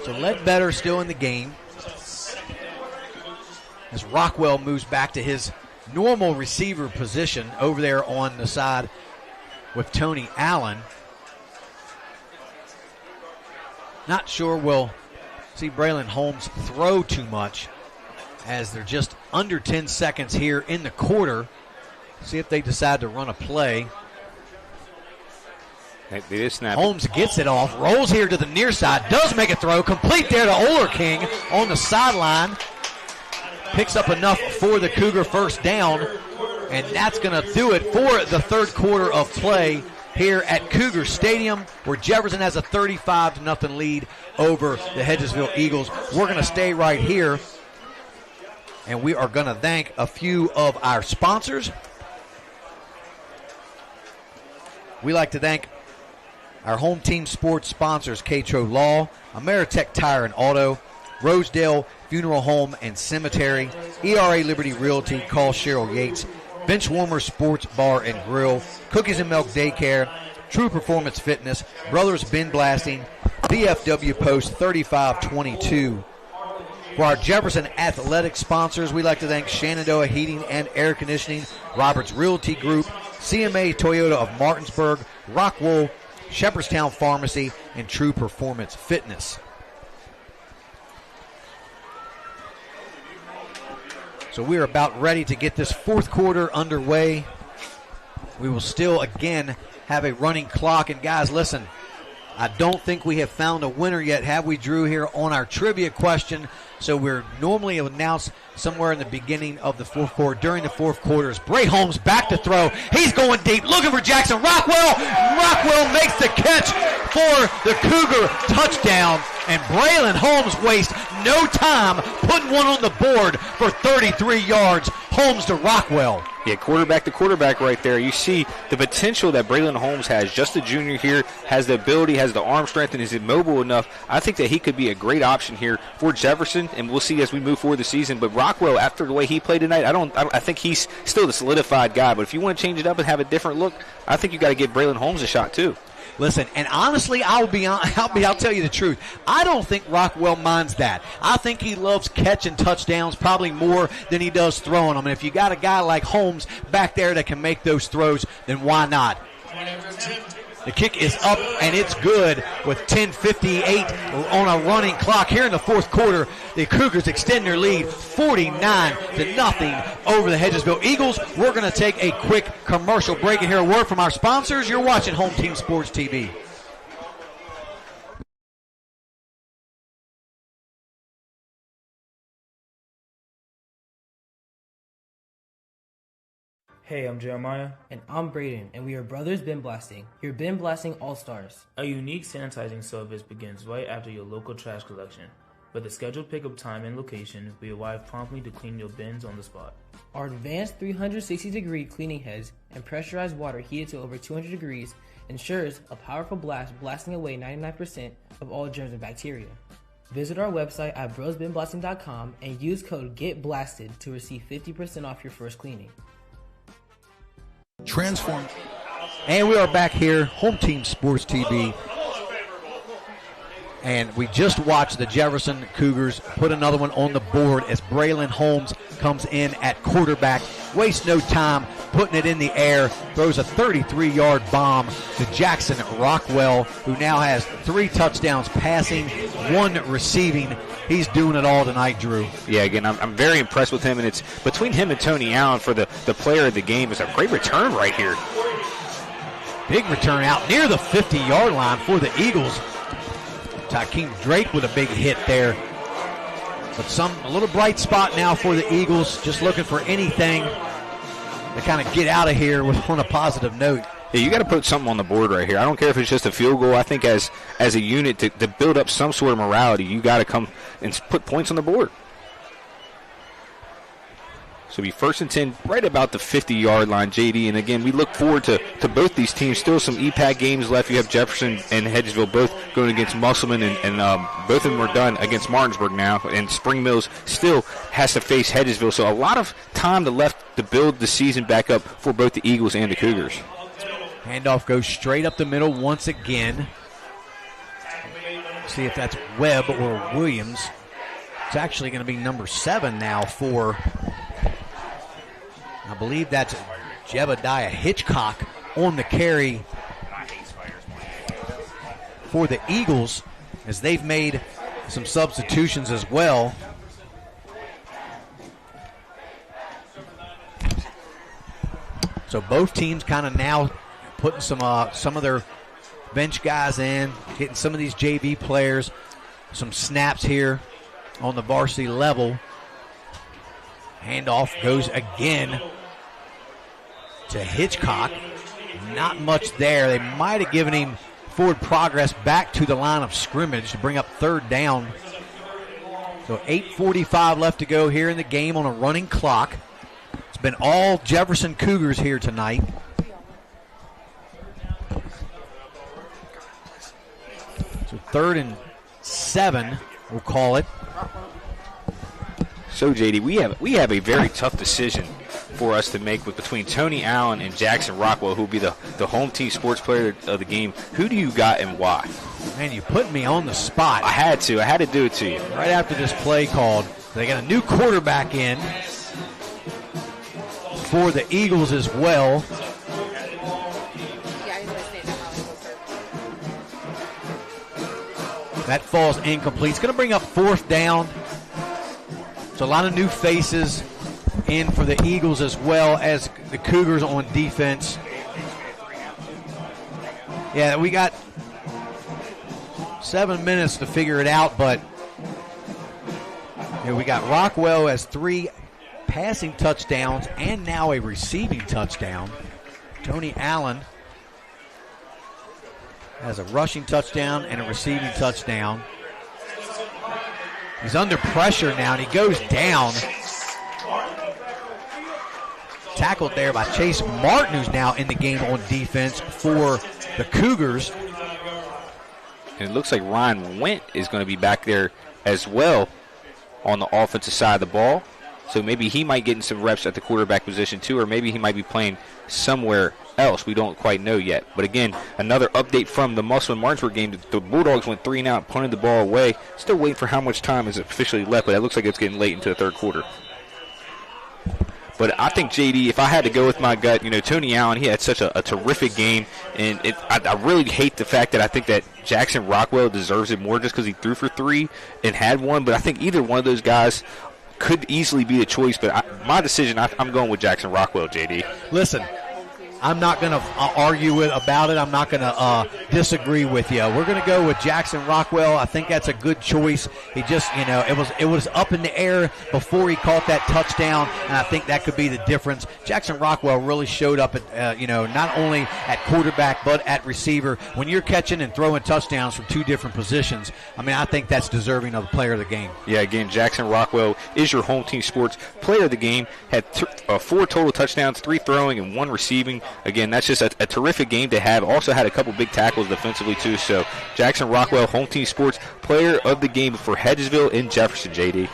So Ledbetter still in the game. As Rockwell moves back to his normal receiver position over there on the side with Tony Allen. Not sure we'll see Braylon Holmes throw too much as they're just under 10 seconds here in the quarter. See if they decide to run a play. They just snapped. Holmes gets it off, rolls here to the near side, does make a throw, complete there to Oler King on the sideline. Picks up enough for the Cougar first down, and that's going to do it for the third quarter of play here at Cougar Stadium, where Jefferson has a 35-0 lead over the Hedgesville Eagles. We're going to stay right here, and we are going to thank a few of our sponsors. We like to thank our home team sports sponsors, Catro Law, Ameritech Tire and Auto, Rosedale Funeral Home and Cemetery, ERA Liberty Realty, call Cheryl Yates, Benchwarmer Sports Bar and Grill, Cookies and Milk Daycare, True Performance Fitness, Brothers Bin Blasting, VFW Post 3522. For our Jefferson athletic sponsors, we'd like to thank Shenandoah Heating and Air Conditioning, Roberts Realty Group, CMA Toyota of Martinsburg, Rockwool, Shepherdstown Pharmacy, and True Performance Fitness. So we are about ready to get this fourth quarter underway. We will still, again, have a running clock. And, guys, listen, I don't think we have found a winner yet, have we, Drew, here on our trivia question? So we're normally announced somewhere in the beginning of the fourth quarter. During the fourth quarter, is Bray Holmes back to throw. He's going deep, looking for Jackson Rockwell. Rockwell makes the catch for the Cougar touchdown. And Braylon Holmes wastes no time putting one on the board for 33 yards. Holmes to Rockwell. Yeah, quarterback to quarterback right there. You see the potential that Braylon Holmes has. Just a junior here, has the ability, has the arm strength, and is mobile enough. I think that he could be a great option here for Jefferson, and we'll see as we move forward the season. But Rockwell, after the way he played tonight, I think he's still the solidified guy. But if you want to change it up and have a different look, I think you got to give Braylon Holmes a shot too. Listen, and honestly, I'll tell you the truth. I don't think Rockwell minds that. I think he loves catching touchdowns probably more than he does throwing them. And if you got a guy like Holmes back there that can make those throws, then why not? The kick is up, and it's good with 10:58 on a running clock. Here in the fourth quarter, the Cougars extend their lead 49-0 over the Hedgesville Eagles. We're going to take a quick commercial break and hear a word from our sponsors. You're watching Home Team Sports TV. Hey, I'm Jeremiah. And I'm Braden, and we are Brothers Bin Blasting, your bin blasting all-stars. A unique sanitizing service begins right after your local trash collection. With a scheduled pickup time and location, we arrive promptly to clean your bins on the spot. Our advanced 360-degree cleaning heads and pressurized water heated to over 200 degrees ensures a powerful blast blasting away 99% of all germs and bacteria. Visit our website at brosbinblasting.com and use code GETBLASTED to receive 50% off your first cleaning. Transform. And we are back here, Home Team Sports TV. And we just watched the Jefferson Cougars put another one on the board as Braylon Holmes comes in at quarterback. Wastes no time, putting it in the air, throws a 33-yard bomb to Jackson Rockwell, who now has 3 touchdowns passing, 1 receiving. He's doing it all tonight, Drew. Yeah, again, I'm very impressed with him, and it's between him and Tony Allen for the player of the game. It's a great return right here. Big return out near the 50-yard line for the Eagles. Takeem Drake with a big hit there. But a little bright spot now for the Eagles, just looking for anything to kind of get out of here on a positive note. Yeah, you got to put something on the board right here. I don't care if it's just a field goal. I think as a unit to build up some sort of morality, you got to come and put points on the board. So be 1st and 10 right about the 50-yard line, JD. And, again, we look forward to both these teams. Still some EPAC games left. You have Jefferson and Hedgesville both going against Musselman, and both of them are done against Martinsburg now. And Spring Mills still has to face Hedgesville. So a lot of time left to build the season back up for both the Eagles and the Cougars. Handoff goes straight up the middle once again. See if that's Webb or Williams. It's actually going to be number 7 now for... I believe that's Jebediah Hitchcock on the carry for the Eagles, as they've made some substitutions as well. So both teams kind of now putting some of their bench guys in, getting some of these JV players some snaps here on the varsity level. Handoff goes again to Hitchcock. Not much there. They might have given him forward progress back to the line of scrimmage to bring up third down. So 8:45 left to go here in the game on a running clock. It's been all Jefferson Cougars here tonight. So 3rd and 7, we'll call it. So, JD, we have a very tough decision for us to make between Tony Allen and Jackson Rockwell, who will be the home team sports player of the game. Who do you got and why? Man, you put me on the spot. I had to do it to you. Right after this play called, they got a new quarterback in for the Eagles as well. That falls incomplete. It's going to bring up 4th down. So a lot of new faces in for the Eagles as well as the Cougars on defense. Yeah, we got 7 minutes to figure it out, but we got Rockwell as 3 passing touchdowns and now a receiving touchdown. Tony Allen has a rushing touchdown and a receiving touchdown. He's under pressure now, and he goes down. Tackled there by Chase Martin, who's now in the game on defense for the Cougars. And it looks like Ryan Went is going to be back there as well on the offensive side of the ball. So maybe he might get in some reps at the quarterback position too, or maybe he might be playing somewhere else. We don't quite know yet. But again, another update from the Musselman Martinsburg game. The Bulldogs went 3 and out, punted the ball away. Still waiting for how much time is officially left, but it looks like it's getting late into the third quarter. But I think, JD, if I had to go with my gut, Tony Allen, he had such a terrific game. And I really hate the fact that I think that Jackson Rockwell deserves it more just because he threw for 3 and had 1. But I think either one of those guys could easily be a choice. But my decision, I'm going with Jackson Rockwell, JD. Listen, I'm not going to argue about it. I'm not going to disagree with you. We're going to go with Jackson Rockwell. I think that's a good choice. He just, it was up in the air before he caught that touchdown, and I think that could be the difference. Jackson Rockwell really showed up at, not only at quarterback but at receiver. When you're catching and throwing touchdowns from 2 different positions, I think that's deserving of the player of the game. Yeah, again, Jackson Rockwell is your home team sports player of the game. Had 4 total touchdowns, 3 throwing and 1 receiving. Again, that's just a terrific game to have. Also had a couple big tackles defensively, too. So, Jackson Rockwell, home team sports player of the game for Hedgesville and Jefferson, JD.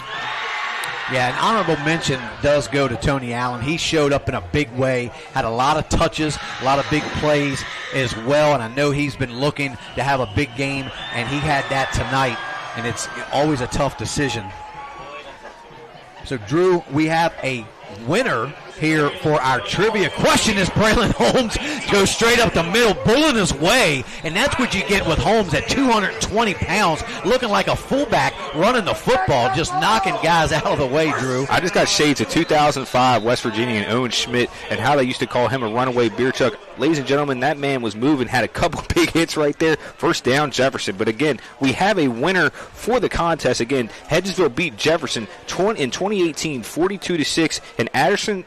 Yeah, an honorable mention does go to Tony Allen. He showed up in a big way, had a lot of touches, a lot of big plays as well, and I know he's been looking to have a big game, and he had that tonight, and it's always a tough decision. So, Drew, we have a winner here for our trivia question as Braylon Holmes goes straight up the middle, bulling his way, and that's what you get with Holmes at 220 pounds, looking like a fullback running the football, just knocking guys out of the way, Drew. I just got shades of 2005 West Virginia and Owen Schmidt and how they used to call him a runaway beer truck. Ladies and gentlemen, that man was moving, had a couple big hits right there. First down, Jefferson. But again, we have a winner for the contest. Again, Hedgesville beat Jefferson in 2018, 42-6, and Addison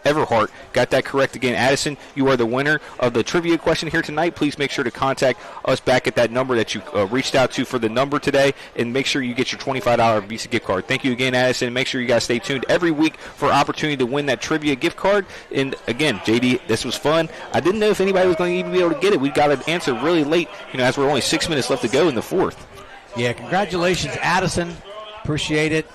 Everhart got that correct again. Addison, you are the winner of the trivia question here tonight. Please make sure to contact us back at that number that you reached out to for the number today, and make sure you get your $25 Visa gift card. Thank you again, Addison. Make sure you guys stay tuned every week for opportunity to win that trivia gift card. And again, JD, this was fun. I didn't know if anybody was going to even be able to get it. We got an answer really late, as we're only 6 minutes left to go in the fourth. Yeah, congratulations, Addison. Appreciate it.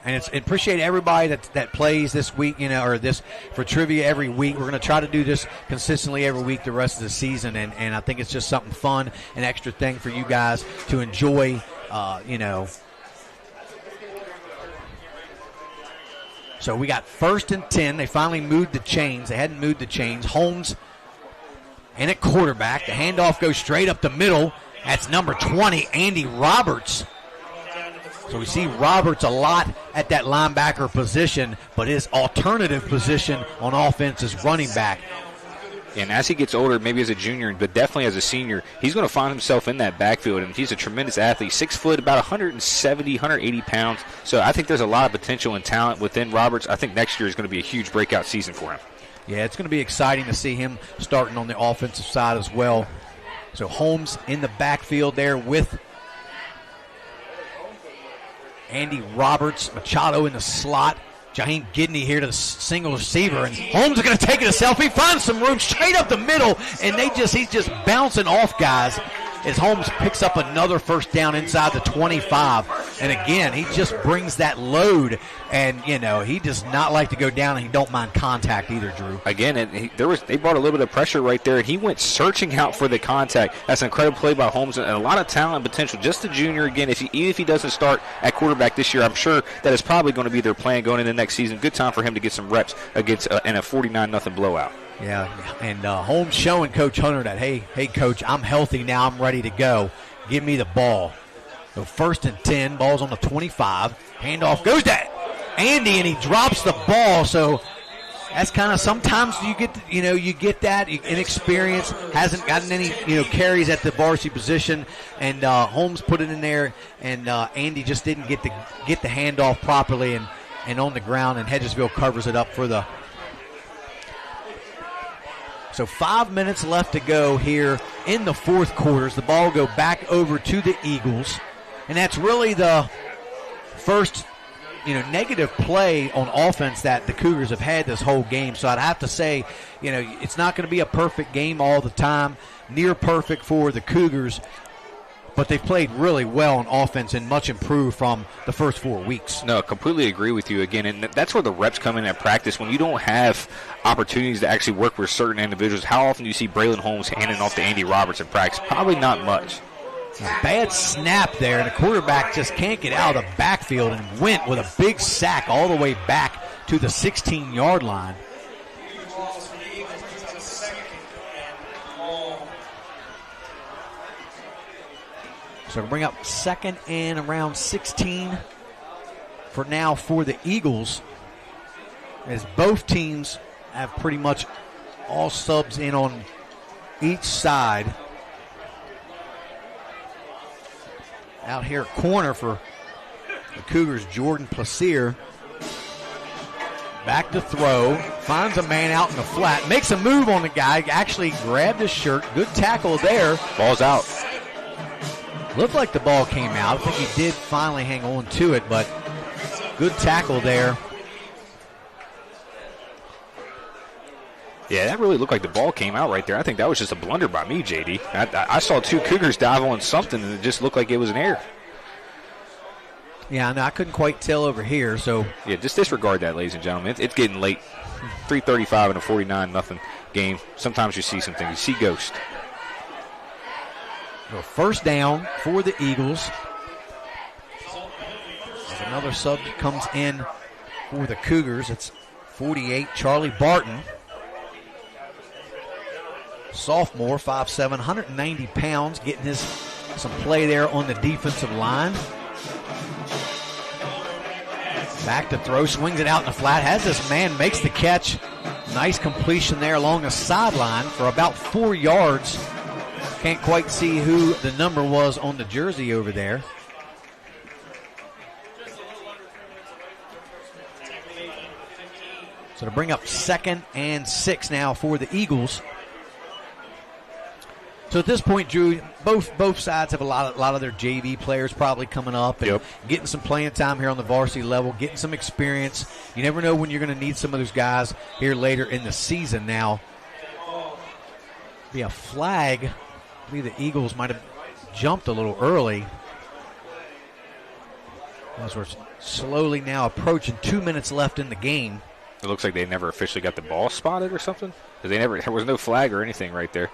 And appreciate everybody that plays this week, or this for trivia every week. We're going to try to do this consistently every week the rest of the season, and I think it's just something fun, an extra thing for you guys to enjoy, So we got 1st and 10. They finally moved the chains. They hadn't moved the chains. Holmes and at quarterback. The handoff goes straight up the middle. That's number 20, Andy Roberts. So we see Roberts a lot at that linebacker position, but his alternative position on offense is running back. And as he gets older, maybe as a junior, but definitely as a senior, he's going to find himself in that backfield. And he's a tremendous athlete, 6 foot, about 170, 180 pounds. So I think there's a lot of potential and talent within Roberts. I think next year is going to be a huge breakout season for him. Yeah, it's going to be exciting to see him starting on the offensive side as well. So Holmes in the backfield there with Andy Roberts, Machado in the slot. Jaheim Gidney here to the single receiver, and Holmes is going to take it himself. He finds some room straight up the middle, and he's just bouncing off guys as Holmes picks up another first down inside the 25. And again, he just brings that load, and he does not like to go down, and he don't mind contact either, Drew. Again, they brought a little bit of pressure right there, and he went searching out for the contact. That's an incredible play by Holmes, and a lot of talent and potential. Just a junior again. Even if he doesn't start at quarterback this year, I'm sure that is probably going to be their plan going into next season. Good time for him to get some reps against in a 49-0 blowout. Yeah, and Holmes showing Coach Hunter that, hey, Coach, I'm healthy now. I'm ready to go. Give me the ball. So 1st and 10, ball's on the 25. Handoff goes to Andy, and he drops the ball. So that's kind of sometimes you get that inexperience, hasn't gotten any carries at the varsity position, and Holmes put it in there, and Andy just didn't get the handoff properly and on the ground, and Hedgesville covers it up for the. So 5 minutes left to go here in the fourth quarter. The ball will go back over to the Eagles. And that's really the first, negative play on offense that the Cougars have had this whole game. So I'd have to say, it's not going to be a perfect game all the time, near perfect for the Cougars. But they've played really well on offense and much improved from the first 4 weeks. No, completely agree with you again. And that's where the reps come in at practice. When you don't have opportunities to actually work with certain individuals, how often do you see Braylon Holmes handing off to Andy Roberts in practice? Probably not much. A bad snap there, and the quarterback just can't get out of the backfield and went with a big sack all the way back to the 16-yard line. So we'll bring up 2nd and around 16 for now for the Eagles, as both teams have pretty much all subs in on each side. Out here corner for the Cougars, Jordan Plaisir. Back to throw, finds a man out in the flat, makes a move on the guy, actually grabbed his shirt. Good tackle there. Ball's out. Looked like the ball came out. I think he did finally hang on to it, but good tackle there. Yeah, that really looked like the ball came out right there. I think that was just a blunder by me, JD. I saw 2 Cougars dive on something, and it just looked like it was an error. Yeah, no, I couldn't quite tell over here. So yeah, just disregard that, ladies and gentlemen. It's getting late. 3:35 in a 49-0 game. Sometimes you see something. You see ghosts. So first down for the Eagles. There's another sub comes in for the Cougars. It's 48, Charlie Barton. Sophomore, 5'7", 190 pounds, getting some play there on the defensive line. Back to throw, swings it out in the flat, has this man, makes the catch. Nice completion there along the sideline for about 4 yards. Can't quite see who the number was on the jersey over there. So to bring up 2nd and 6 now for the Eagles. So at this point, Drew, both sides have a lot of their JV players probably coming up and getting some playing time here on the varsity level, getting some experience. You never know when you're going to need some of those guys here later in the season. Now, be a flag. I believe the Eagles might have jumped a little early. As we're slowly now approaching 2 minutes left in the game. It looks like they never officially got the ball spotted or something. Because there was no flag or anything right there.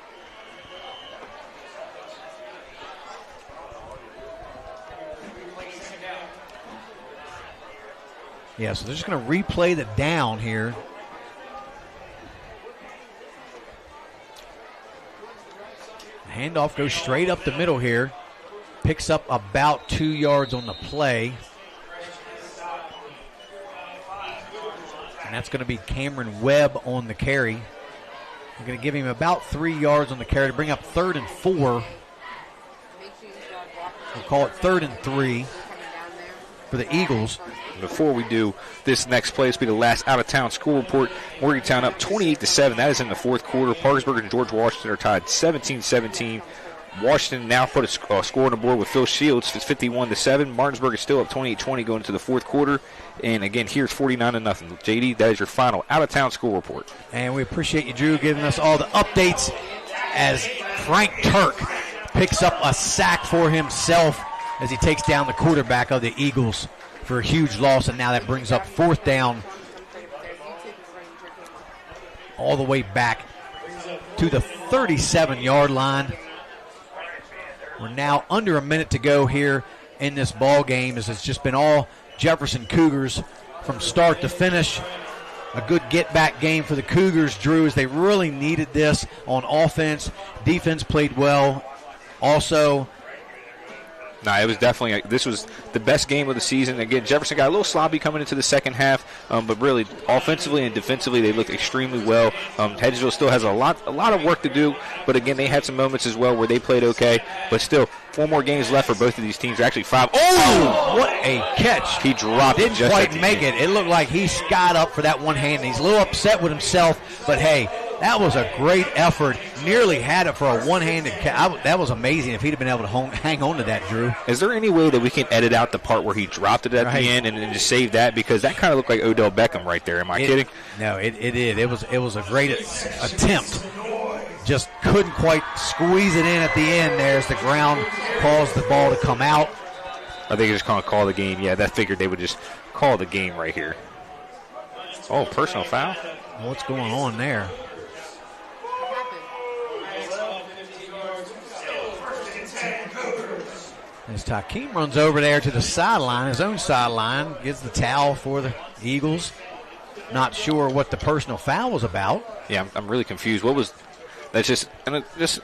Yeah, so they're just going to replay the down here. Handoff goes straight up the middle here. Picks up about 2 yards on the play. And that's going to be Cameron Webb on the carry. They're going to give him about 3 yards on the carry to bring up 3rd and 4. We'll call it 3rd and 3 for the Eagles. Before we do this next play, this will be the last out-of-town score report. Morgantown up 28-7. That is in the fourth quarter. Parkersburg and George Washington are tied 17-17. Washington now put a score on the board with Phil Shields. It's 51-7. Martinsburg is still up 28-20 going into the fourth quarter. And again, here's 49-0. JD, that is your final out-of-town score report. And we appreciate you, Drew, giving us all the updates as Frank Turk picks up a sack for himself as he takes down the quarterback of the Eagles for a huge loss. And now that brings up 4th down all the way back to the 37-yard line. We're now under a minute to go here in this ball game, as it's just been all Jefferson Cougars from start to finish. A good get-back game for the Cougars, Drew, as they really needed this on offense. Defense played well. Also, it was definitely, this was the best game of the season. Again, Jefferson got a little sloppy coming into the second half, but really offensively and defensively they looked extremely well. Hedgesville still has a lot of work to do, but again, they had some moments as well where they played okay, but still 4 more games left for both of these teams. Actually 5. Oh, what a catch. He dropped it. Didn't quite make it. It looked like he got up for that one hand. He's a little upset with himself, but hey, that was a great effort. Nearly had it for a one-handed catch. That was amazing if he'd have been able to hang on to that, Drew. Is there any way that we can edit out the part where he dropped it at the end and just save that? Because that kind of looked like Odell Beckham right there. Am I kidding? No, it did. It was a great attempt. Just couldn't quite squeeze it in at the end there as the ground caused the ball to come out. I think they're just going to call the game. Yeah, that figured they would just call the game right here. Oh, personal foul? What's going on there? As Takeem runs over there to the sideline, his own sideline, gets the towel for the Eagles. Not sure what the personal foul was about. Yeah, I'm really confused. That's just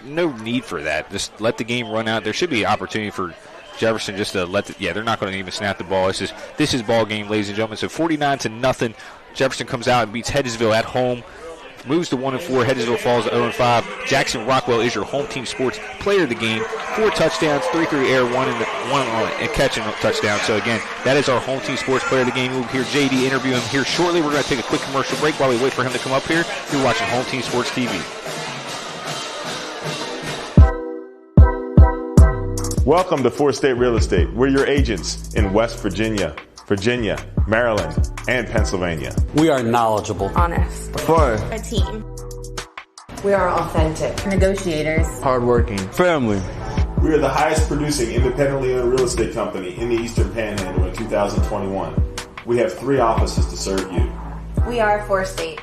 no need for that. Just let the game run out. There should be opportunity for Jefferson just to they're not going to even snap the ball. This is ball game, ladies and gentlemen. So 49-0. Jefferson comes out and beats Hedgesville at home. Moves to 1-4. Hedgesville falls to 0-5. Jackson Rockwell is your home team sports player of the game. 4 touchdowns, 3 through the air, one and catching a touchdown. So again, that is our home team sports player of the game. We'll hear JD interview him here shortly. We're going to take a quick commercial break while we wait for him to come up here. You're watching Home Team Sports TV. Welcome to 4 State Real Estate. We're your agents in West Virginia, Maryland, and Pennsylvania. We are knowledgeable, honest, fun, a team. We are authentic, negotiators, hardworking, family. We are the highest producing independently owned real estate company in the Eastern Panhandle in 2021. We have 3 offices to serve you. We are 4 State.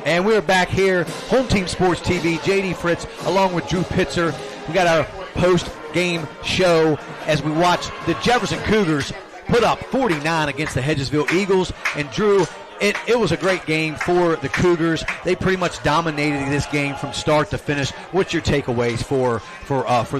And we're back here, Home Team Sports TV, JD Fritz, along with Drew Pitzer. We got our post-game show as we watch the Jefferson Cougars put up 49 against the Hedgesville Eagles. And Drew, it was a great game for the Cougars. They pretty much dominated this game from start to finish. What's your takeaways for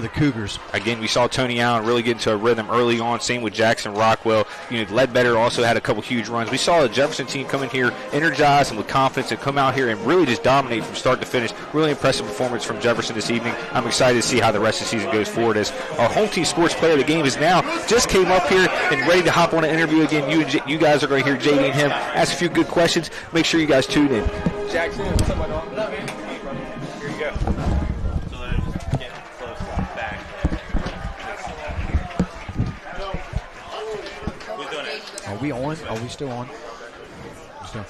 the Cougars? Again, we saw Tony Allen really get into a rhythm early on. Same with Jackson Rockwell. Ledbetter also had a couple huge runs. We saw the Jefferson team come in here energized and with confidence and come out here and really just dominate from start to finish. Really impressive performance from Jefferson this evening. I'm excited to see how the rest of the season goes forward as our home team sports player of the game is now just came up here and ready to hop on an interview again. You guys are going to hear JD and him ask a few good questions. Make sure you guys tune in. Jackson, what's up, my dog? What up, man? Here you go. So then just get close back. Are we on? Are we still on? Still.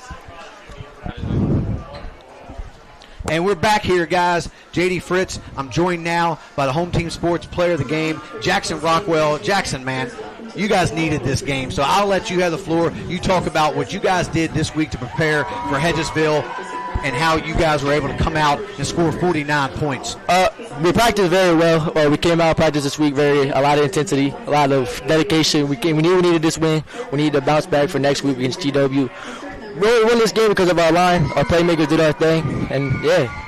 And we're back here, guys. JD Fritz. I'm joined now by the Home Team Sports Player of the Game, Jackson Rockwell. Jackson, man, you guys needed this game, so I'll let you have the floor. You talk about what you guys did this week to prepare for Hedgesville and how you guys were able to come out and score 49 points. We practiced very well. We came out of practice this week, a lot of intensity, a lot of dedication. We knew we needed this win. We needed to bounce back for next week against GW. We really won this game because of our line. Our playmakers did our thing, and yeah.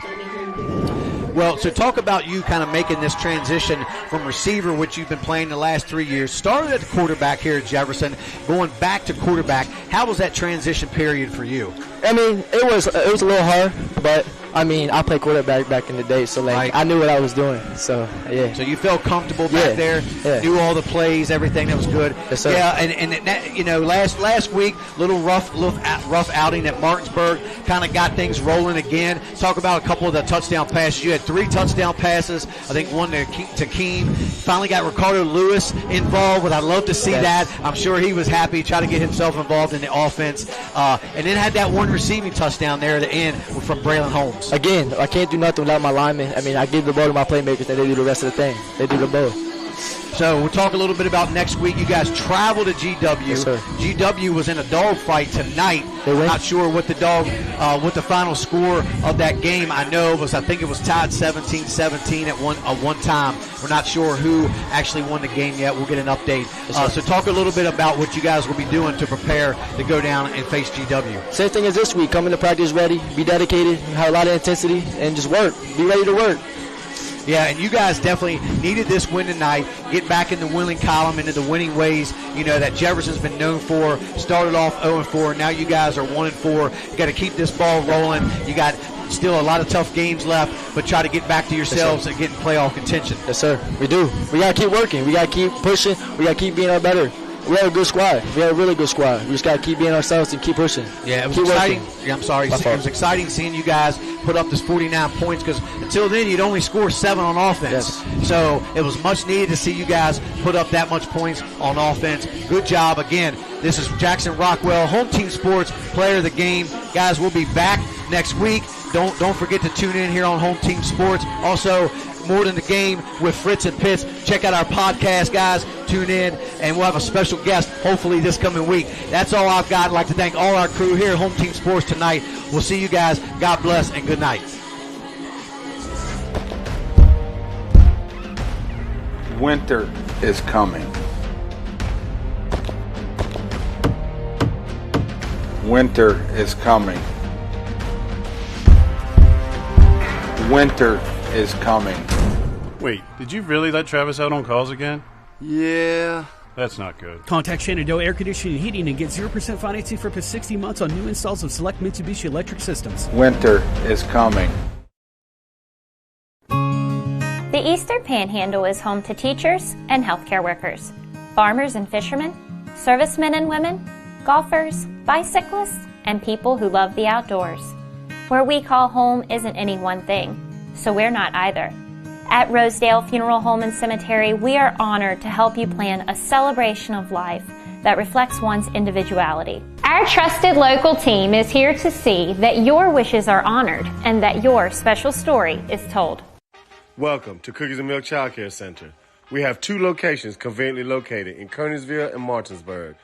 Well, so talk about you kind of making this transition from receiver, which you've been playing the last 3 years. Started at the quarterback here at Jefferson, going back to quarterback. How was that transition period for you? I mean, it was a little hard, but I mean, I played quarterback back in the day, so like I knew what I was doing. So yeah. So you felt comfortable back there, knew all the plays, everything that was good. Yes, sir. Yeah, and that, you know, last week, little rough outing at Martinsburg, kind of got things rolling again. Talk about a couple of the touchdown passes. You had 3 touchdown passes. I think one to Keem. Finally got Ricardo Lewis involved, but I'd love to see that. I'm sure he was happy, try to get himself involved in the offense, and then had that one receiving touchdown there at the end from Braylon Holmes. Again, I can't do nothing without my linemen. I mean, I give the ball to my playmakers, and they do the rest of the thing. They do the both. So we'll talk a little bit about next week. You guys travel to GW. Yes, sir. GW was in a dogfight tonight. They win. Not sure what what the final score of that game. I know was I think it was tied 17-17 at one time. We're not sure who actually won the game yet. We'll get an update. Yes, so talk a little bit about what you guys will be doing to prepare to go down and face GW. Same thing as this week. Come into practice ready, be dedicated, have a lot of intensity, and just work. Be ready to work. Yeah, and you guys definitely needed this win tonight. Get back in the winning column, into the winning ways, you know, that Jefferson's been known for. Started off 0-4. Now you guys are 1-4. You got to keep this ball rolling. You got still a lot of tough games left, but try to get back to yourselves and get in playoff contention. Yes, sir. We do. We got to keep working. We got to keep pushing. We got to keep being our better. We have a good squad. We have a really good squad. We just got to keep being ourselves and keep pushing. Yeah, it was keep exciting. Working. Yeah, I'm sorry. It was exciting seeing you guys put up this 49 points because until then you'd only score 7 on offense. Yes. So it was much needed to see you guys put up that much points on offense. Good job. Again, this is Jackson Rockwell, Home Team Sports Player of the Game. Guys, we'll be back next week. Don't forget to tune in here on Home Team Sports. Also, More Than the Game with Fritz and Pitts. Check out our podcast, guys. Tune in, and we'll have a special guest hopefully this coming week. That's all I've got. I'd like to thank all our crew here at Home Team Sports tonight. We'll see you guys. God bless and good night. Winter is coming. Winter is coming. Winter is coming. Wait, did you really let Travis out on calls again? Yeah. That's not good. Contact Shenandoah Air Conditioning and Heating and get 0% financing for up to 60 months on new installs of select Mitsubishi electric systems. Winter is coming. The Eastern Panhandle is home to teachers and healthcare workers, farmers and fishermen, servicemen and women, golfers, bicyclists, and people who love the outdoors. Where we call home isn't any one thing, so we're not either. At Rosedale Funeral Home and Cemetery, we are honored to help you plan a celebration of life that reflects one's individuality. Our trusted local team is here to see that your wishes are honored and that your special story is told. Welcome to Cookies and Milk Child Care Center. We have 2 locations conveniently located in Kernersville and Martinsburg.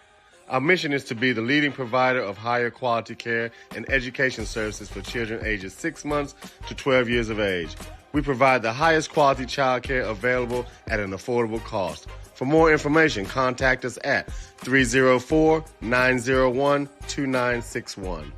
Our mission is to be the leading provider of higher quality care and education services for children ages 6 months to 12 years of age. We provide the highest quality child care available at an affordable cost. For more information, contact us at 304-901-2961.